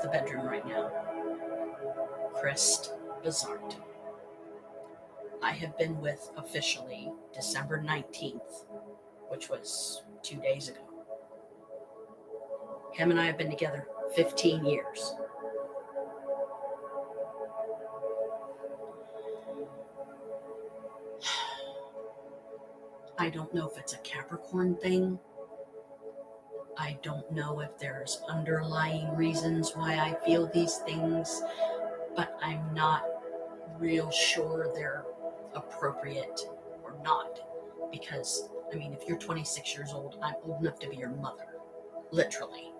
the bedroom right now, Chris Bizart, I have been with officially December 19th, which was 2 days ago. Him and I have been together 15 years. I don't know if it's a Capricorn thing. I don't know if there's underlying reasons why I feel these things, but I'm not real sure they're appropriate or not. Because, I mean, if you're 26 years old, I'm old enough to be your mother. Literally.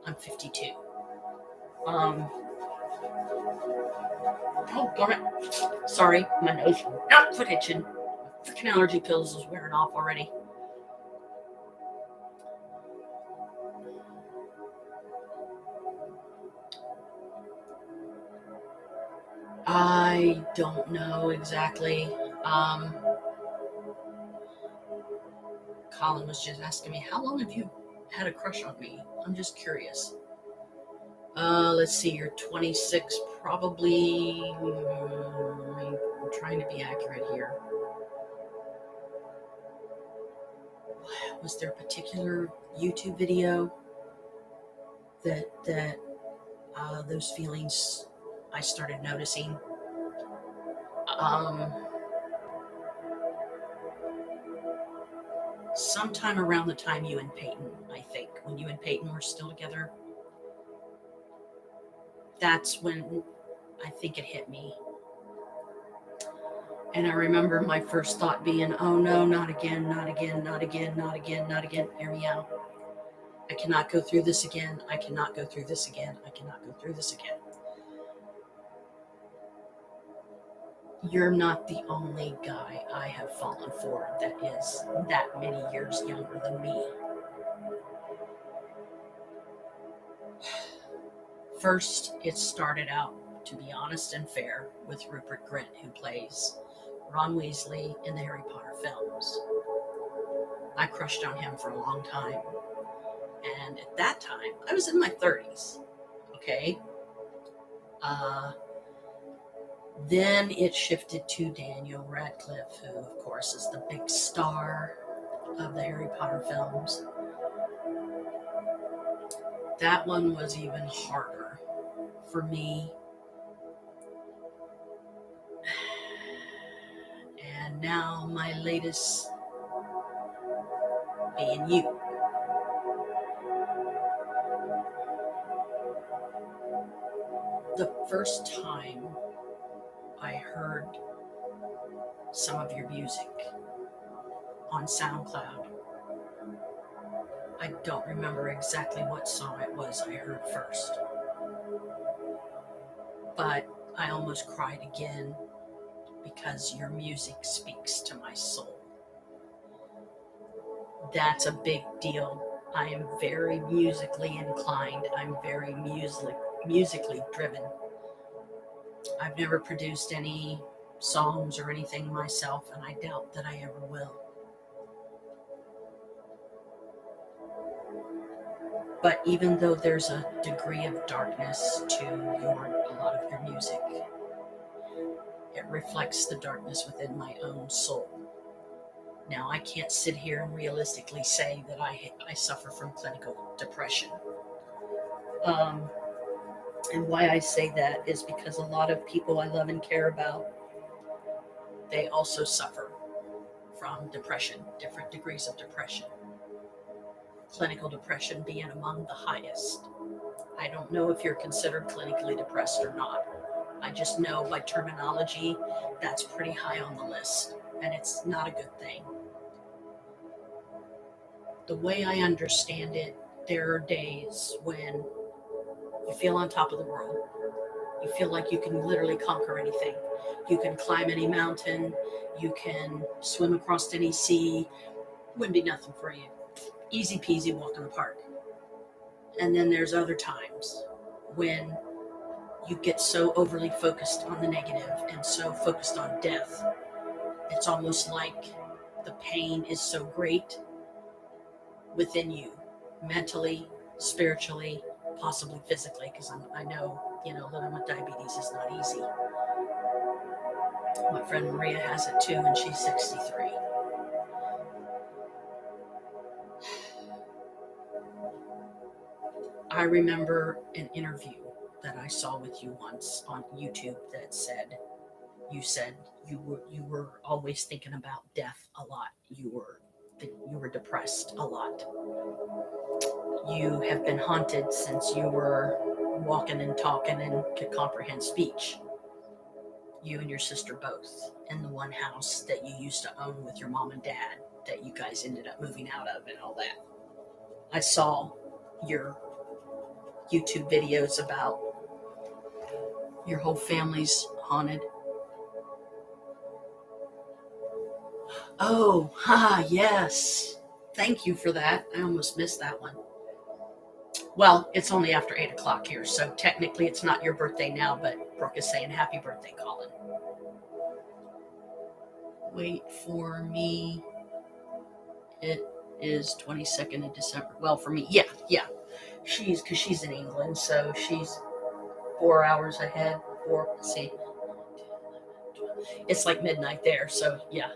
I'm 52. Oh, darn it. Sorry, my nose. Quit itching. Freaking allergy pills is wearing off already. I don't know exactly. Colin was just asking me, how long have you had a crush on me? I'm just curious. Let's see, you're 26, probably. I'm trying to be accurate here. Was there a particular YouTube video that those feelings I started noticing? Sometime around the time you and Peyton, I think, when you and Peyton were still together, that's when I think it hit me. And I remember my first thought being, oh no, not again, not again, not again, not again, not again. Hear me out. I cannot go through this again. I cannot go through this again. I cannot go through this again. You're not the only guy I have fallen for that is that many years younger than me. First, it started out, to be honest and fair, with Rupert Grint, who plays Ron Weasley in the Harry Potter films. I crushed on him for a long time. And at that time, I was in my 30s. Okay? Then it shifted to Daniel Radcliffe, who, of course, is the big star of the Harry Potter films. That one was even harder for me. And now my latest being you. first time I heard some of your music on SoundCloud, I don't remember exactly what song it was I heard first, but I almost cried again because your music speaks to my soul. That's a big deal. I am very musically inclined. I'm very musically driven. I've never produced any songs or anything myself, and I doubt that I ever will. But even though there's a degree of darkness to a lot of your music, it reflects the darkness within my own soul. Now, I can't sit here and realistically say that I suffer from clinical depression. And why I say that is because a lot of people I love and care about, they also suffer from depression, different degrees of depression. Clinical depression being among the highest. I don't know if you're considered clinically depressed or not. I just know by terminology, that's pretty high on the list, and it's not a good thing. The way I understand it, there are days when you feel on top of the world. You feel like you can literally conquer anything. You can climb any mountain. You can swim across any sea. Wouldn't be nothing for you. Easy peasy walk in the park. And then there's other times when you get so overly focused on the negative and so focused on death. It's almost like the pain is so great within you, mentally, spiritually, possibly physically, because I know, living with diabetes is not easy. My friend Maria has it too, and she's 63. I remember an interview that I saw with you once on YouTube that said you were always thinking about death a lot. You were depressed a lot. You have been haunted since you were walking and talking and could comprehend speech. You and your sister both in the one house that you used to own with your mom and dad that you guys ended up moving out of and all that. I saw your YouTube videos about your whole family's haunted. Oh, yes. Thank you for that. I almost missed that one. Well, it's only after 8 o'clock here, so technically it's not your birthday now, but Brooke is saying happy birthday, Colin. Wait for me. It is 22nd of December. Well, for me, yeah. Because she's in England, so she's 4 hours ahead. It's like midnight there, so yeah.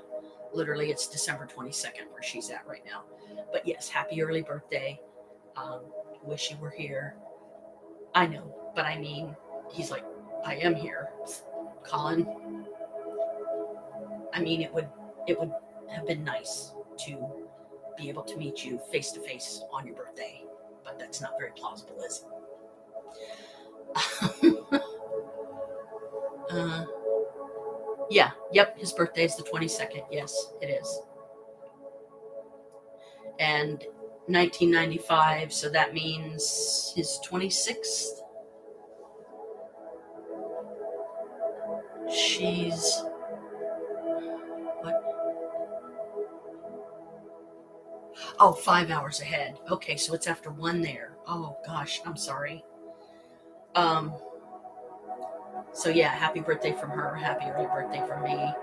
Literally, it's December 22nd where she's at right now. But yes, happy early birthday. Wish you were here. I know, but I mean, he's like, I am here, Colin. I mean, it would have been nice to be able to meet you face to face on your birthday, but that's not very plausible, is it? Yep, his birthday is the 22nd. Yes, it is. And 1995, so that means his 26th. She's what? Oh, 5 hours ahead. Okay, so it's after 1 there. Oh gosh, I'm sorry. So yeah, happy birthday from her. Happy early birthday from me.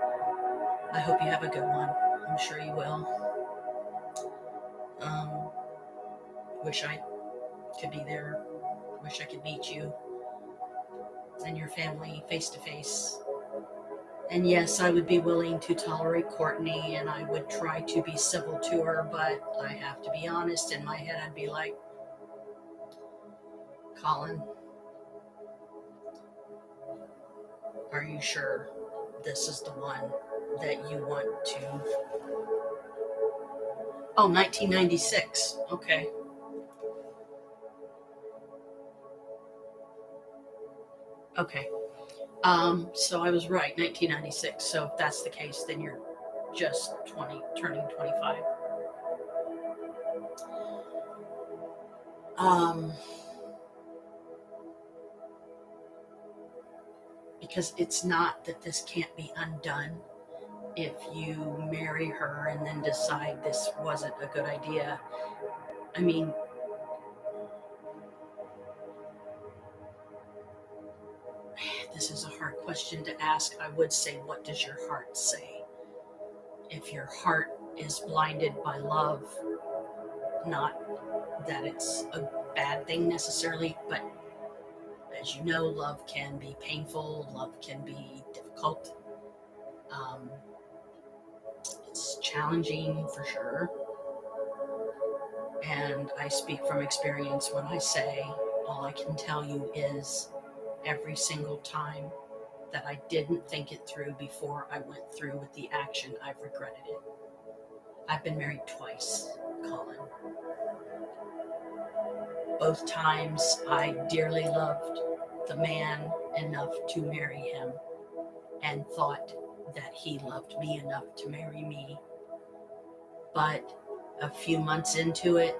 I hope you have a good one. I'm sure you will. Wish I could be there. Wish I could meet you and your family face to face. And yes, I would be willing to tolerate Courtney, and I would try to be civil to her, but I have to be honest. In my head, I'd be like, Colin, are you sure this is the one that you want to? Oh, 1996. Okay. Okay. So I was right, 1996. So if that's the case, then you're just 20, turning 25. Because it's not that this can't be undone. If you marry her and then decide this wasn't a good idea, I mean, this is a hard question to ask. I would say, what does your heart say? If your heart is blinded by love, not that it's a bad thing necessarily, but as you know, love can be painful, love can be difficult. It's challenging for sure. And I speak from experience when I say, all I can tell you is every single time that I didn't think it through before I went through with the action, I've regretted it. I've been married twice, Colin. Both times I dearly loved the man enough to marry him and thought that he loved me enough to marry me. But a few months into it,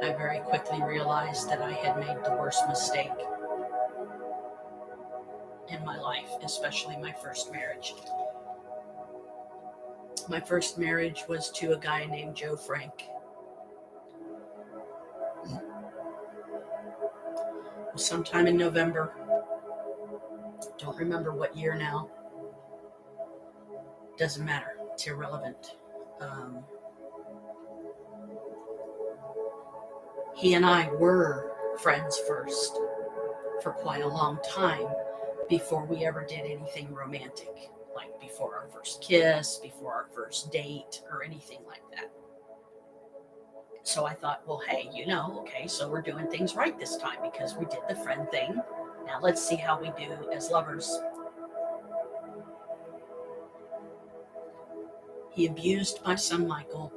I very quickly realized that I had made the worst mistake in my life, especially my first marriage. My first marriage was to a guy named Joe Frank. It was sometime in November. Don't remember what year now. Doesn't matter. It's irrelevant. He and I were friends first for quite a long time before we ever did anything romantic, like before our first kiss, before our first date, or anything like that. So I thought, well, hey, okay, so we're doing things right this time because we did the friend thing. Now let's see how we do as lovers. He abused my son, Michael,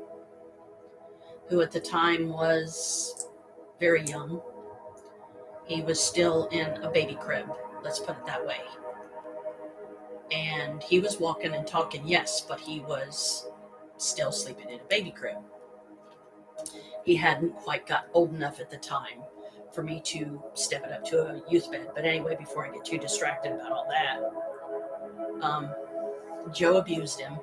who at the time was very young. He was still in a baby crib, let's put it that way. And he was walking and talking, yes, but he was still sleeping in a baby crib. He hadn't quite got old enough at the time for me to step it up to a youth bed. But anyway, before I get too distracted about all that, Joe abused him.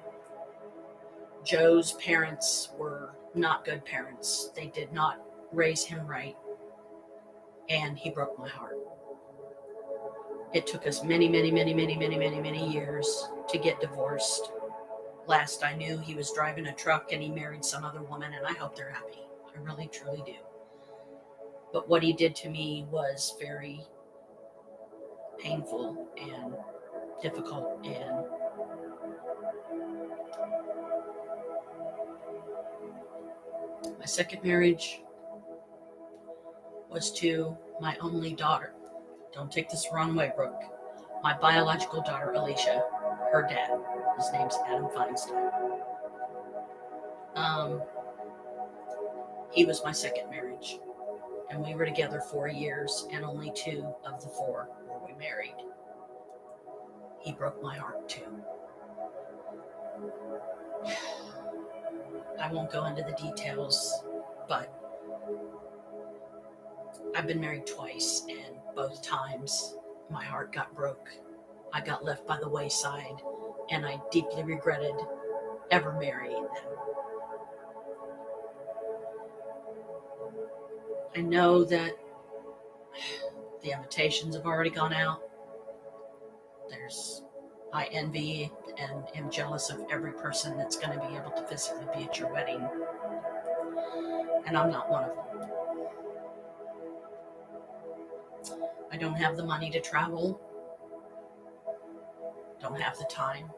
Joe's parents were not good parents. They did not raise him right. And he broke my heart. It took us many years to get divorced. Last I knew, he was driving a truck and he married some other woman, and I hope they're happy. I really, truly do. But what he did to me was very painful and difficult. And my second marriage was to my only daughter. Don't take this the wrong way, Brooke. My biological daughter, Alicia, her dad. His name's Adam Feinstein. He was my second marriage. And we were together 4 years, and only 2 of the 4 were we married. He broke my heart too. I won't go into the details, but I've been married twice, and both times my heart got broke. I got left by the wayside, and I deeply regretted ever marrying them. I know that the invitations have already gone out. I envy and am jealous of every person that's going to be able to physically be at your wedding. And I'm not one of them. I don't have the money to travel. Don't have the time.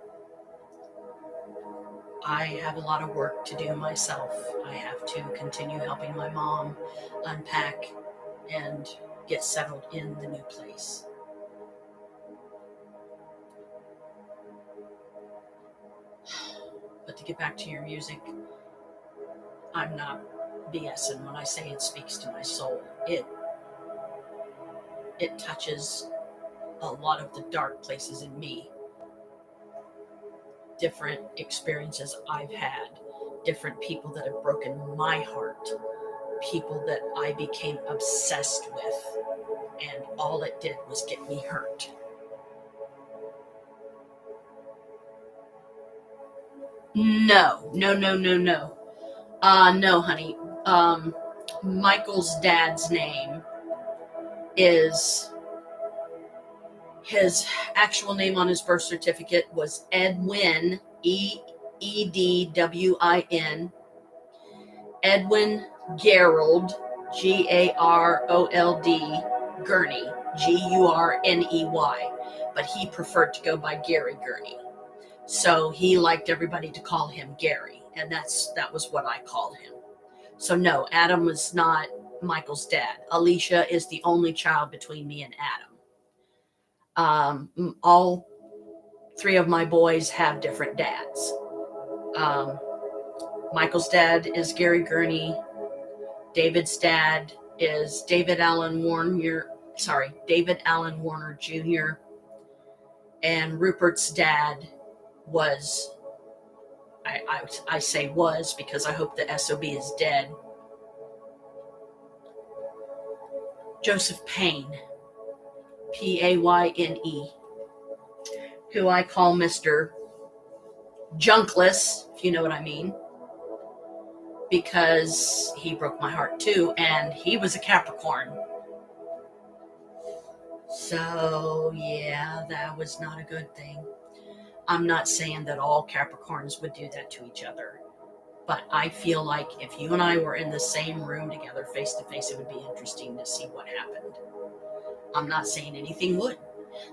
I have a lot of work to do myself. I have to continue helping my mom unpack and get settled in the new place. But to get back to your music, I'm not BSing when I say it speaks to my soul. It it touches a lot of the dark places in me. Different experiences I've had, different people that have broken my heart, people that I became obsessed with, and all it did was get me hurt. No. No, honey. Michael's dad's name is, his actual name on his birth certificate was Edwin, Edwin, Edwin Gerald, Garold, Gurney, Gurney. But he preferred to go by Gary Gurney. So he liked everybody to call him Gary, and that was what I called him. So no, Adam was not Michael's dad. Alicia is the only child between me and Adam. All three of my boys have different dads. Michael's dad is Gary Gurney. David's dad is David Allen Warner Jr. And Rupert's dad was, I say was because I hope the SOB is dead, Joseph Payne, Payne, who I call Mr. Junkless, if you know what I mean, because he broke my heart too, and he was a Capricorn. So yeah, that was not a good thing. I'm not saying that all Capricorns would do that to each other, but I feel like if you and I were in the same room together face to face, it would be interesting to see what happened. I'm not saying anything would.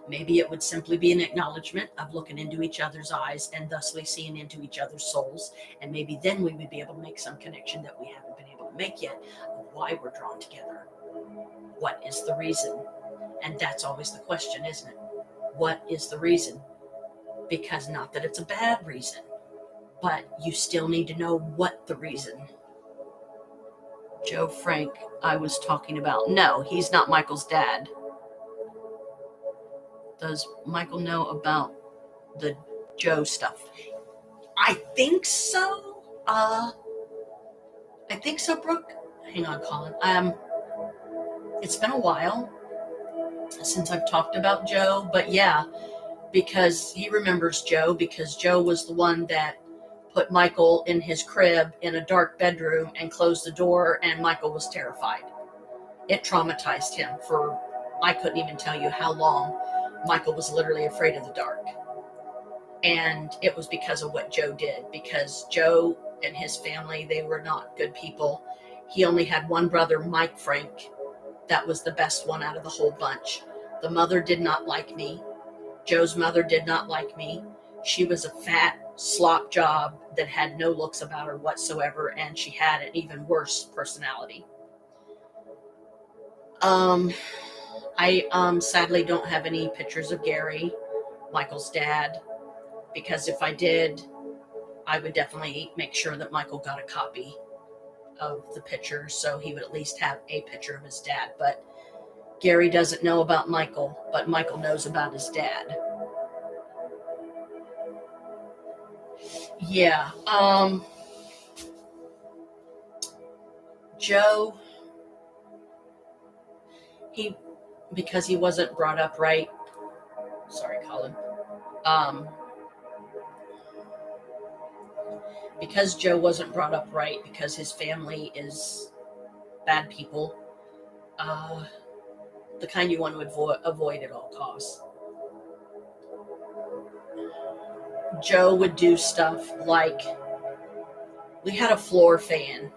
Maybe it would simply be an acknowledgement of looking into each other's eyes and thusly seeing into each other's souls, and maybe then we would be able to make some connection that we haven't been able to make yet of why we're drawn together. What is the reason? And that's always the question, isn't it? What is the reason? Because not that it's a bad reason, but you still need to know what the reason. Joe Frank, I was talking about. No, he's not Michael's dad. Does Michael know about the Joe stuff? I think so. I think so, Brooke. Hang on, Colin. It's been a while since I've talked about Joe, but yeah, because he remembers Joe, because Joe was the one that put Michael in his crib in a dark bedroom and closed the door, and Michael was terrified. It traumatized him for, I couldn't even tell you how long. Michael was literally afraid of the dark. And it was because of what Joe did, because Joe and his family, they were not good people. He only had one brother, Mike Frank, that was the best one out of the whole bunch. The mother did not like me. Joe's mother did not like me. She was a fat slop job that had no looks about her whatsoever, and she had an even worse personality. I sadly don't have any pictures of Gary, Michael's dad, because if I did, I would definitely make sure that Michael got a copy of the picture, so he would at least have a picture of his dad. But Gary doesn't know about Michael, but Michael knows about his dad. Yeah, Joe, because he wasn't brought up right. Sorry, Colin. Because Joe wasn't brought up right, because his family is bad people, the kind you want to avoid at all costs. Joe would do stuff like, we had a floor fan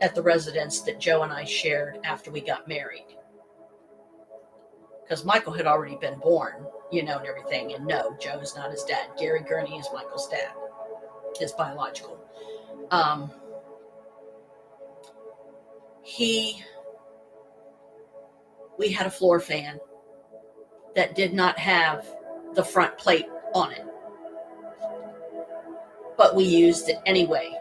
at the residence that Joe and I shared after we got married. Because Michael had already been born, and everything. And no, Joe is not his dad. Gary Gurney is Michael's dad, his biological. We had a floor fan that did not have the front plate on it, but we used it anyway,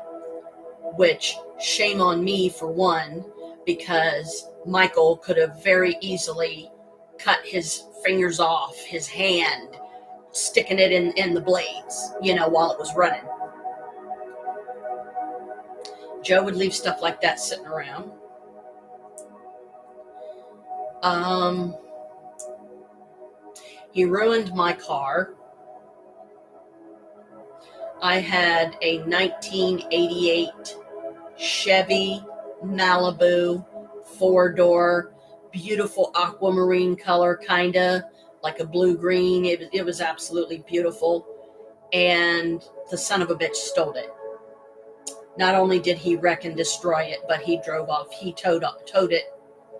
which shame on me for one, because Michael could have very easily cut his fingers off, his hand, sticking it in the blades, while it was running. Joe would leave stuff like that sitting around. He ruined my car. I had a 1988 Chevy Malibu 4-door, beautiful aquamarine color, kinda like a blue-green. It was absolutely beautiful. And the son of a bitch stole it. Not only did he wreck and destroy it, but he drove off. He towed it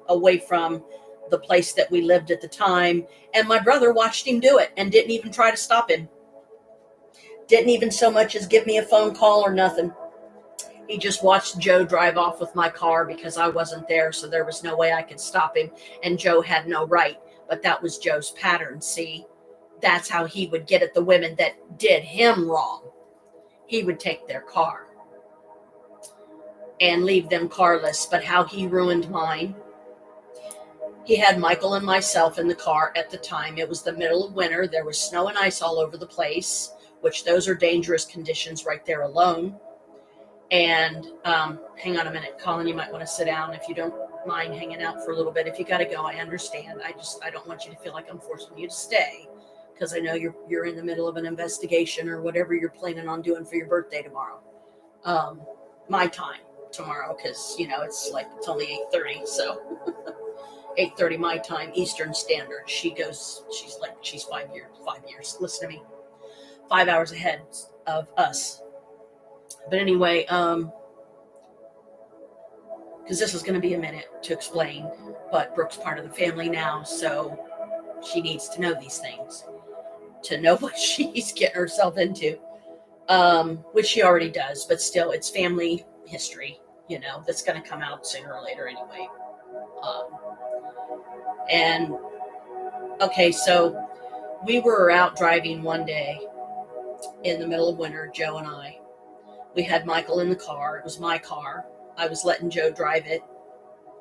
away from the place that we lived at the time. And my brother watched him do it and didn't even try to stop him. Didn't even so much as give me a phone call or nothing. He just watched Joe drive off with my car because I wasn't there, so there was no way I could stop him. And Joe had no right. But that was Joe's pattern, see? That's how he would get at the women that did him wrong. He would take their car and leave them carless. But how he ruined mine. He had Michael and myself in the car at the time. It was the middle of winter. There was snow and ice all over the place, which those are dangerous conditions right there alone. And hang on a minute, Colin, you might want to sit down if you don't mind hanging out for a little bit. If you got to go, I understand. I don't want you to feel like I'm forcing you to stay, because I know you're in the middle of an investigation or whatever you're planning on doing for your birthday tomorrow. My time tomorrow, because it's only 8:30, so 8:30 my time, Eastern Standard. She's 5 years. Listen to me. 5 hours ahead of us. But anyway, because this is going to be a minute to explain, but Brooke's part of the family now, so she needs to know these things, to know what she's getting herself into, which she already does, but still, it's family history, that's going to come out sooner or later anyway. And, okay, so we were out driving one day in the middle of winter, Joe and I. We had Michael in the car. It was my car. I was letting Joe drive it,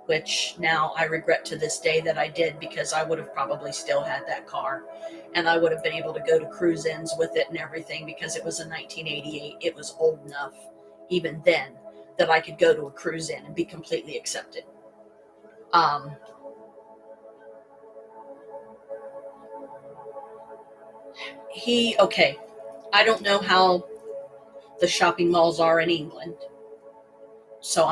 which now I regret to this day that I did, because I would have probably still had that car. And I would have been able to go to cruise-ins with it and everything, because it was a 1988. It was old enough, even then, that I could go to a cruise-in and be completely accepted. I don't know how the shopping malls are in England. So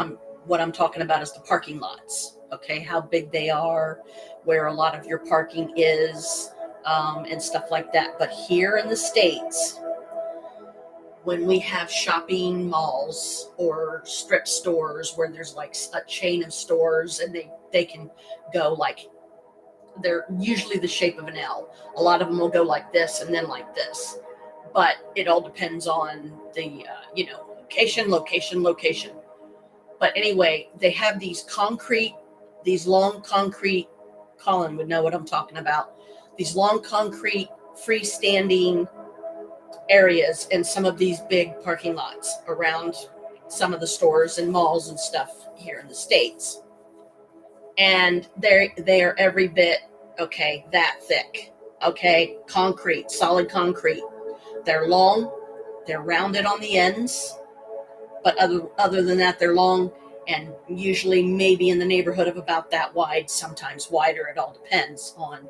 what I'm talking about is the parking lots, okay? How big they are, where a lot of your parking is, and stuff like that. But here in the States, when we have shopping malls or strip stores where there's like a chain of stores, and they can go like, they're usually the shape of an L. A lot of them will go like this and then like this. But it all depends on the, location. But anyway, they have these long concrete, Colin would know what I'm talking about, these long concrete freestanding areas in some of these big parking lots around some of the stores and malls and stuff here in the States. And they are every bit, that thick, concrete, solid concrete. They're long, they're rounded on the ends, but other than that, they're long, and usually maybe in the neighborhood of about that wide, sometimes wider. It all depends on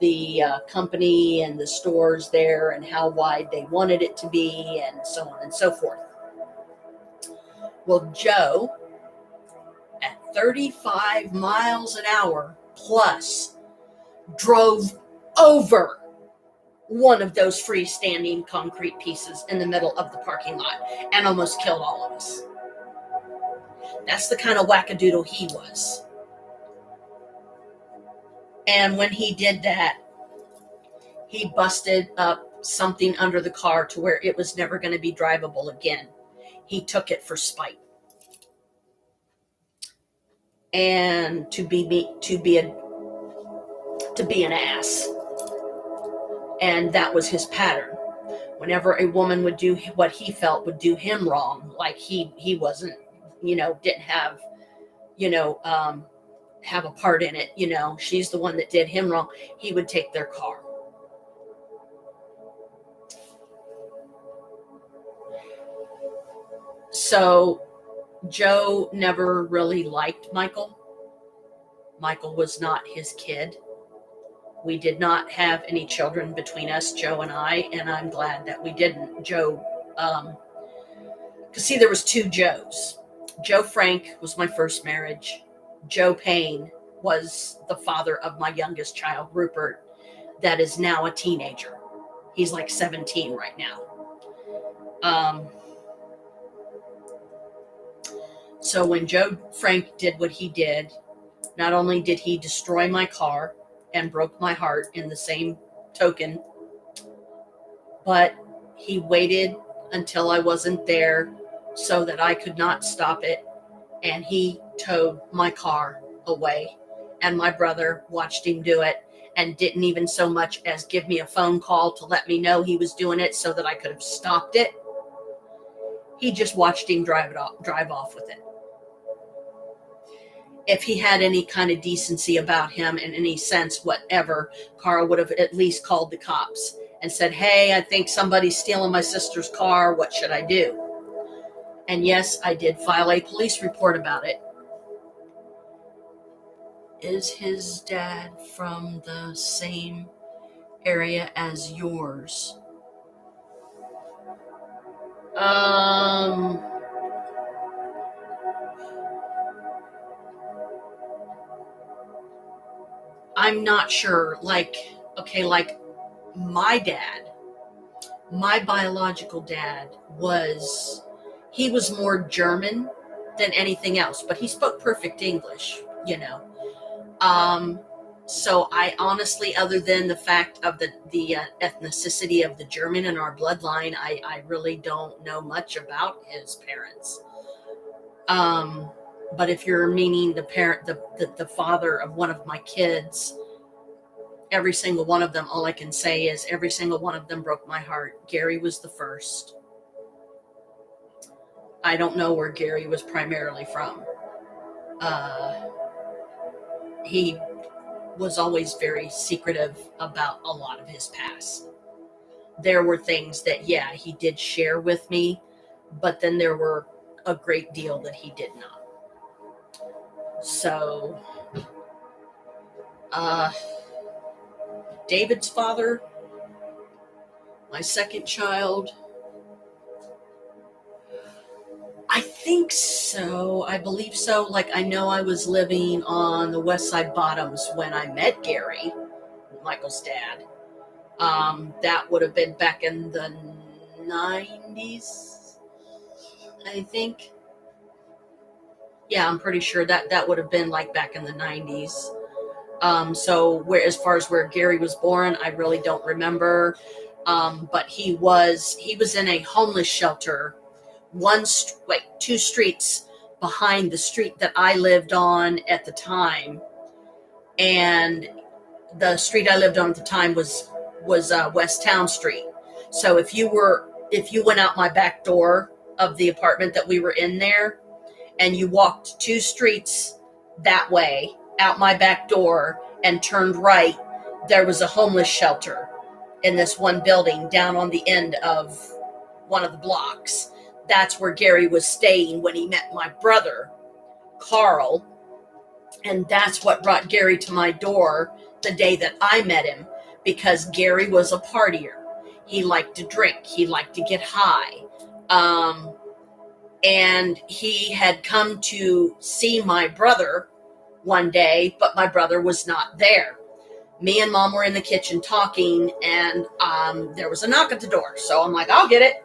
the company and the stores there and how wide they wanted it to be, and so on and so forth. Well, Joe, at 35 miles an hour plus, drove over one of those freestanding concrete pieces in the middle of the parking lot and almost killed all of us. That's the kind of wackadoodle he was. And when he did that, he busted up something under the car to where it was never going to be drivable again. He took it for spite. And to be an ass. And that was his pattern. Whenever a woman would do what he felt would do him wrong, like he wasn't, didn't have, have a part in it, she's the one that did him wrong, he would take their car. So Joe never really liked Michael. Michael was not his kid. We did not have any children between us, Joe and I, and I'm glad that we didn't. Joe, because see, there was two Joes. Joe Frank was my first marriage. Joe Payne was the father of my youngest child, Rupert, that is now a teenager. He's like 17 right now. So when Joe Frank did what he did, not only did he destroy my car and broke my heart in the same token, but he waited until I wasn't there so that I could not stop it, and he towed my car away, and my brother watched him do it and didn't even so much as give me a phone call to let me know he was doing it so that I could have stopped it. He just watched him drive off with it. If he had any kind of decency about him and any sense whatever, Carl would have at least called the cops and said, hey, I think somebody's stealing my sister's car. What should I do? And yes, I did file a police report about it. Is his dad from the same area as yours? I'm not sure. Like my dad, my biological dad he was more German than anything else, but he spoke perfect English, So I honestly, other than the fact of the ethnicity of the German in our bloodline, I really don't know much about his parents. But if you're meaning the father of one of my kids, every single one of them, all I can say is every single one of them broke my heart. Gary was the first. I don't know where Gary was primarily from. He was always very secretive about a lot of his past. There were things that, yeah, he did share with me, but then there were a great deal that he did not. So, David's father, my second child, I think so. I believe so. Like, I know I was living on the West Side Bottoms when I met Gary, Michael's dad. That would have been back in the 90s, I think. Yeah, I'm pretty sure that would have been like back in the 90s. So as far as where Gary was born, I really don't remember. But he was in a homeless shelter, two streets behind the street that I lived on at the time. And the street I lived on at the time was West Town Street. So if you went out my back door of the apartment that we were in there, and you walked two streets that way out my back door and turned right, there was a homeless shelter in this one building down on the end of one of the blocks. That's where Gary was staying when he met my brother, Carl. And that's what brought Gary to my door the day that I met him, because Gary was a partier. He liked to drink. He liked to get high. And he had come to see my brother one day, but my brother was not there. Me and Mom were in the kitchen talking, and there was a knock at the door. So I'm like, I'll get it.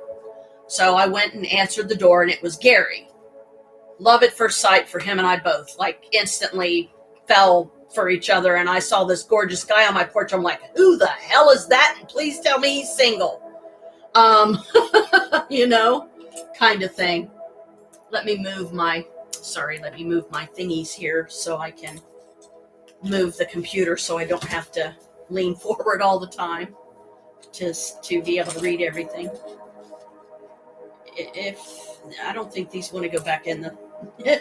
So I went and answered the door, and it was Gary. Love at first sight for him and I both. Like, instantly fell for each other, and I saw this gorgeous guy on my porch. I'm like, who the hell is that? And please tell me he's single. Kind of thing. Let me move my thingies here so I can move the computer so I don't have to lean forward all the time just to be able to read everything. I don't think these want to go back in. I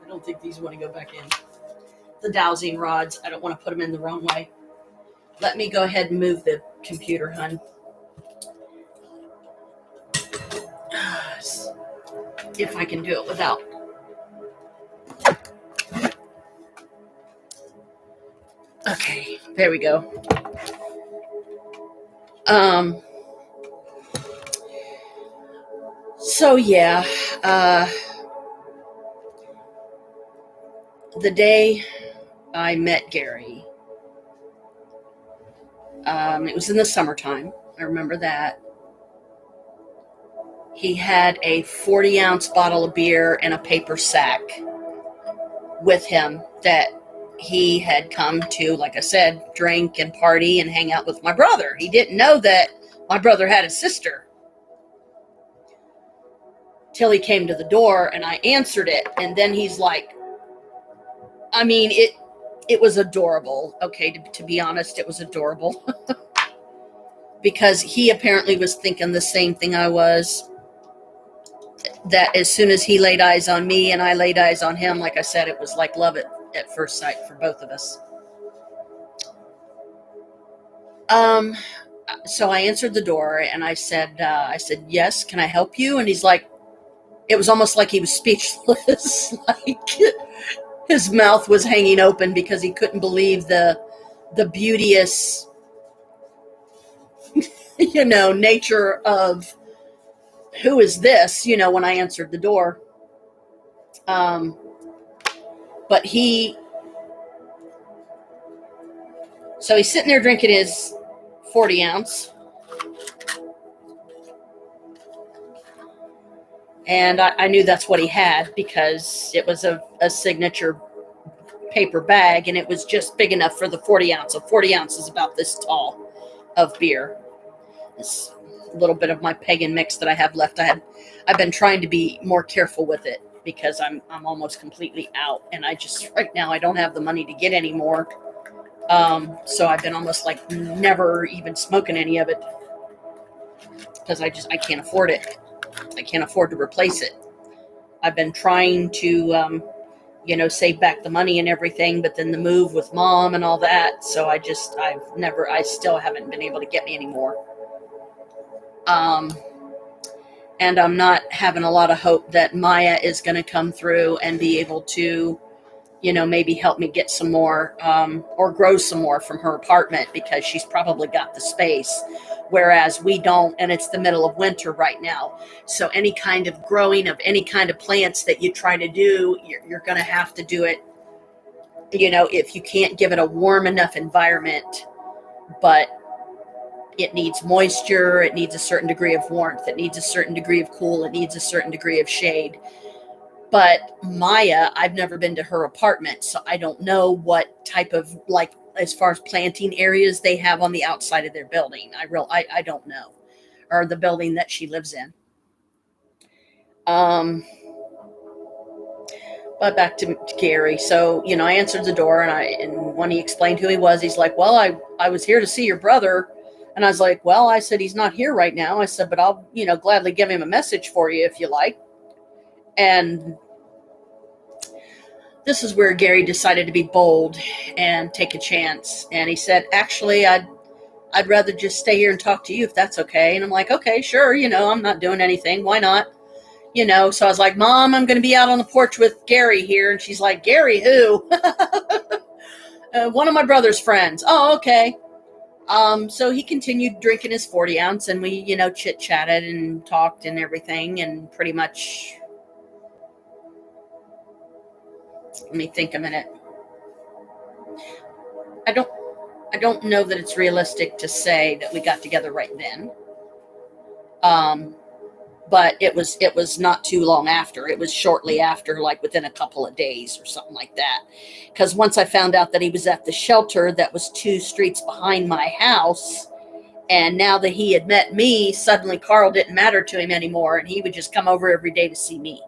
don't think these want to go back in. the dowsing rods. I don't want to put them in the wrong way. Let me go ahead and move the computer, hun. If I can do it without. Okay, there we go. So yeah, the day I met Gary, it was in the summertime. I remember that. He had a 40-ounce bottle of beer in a paper sack with him that he had come to, like I said, drink and party and hang out with my brother. He didn't know that my brother had a sister till he came to the door and I answered it. And then he's like, I mean, it was adorable. Okay, to be honest, it was adorable. Because he apparently was thinking the same thing I was. That as soon as he laid eyes on me and I laid eyes on him, like I said, it was like love at first sight for both of us. So I answered the door and I said, yes, can I help you? And he's like, it was almost like he was speechless. Like his mouth was hanging open because he couldn't believe the beauteous, nature of who is this, when I answered the door. But he's sitting there drinking his 40-ounce. And I knew that's what he had because it was a signature paper bag and it was just big enough for the 40-ounce. So 40 ounces is about this tall of beer. This little bit of my pagan mix that I have left. I've been trying to be more careful with it because I'm almost completely out. And right now I don't have the money to get any more. So I've been almost like never even smoking any of it because I can't afford it. I can't afford to replace it. I've been trying to, save back the money and everything, but then the move with mom and all that. So I still haven't been able to get me any more. And I'm not having a lot of hope that Maya is going to come through and be able to, maybe help me get some more, or grow some more from her apartment because she's probably got the space. Whereas we don't, and it's the middle of winter right now. So any kind of growing of any kind of plants that you try to do, you're going to have to do it, if you can't give it a warm enough environment, but it needs moisture, it needs a certain degree of warmth, it needs a certain degree of cool, it needs a certain degree of shade. But Maya, I've never been to her apartment, so I don't know what type of, as far as planting areas they have on the outside of their building. I don't know. Or the building that she lives in. But back to Gary. So, I answered the door and when he explained who he was, he's like, well, I was here to see your brother. And I was like, well, I said, he's not here right now. I said, but I'll, gladly give him a message for you if you like. And this is where Gary decided to be bold and take a chance. And he said, actually, I'd rather just stay here and talk to you if that's okay. And I'm like, okay, sure. I'm not doing anything. Why not? So I was like, Mom, I'm going to be out on the porch with Gary here. And she's like, Gary, who? One of my brother's friends. Oh, okay. So he continued drinking his 40-ounce and we, chit-chatted and talked and everything. And pretty much, let me think a minute. I don't know that it's realistic to say that we got together right then. But it was not too long after. It was shortly after, like within a couple of days or something like that. Because once I found out that he was at the shelter that was 2 streets behind my house, and now that he had met me, suddenly Carl didn't matter to him anymore, and he would just come over every day to see me.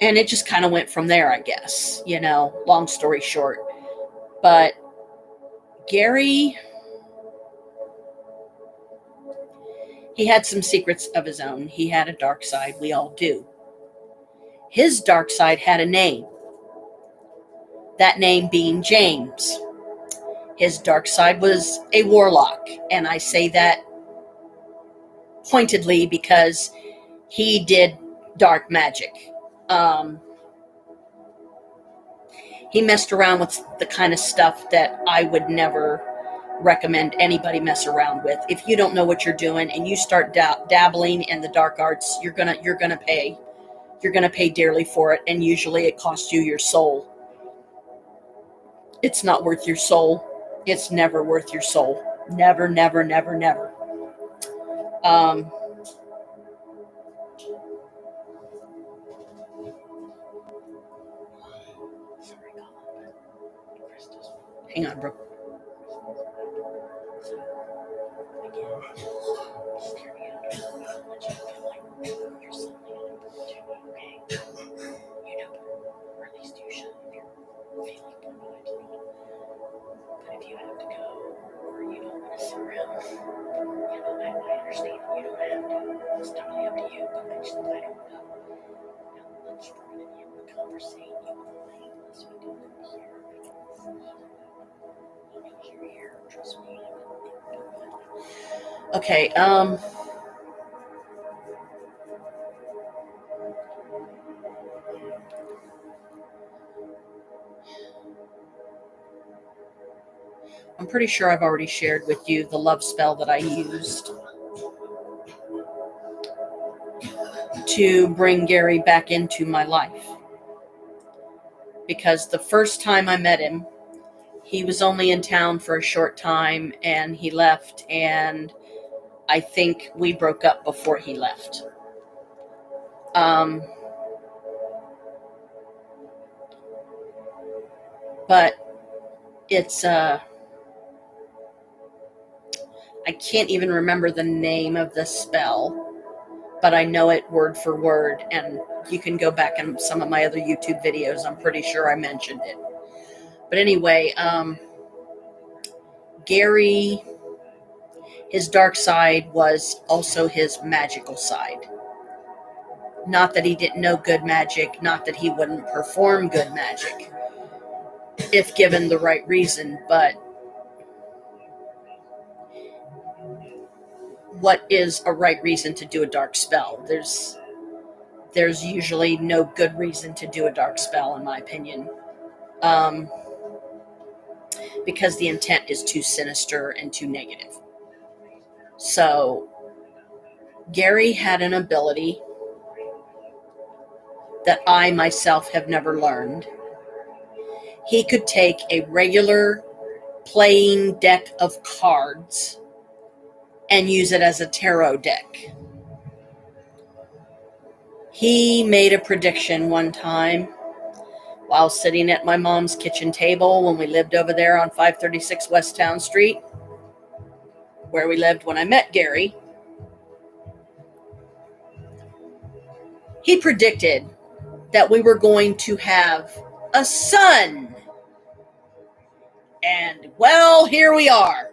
And it just kind of went from there, I guess, long story short. But Gary, he had some secrets of his own. He had a dark side. We all do. His dark side had a name, that name being James. His dark side was a warlock, and I say that pointedly because he did dark magic. He messed around with the kind of stuff that I would never recommend anybody mess around with. If you don't know what you're doing and you start dabbling in the dark arts, you're gonna pay dearly for it, and usually it costs you your soul. It's not worth your soul. It's never worth your soul. Never, never, never, never. Hang on, bro. Okay, I'm pretty sure I've already shared with you the love spell that I used to bring Gary back into my life. Because the first time I met him, he was only in town for a short time and he left, and I think we broke up before he left. But it's I can't even remember the name of the spell, but I know it word for word, and you can go back in some of my other YouTube videos. I'm pretty sure I mentioned it. But anyway, Gary, his dark side was also his magical side. Not that he didn't know good magic, not that he wouldn't perform good magic if given the right reason, but what is a right reason to do a dark spell? There's usually no good reason to do a dark spell, in my opinion, because the intent is too sinister and too negative. So Gary had an ability that I myself have never learned. He could take a regular playing deck of cards and use it as a tarot deck. He made a prediction one time while sitting at my mom's kitchen table when we lived over there on 536 West Town Street, where we lived when I met Gary. He predicted that we were going to have a son. And, well, here we are.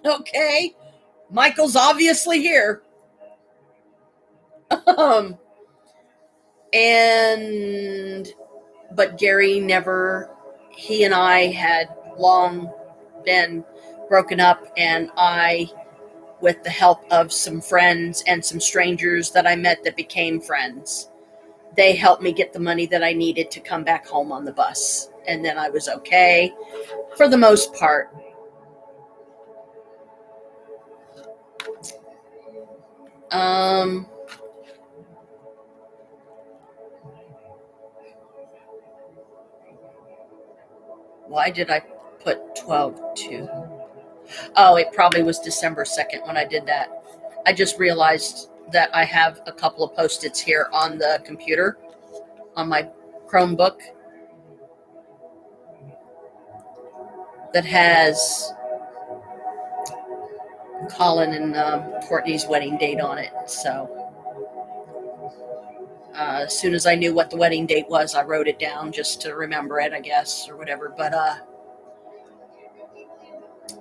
Okay? Michael's obviously here. But Gary never, he and I had long been broken up, and I, with the help of some friends and some strangers that I met that became friends, they helped me get the money that I needed to come back home on the bus. And then I was okay for the most part. Why did I put 12/2? Oh, it probably was December 2nd when I did that. I just realized that I have a couple of Post-its here on the computer, on my Chromebook, that has Colin and Courtney's wedding date on it. So as soon as I knew what the wedding date was, I wrote it down just to remember it, I guess, or whatever. But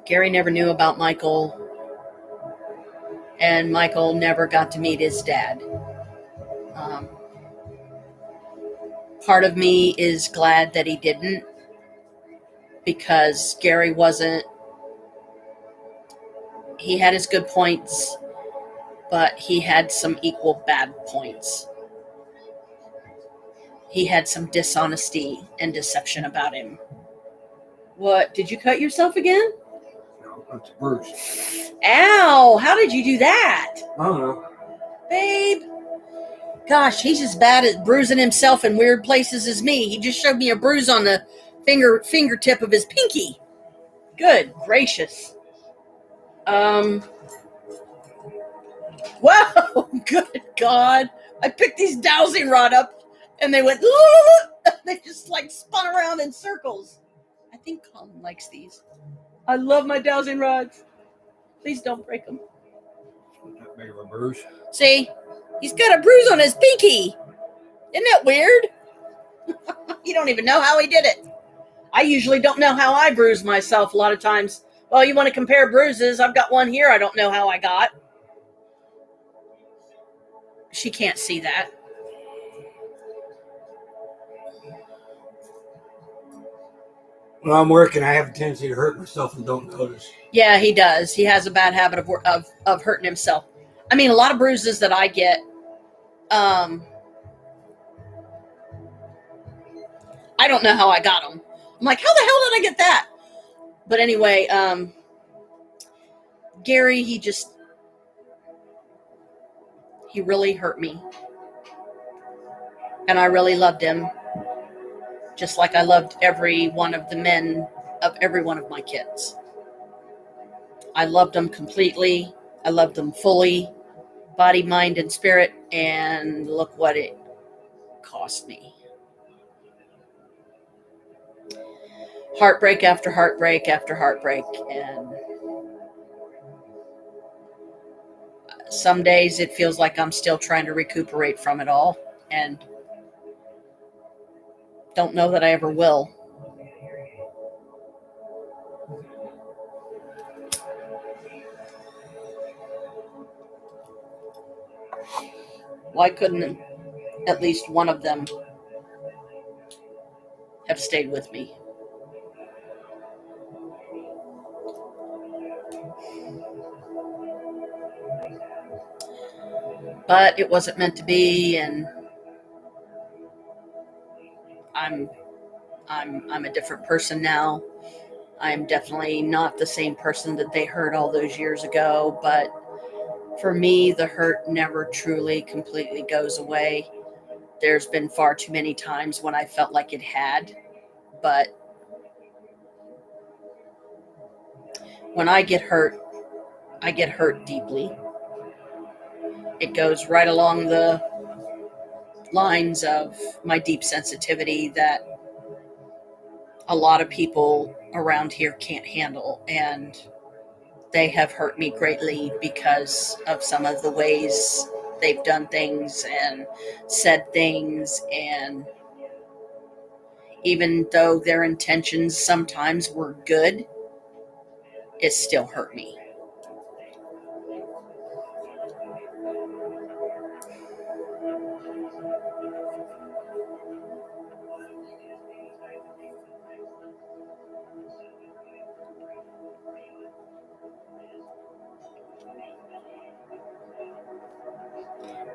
Gary never knew about Michael, and Michael never got to meet his dad. Part of me is glad that he didn't, because Gary wasn't, he had his good points, but he had some equal bad points. He had some dishonesty and deception about him. What? Did you cut yourself again? No, that's a bruise. Ow! How did you do that? I don't know. Babe. Gosh, he's as bad at bruising himself in weird places as me. He just showed me a bruise on the fingertip of his pinky. Good gracious. Wow, good God. I picked these dowsing rod up and they went, they just like spun around in circles. I think Colin likes these. I love my dowsing rods. Please don't break them. That big of a bruise. See, he's got a bruise on his pinky. Isn't that weird? You don't even know how he did it. I usually don't know how I bruise myself a lot of times. Well, you want to compare bruises? I've got one here I don't know how I got. She can't see that. When I'm working, I have a tendency to hurt myself and don't notice. Yeah, he does. He has a bad habit of hurting himself. I mean, a lot of bruises that I get, I don't know how I got them. I'm like, how the hell did I get that? But anyway, Gary, he really hurt me. And I really loved him. Just like I loved every one of the men of every one of my kids. I loved them completely. I loved them fully, body, mind, and spirit. And look what it cost me. Heartbreak after heartbreak after heartbreak. And some days it feels like I'm still trying to recuperate from it all. And don't know that I ever will. Why couldn't at least one of them have stayed with me? But it wasn't meant to be, and I'm a different person now. I'm definitely not the same person that they hurt all those years ago, but for me, the hurt never truly, completely goes away. There's been far too many times when I felt like it had, but when I get hurt deeply. It goes right along the lines of my deep sensitivity that a lot of people around here can't handle, and they have hurt me greatly because of some of the ways they've done things and said things, and even though their intentions sometimes were good, it still hurt me.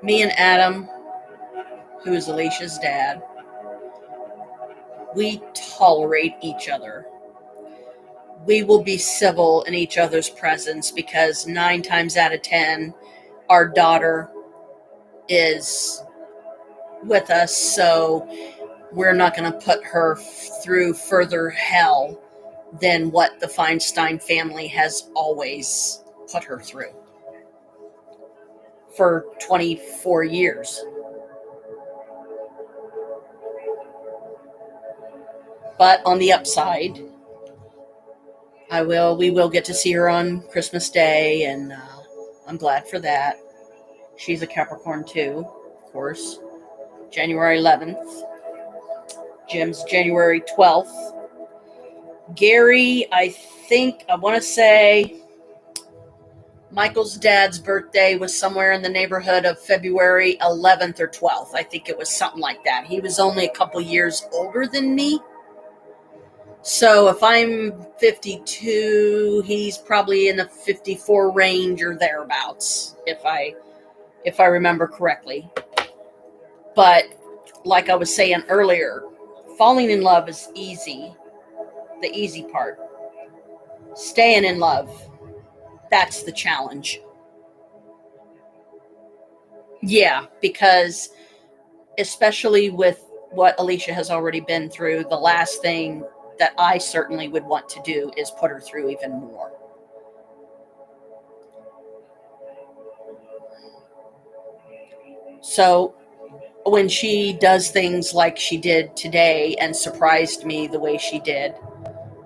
Me and Adam, who is Alicia's dad, we tolerate each other. We will be civil in each other's presence because 9 times out of 10, our daughter is with us, so we're not going to put her through further hell than what the Feinstein family has always put her through for 24 years. But on the upside, we will get to see her on Christmas Day, and I'm glad for that. She's a Capricorn too, of course. January 11th. Jim's January 12th. Gary, I want to say Michael's dad's birthday was somewhere in the neighborhood of February 11th or 12th. I think it was something like that. He was only a couple years older than me. So if I'm 52, he's probably in the 54 range or thereabouts, if I remember correctly. But like I was saying earlier, falling in love is easy, the easy part. Staying in love, that's the challenge. Yeah, because especially with what Alicia has already been through, the last thing that I certainly would want to do is put her through even more. So when she does things like she did today and surprised me the way she did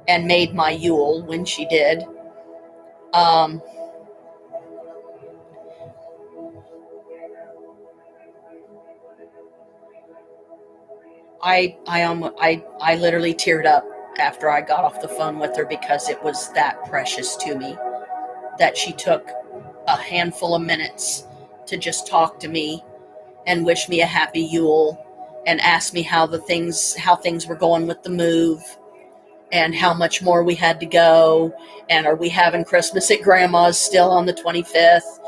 and made my Yule when she did, I literally teared up after I got off the phone with her because it was that precious to me that she took a handful of minutes to just talk to me and wish me a happy Yule and ask me how things were going with the move and how much more we had to go, and are we having Christmas at Grandma's still on the 25th.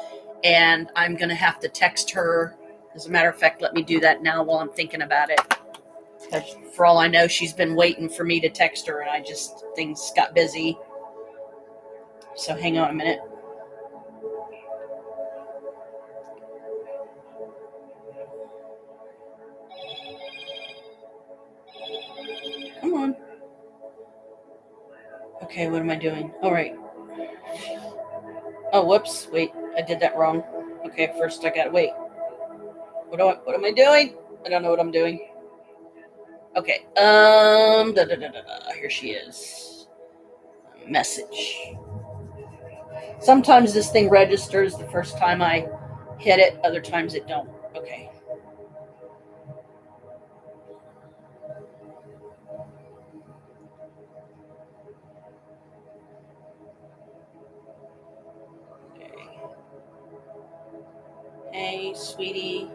And I'm gonna have to text her. As a matter of fact, let me do that now while I'm thinking about it. For all I know, she's been waiting for me to text her, and things got busy. So hang on a minute. Come on. Okay, what am I doing? All right. Oh, whoops. Wait, I did that wrong. Okay, first I gotta wait. What am I doing? I don't know what I'm doing. Okay. Here she is. Message. Sometimes this thing registers the first time I hit it, other times it don't. Okay. Hey, sweetie.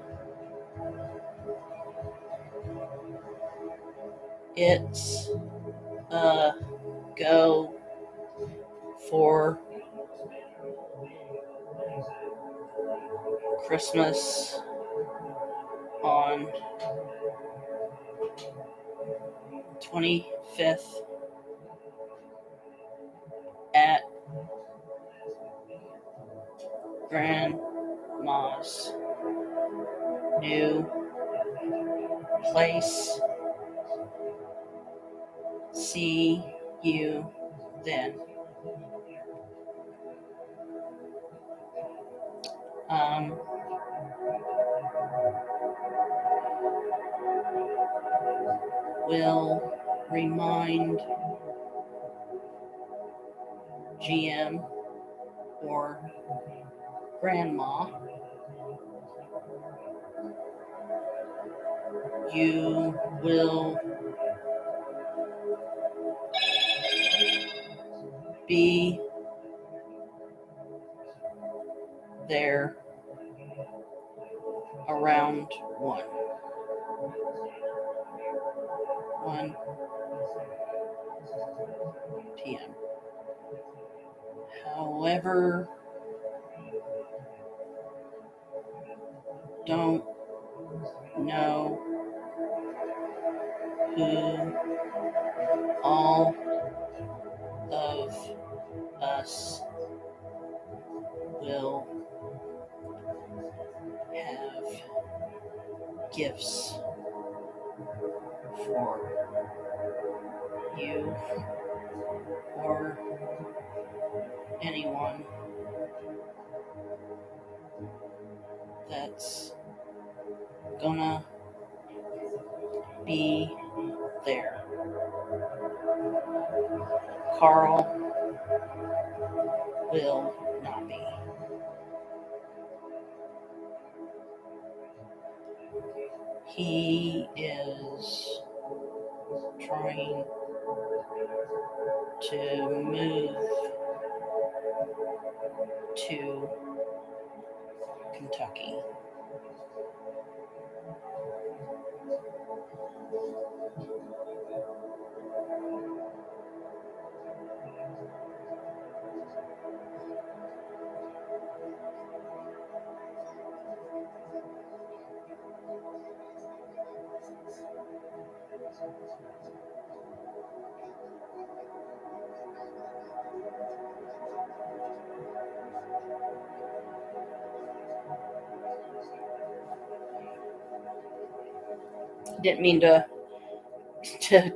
It's go for Christmas on 25th at Grandma's new place. See you then. Will remind GM or Grandma you will be there around 1 p.m. However, don't know who all of us will have gifts for you or anyone that's gonna be there. Carl will not be. He is trying to move to Kentucky. Didn't mean to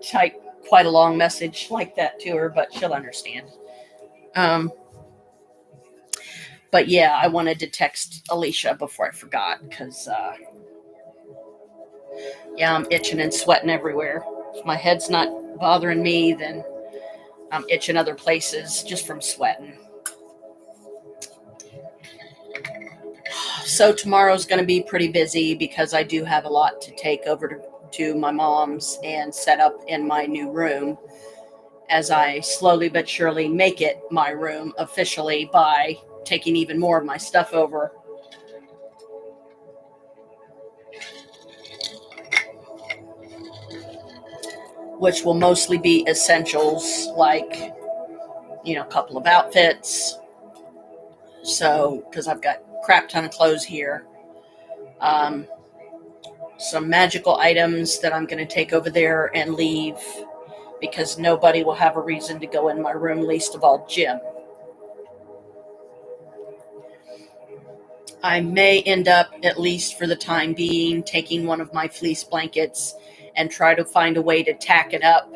type quite a long message like that to her, but she'll understand. But yeah, I wanted to text Alicia before I forgot because, yeah, I'm itching and sweating everywhere. If my head's not bothering me, then I'm itching other places just from sweating. So tomorrow's going to be pretty busy because I do have a lot to take over to my mom's and set up in my new room as I slowly but surely make it my room officially by taking even more of my stuff over. Which will mostly be essentials like, a couple of outfits. So, because I've got a crap ton of clothes here. Some magical items that I'm going to take over there and leave because nobody will have a reason to go in my room, least of all Jim. I may end up, at least for the time being, taking one of my fleece blankets and try to find a way to tack it up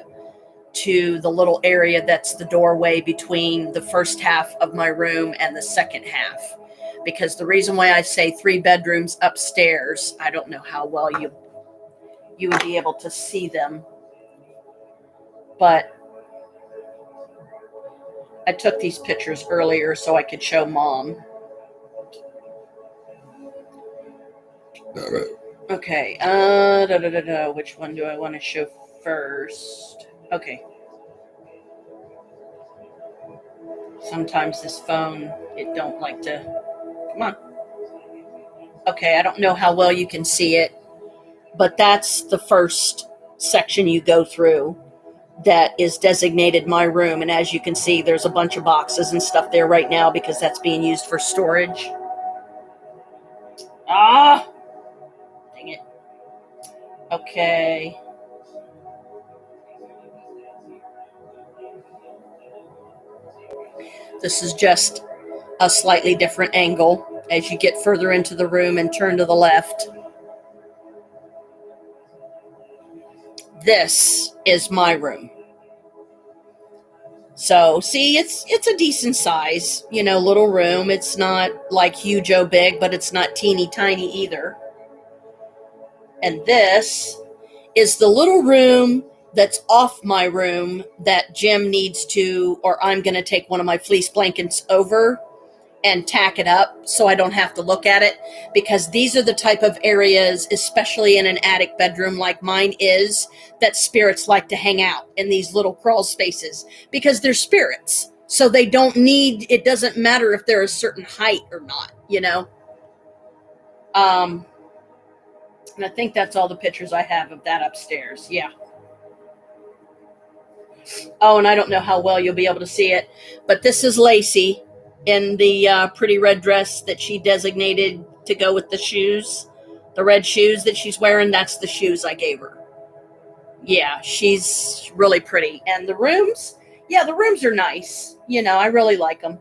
to the little area that's the doorway between the first half of my room and the second half. Because the reason why I say 3 bedrooms upstairs, I don't know how well you would be able to see them, but I took these pictures earlier so I could show Mom. Okay, which one do I want to show first? Okay. Sometimes this phone, it don't like to, come on. Okay, I don't know how well you can see it, but that's the first section you go through that is designated my room. And as you can see, there's a bunch of boxes and stuff there right now because that's being used for storage. Ah! Dang it. Okay. This is just a slightly different angle as you get further into the room and turn to the left. This is my room. So, see, it's a decent size, little room. It's not like huge o big, but it's not teeny tiny either. And this is the little room that's off my room that Jim needs to, or I'm going to take one of my fleece blankets over and tack it up so I don't have to look at it, because these are the type of areas, especially in an attic bedroom like mine is, that spirits like to hang out in these little crawl spaces because they're spirits. So they don't need, it doesn't matter if they're a certain height or not, And I think that's all the pictures I have of that upstairs. Yeah. Oh, and I don't know how well you'll be able to see it, but this is Lacey in the pretty red dress that she designated to go with the shoes. The red shoes that she's wearing, that's the shoes I gave her. Yeah, she's really pretty. And the rooms, the rooms are nice. I really like them.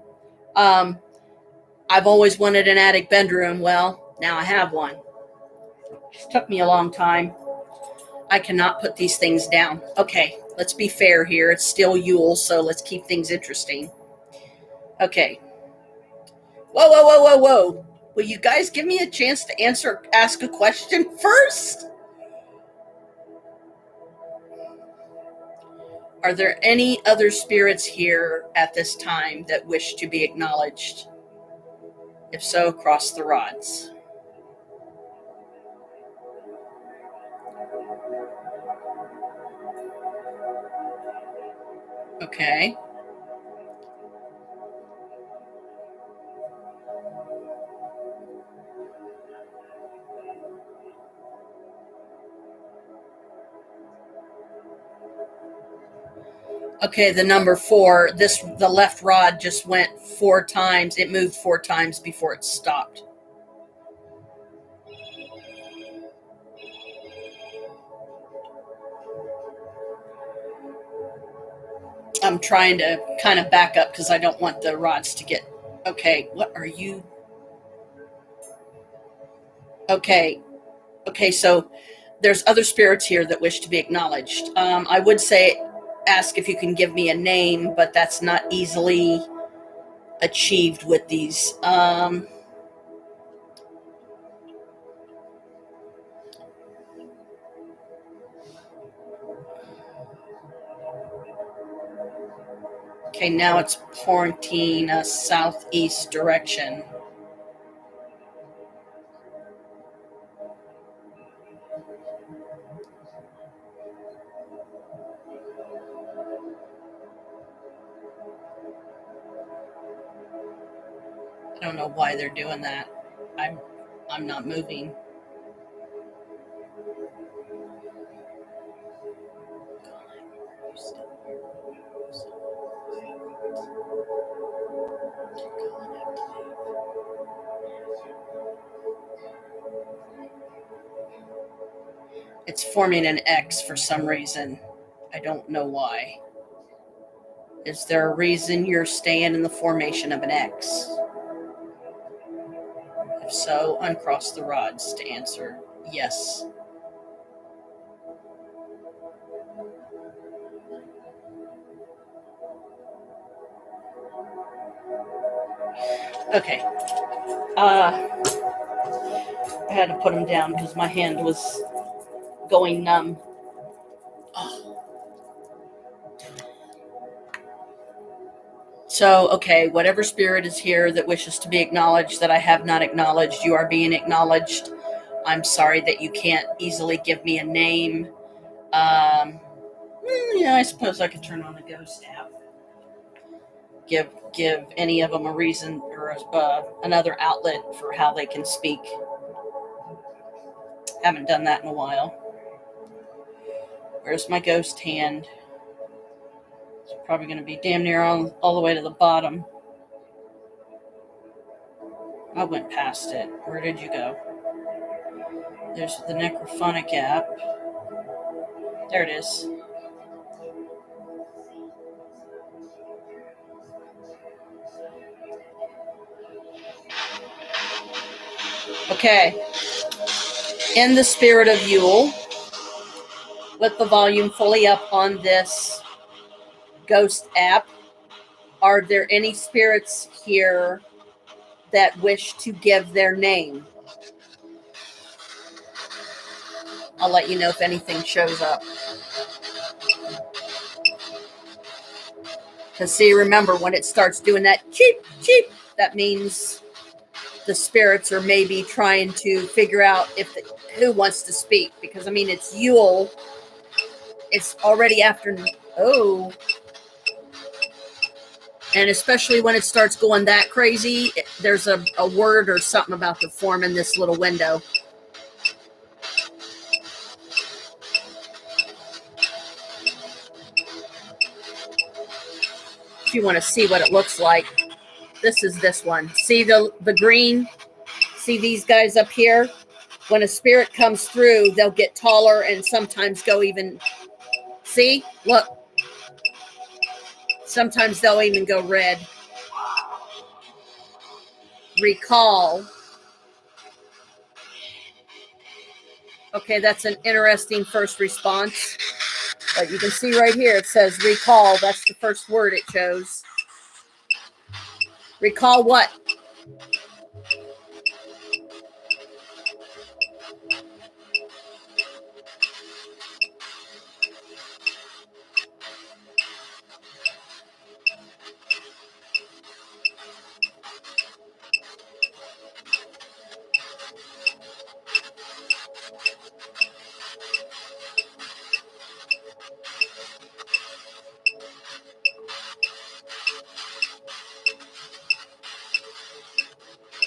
I've always wanted an attic bedroom. Well, now I have one. It took me a long time. I cannot put these things down. Okay, let's be fair here. It's still Yule, so let's keep things interesting. Okay. Whoa. Will you guys give me a chance to ask a question first? Are there any other spirits here at this time that wish to be acknowledged? If so, cross the rods. Okay. Okay, the number 4. The left rod just went 4 times. It moved 4 times before it stopped. I'm trying to kind of back up because I don't want the rods to get... Okay, what are you... Okay, so there's other spirits here that wish to be acknowledged. I would say ask if you can give me a name, but that's not easily achieved with these. Okay, now it's pointing a southeast direction. I don't know why they're doing that. I'm not moving. It's forming an X for some reason. I don't know why. Is there a reason you're staying in the formation of an X? If so, uncross the rods to answer yes. Okay. I had to put them down because my hand was going numb. Oh. So, okay, whatever spirit is here that wishes to be acknowledged that I have not acknowledged, you are being acknowledged. I'm sorry that you can't easily give me a name. Yeah, I suppose I could turn on the ghost app. Give any of them a reason or another outlet for how they can speak. Haven't done that in a while. Where's my ghost hand? It's probably going to be damn near all the way to the bottom. I went past it. Where did you go? There's the necrophonic app. There it is. Okay. In the spirit of Yule, with the volume fully up on this ghost app, are there any spirits here that wish to give their name? I'll let you know if anything shows up. Because see, remember, when it starts doing that cheep, cheep, that means the spirits are maybe trying to figure out who wants to speak. Because, I mean, it's Yule. It's already after... Oh. And especially when it starts going that crazy, there's a word or something about to form in this little window. If you want to see what it looks like, this is this one. See the green? See these guys up here? When a spirit comes through, they'll get taller and sometimes go even... See? Look. Sometimes they'll even go red. Recall. Okay, that's an interesting first response. But you can see right here, it says recall. That's the first word it chose. Recall what?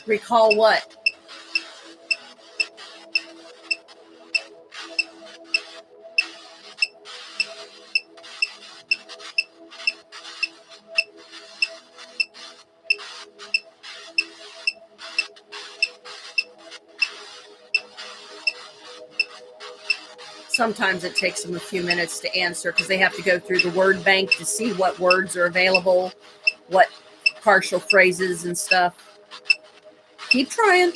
Recall what? Sometimes it takes them a few minutes to answer because they have to go through the word bank to see what words are available, what partial phrases and stuff. Keep trying.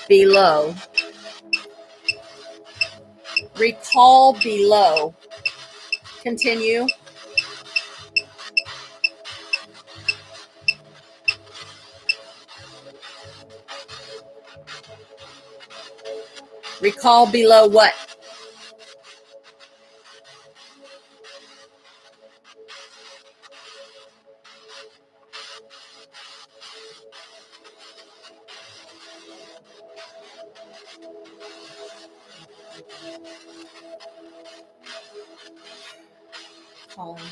Below. Recall below. Continue. Recall below what? Colin,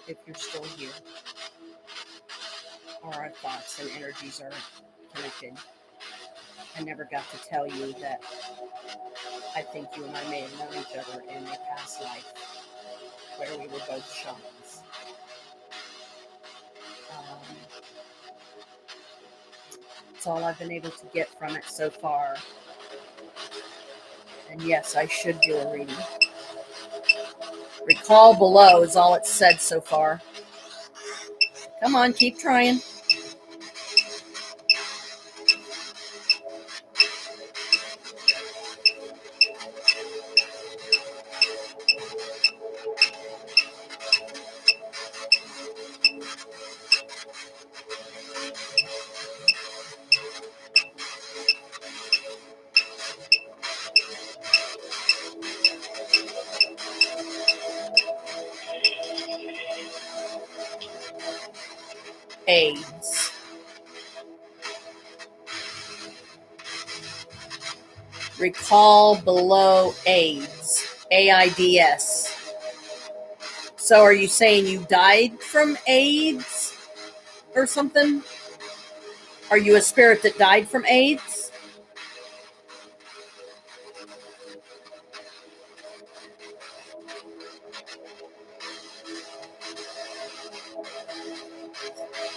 if you're still here, or our thoughts and energies are connected. I never got to tell you that I think you and I may have known each other in a past life where we were both shamans. That's all I've been able to get from it so far. And yes, I should do a reading. Recall below is all it's said so far. Come on, keep trying. AIDS. Recall below AIDS. AIDS. So are you saying you died from AIDS or something? Are you a spirit that died from AIDS?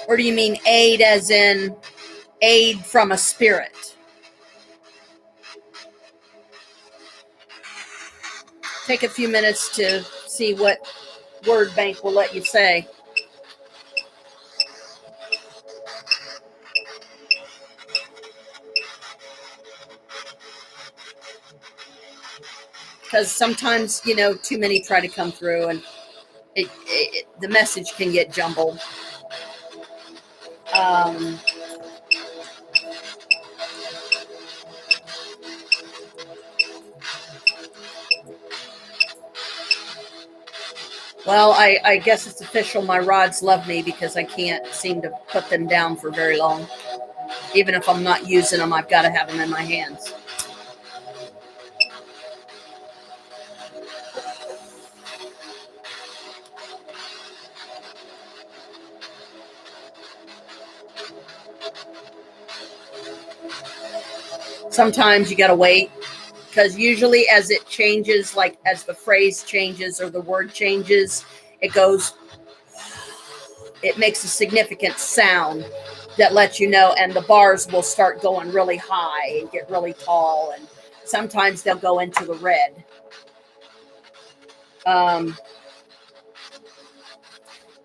Or do you mean aid as in aid from a spirit? Take a few minutes to see what word bank will let you say. Because sometimes, too many try to come through and the message can get jumbled. Well, I guess it's official. My rods love me because I can't seem to put them down for very long. Even if I'm not using them, I've got to have them in my hands. Sometimes you got to wait because usually as it changes, like as the phrase changes or the word changes, it makes a significant sound that lets you know, and the bars will start going really high and get really tall, and sometimes they'll go into the red.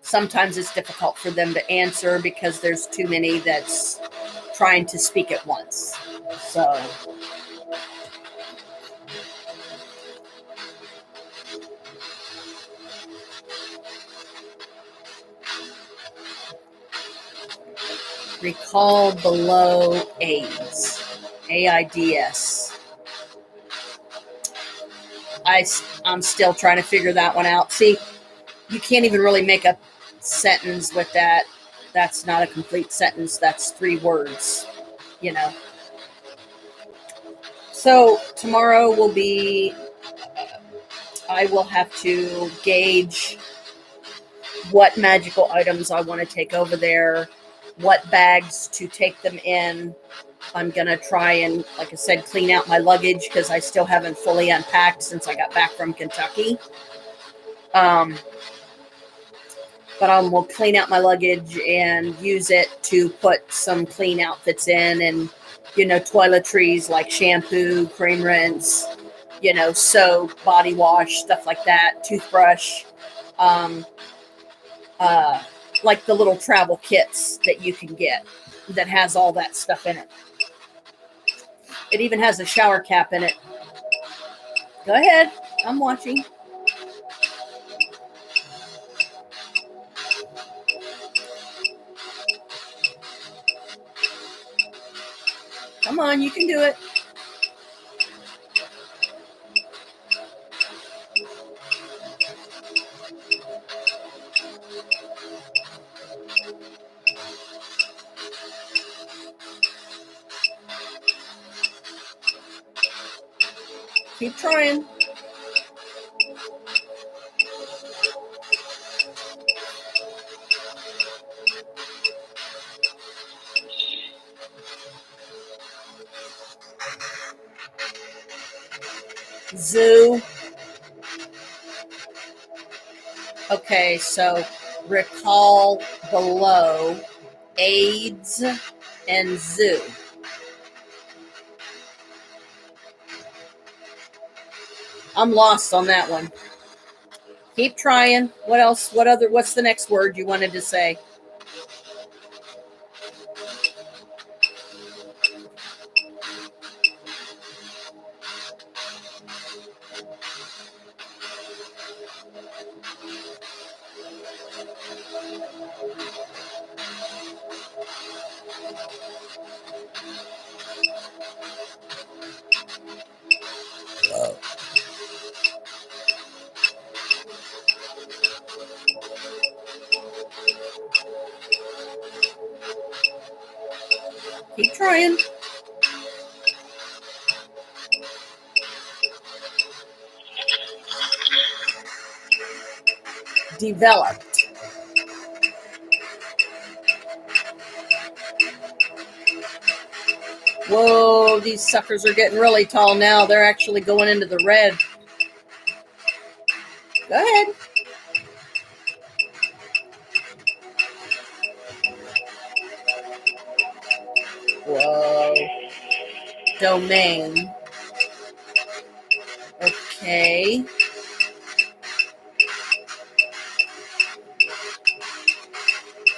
Sometimes it's difficult for them to answer because there's too many that's trying to speak at once. So recall below AIDS. AIDS. I'm still trying to figure that one out. See, you can't even really make a sentence with that. That's not a complete sentence. That's 3 words, So tomorrow will be, I will have to gauge what magical items I want to take over there, what bags to take them in. I'm going to try and, like I said, clean out my luggage because I still haven't fully unpacked since I got back from Kentucky. But I will clean out my luggage and use it to put some clean outfits in and toiletries like shampoo, cream rinse, soap, body wash, stuff like that, toothbrush, like the little travel kits that you can get that has all that stuff in it. It even has a shower cap in it. Go ahead. I'm watching. Come on, you can do it. Keep trying. Zoo. Okay, so recall below AIDS and zoo. I'm lost on that one. Keep trying. What else? What's the next word you wanted to say? Keep trying. Developed. Whoa, these suckers are getting really tall now. They're actually going into the red. Go ahead. Whoa. Domain. Okay.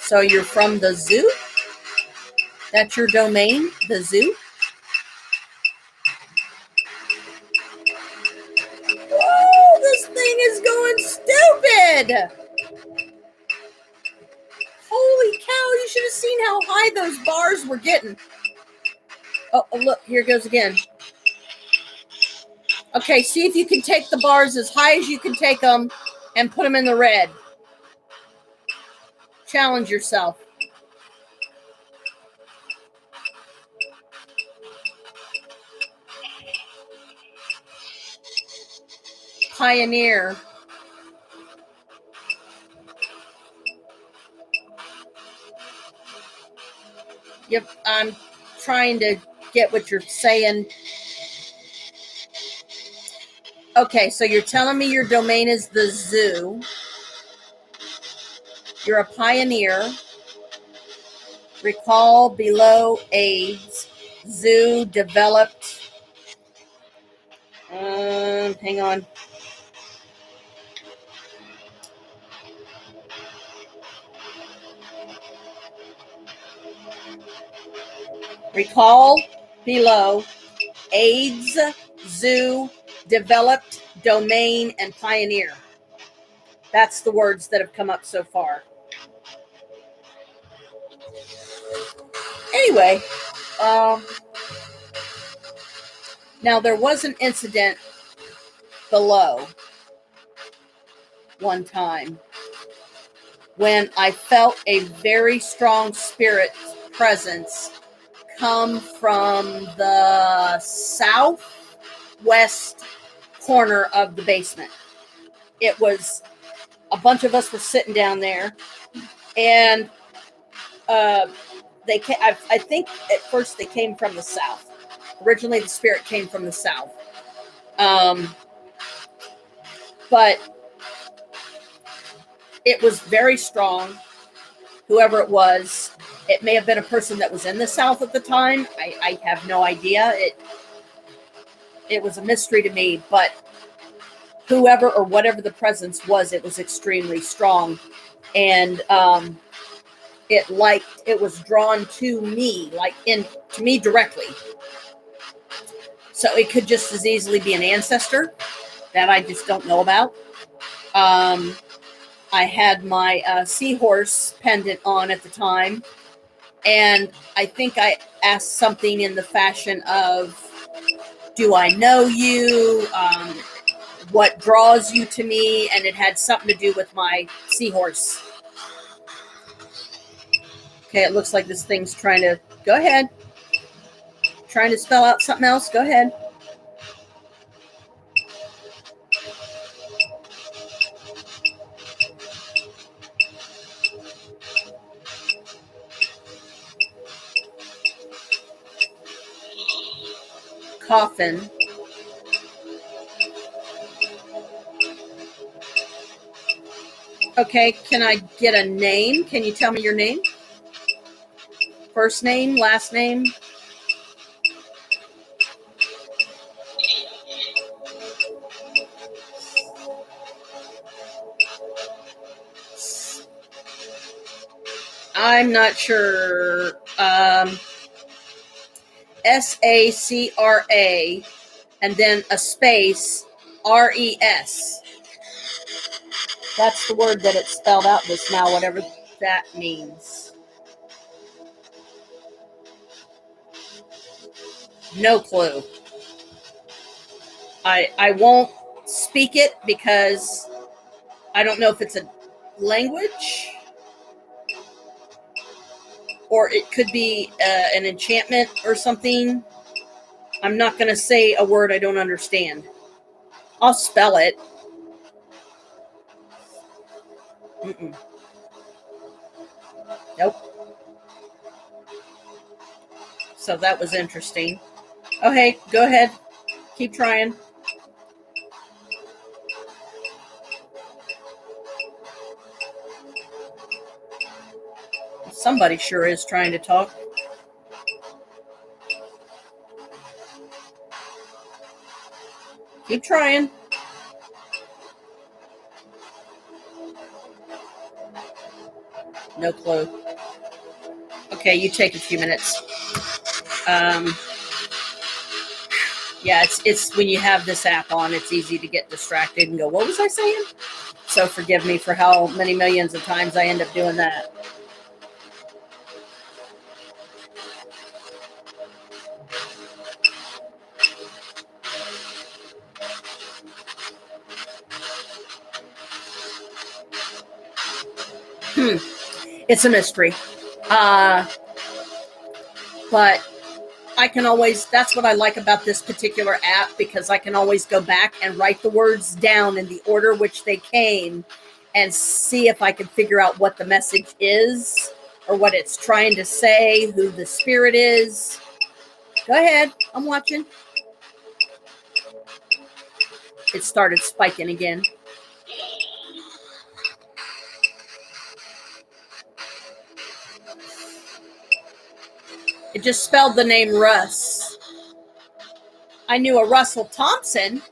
So you're from the zoo? That's your domain? The zoo? Whoa, this thing is going stupid! Holy cow, you should have seen how high those bars were getting. Oh, look, here it goes again. Okay, see if you can take the bars as high as you can take them and put them in the red. Challenge yourself. Pioneer. Yep, I'm trying to get what you're saying. Okay, so you're telling me your domain is the zoo. You're a pioneer. Recall below AIDS. Zoo developed. Hang on. Recall below AIDS, zoo, developed, domain, and pioneer. That's the words that have come up so far. Anyway, now there was an incident below one time when I felt a very strong spirit presence come from the southwest corner of the basement. It was a bunch of us were sitting down there, and they came, I think at first they came from the south. Originally, the spirit came from the south, but it was very strong. Whoever it was, It may have been a person that was in the South at the time. I have no idea. It was a mystery to me, but whoever or whatever the presence was, it was extremely strong. And it was drawn to me, to me directly. So it could just as easily be an ancestor that I just don't know about. I had my seahorse pendant on at the time, and I think I asked something in the fashion of, do I know you? What draws you to me? And it had something to do with my seahorse. Okay, it looks like this thing's trying to... Go ahead. Trying to spell out something else? Go ahead. Coffin. Okay, can I get a name? Can you tell me your name? First name, last name? I'm not sure. SACRA and then a space RES. That's the word that it's spelled out just now, whatever that means. No clue. I won't speak it because I don't know if it's a language or it could be an enchantment or something. I'm not going to say a word I don't understand. I'll spell it. Nope. So that was interesting. Oh, hey, go ahead. Keep trying. Somebody sure is trying to talk. Keep trying. No clue. Okay, you take a few minutes. Yeah, it's when you have this app on, it's easy to get distracted and go, what was I saying? So forgive me for how many millions of times I end up doing that. It's a mystery. But I can always, that's what I like about this particular app, because I can always go back and write the words down in the order which they came and see if I can figure out what the message is or what it's trying to say, who the spirit is. Go ahead. I'm watching. It started spiking again. It just spelled the name Russ. I knew a Russell Thompson.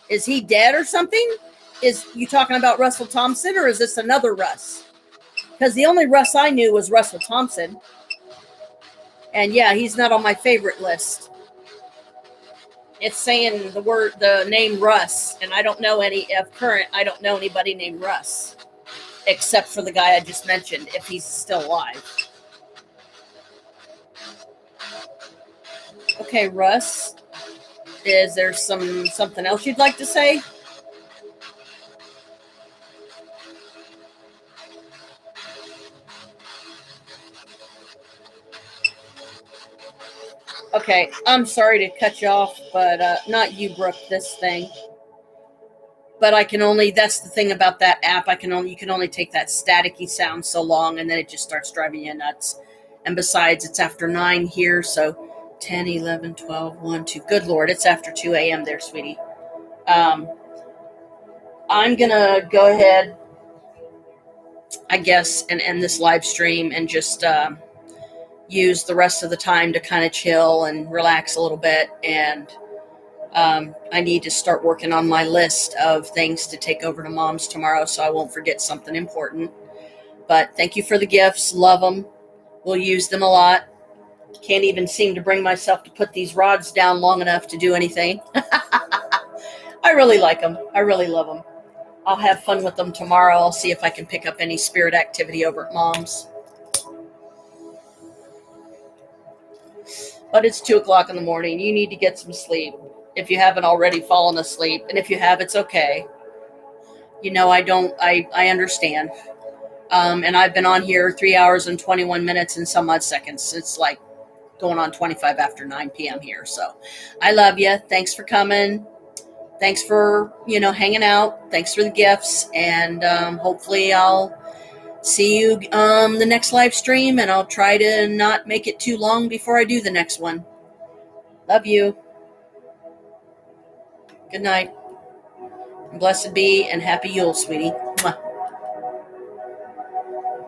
Is he dead or something? Is you talking about Russell Thompson, or is this another Russ? Because the only Russ I knew was Russell Thompson. And yeah, he's not on my favorite list. It's saying the name Russ, and I don't know I don't know anybody named Russ, except for the guy I just mentioned, if he's still alive. Okay, Russ, is there something else you'd like to say? Okay, I'm sorry to cut you off, but not you, Brooke, this thing. But I can only, that's the thing about that app, you can only take that staticky sound so long, and then it just starts driving you nuts. And besides, it's after 9 here, so 10, 11, 12, 1, 2. Good Lord, it's after 2 a.m. there, sweetie. I'm going to go ahead I guess, and end this live stream and just use the rest of the time to kind of chill and relax a little bit. And I need to start working on my list of things to take over to Mom's tomorrow so I won't forget something important. But thank you for the gifts. Love them. We'll use them a lot. Can't even seem to bring myself to put these rods down long enough to do anything. I really like them. I really love them. I'll have fun with them tomorrow. I'll see if I can pick up any spirit activity over at Mom's. But it's 2 o'clock in the morning. You need to get some sleep if you haven't already fallen asleep. And if you have, it's okay. You know, I understand. And I've been on here 3 hours and 21 minutes and some odd seconds. It's like going on 25 after 9 p.m. here. So I love you. Thanks for coming. Thanks for, hanging out. Thanks for the gifts. And hopefully I'll see you the next live stream, and I'll try to not make it too long before I do the next one. Love you. Good night. Blessed be and happy Yule, sweetie.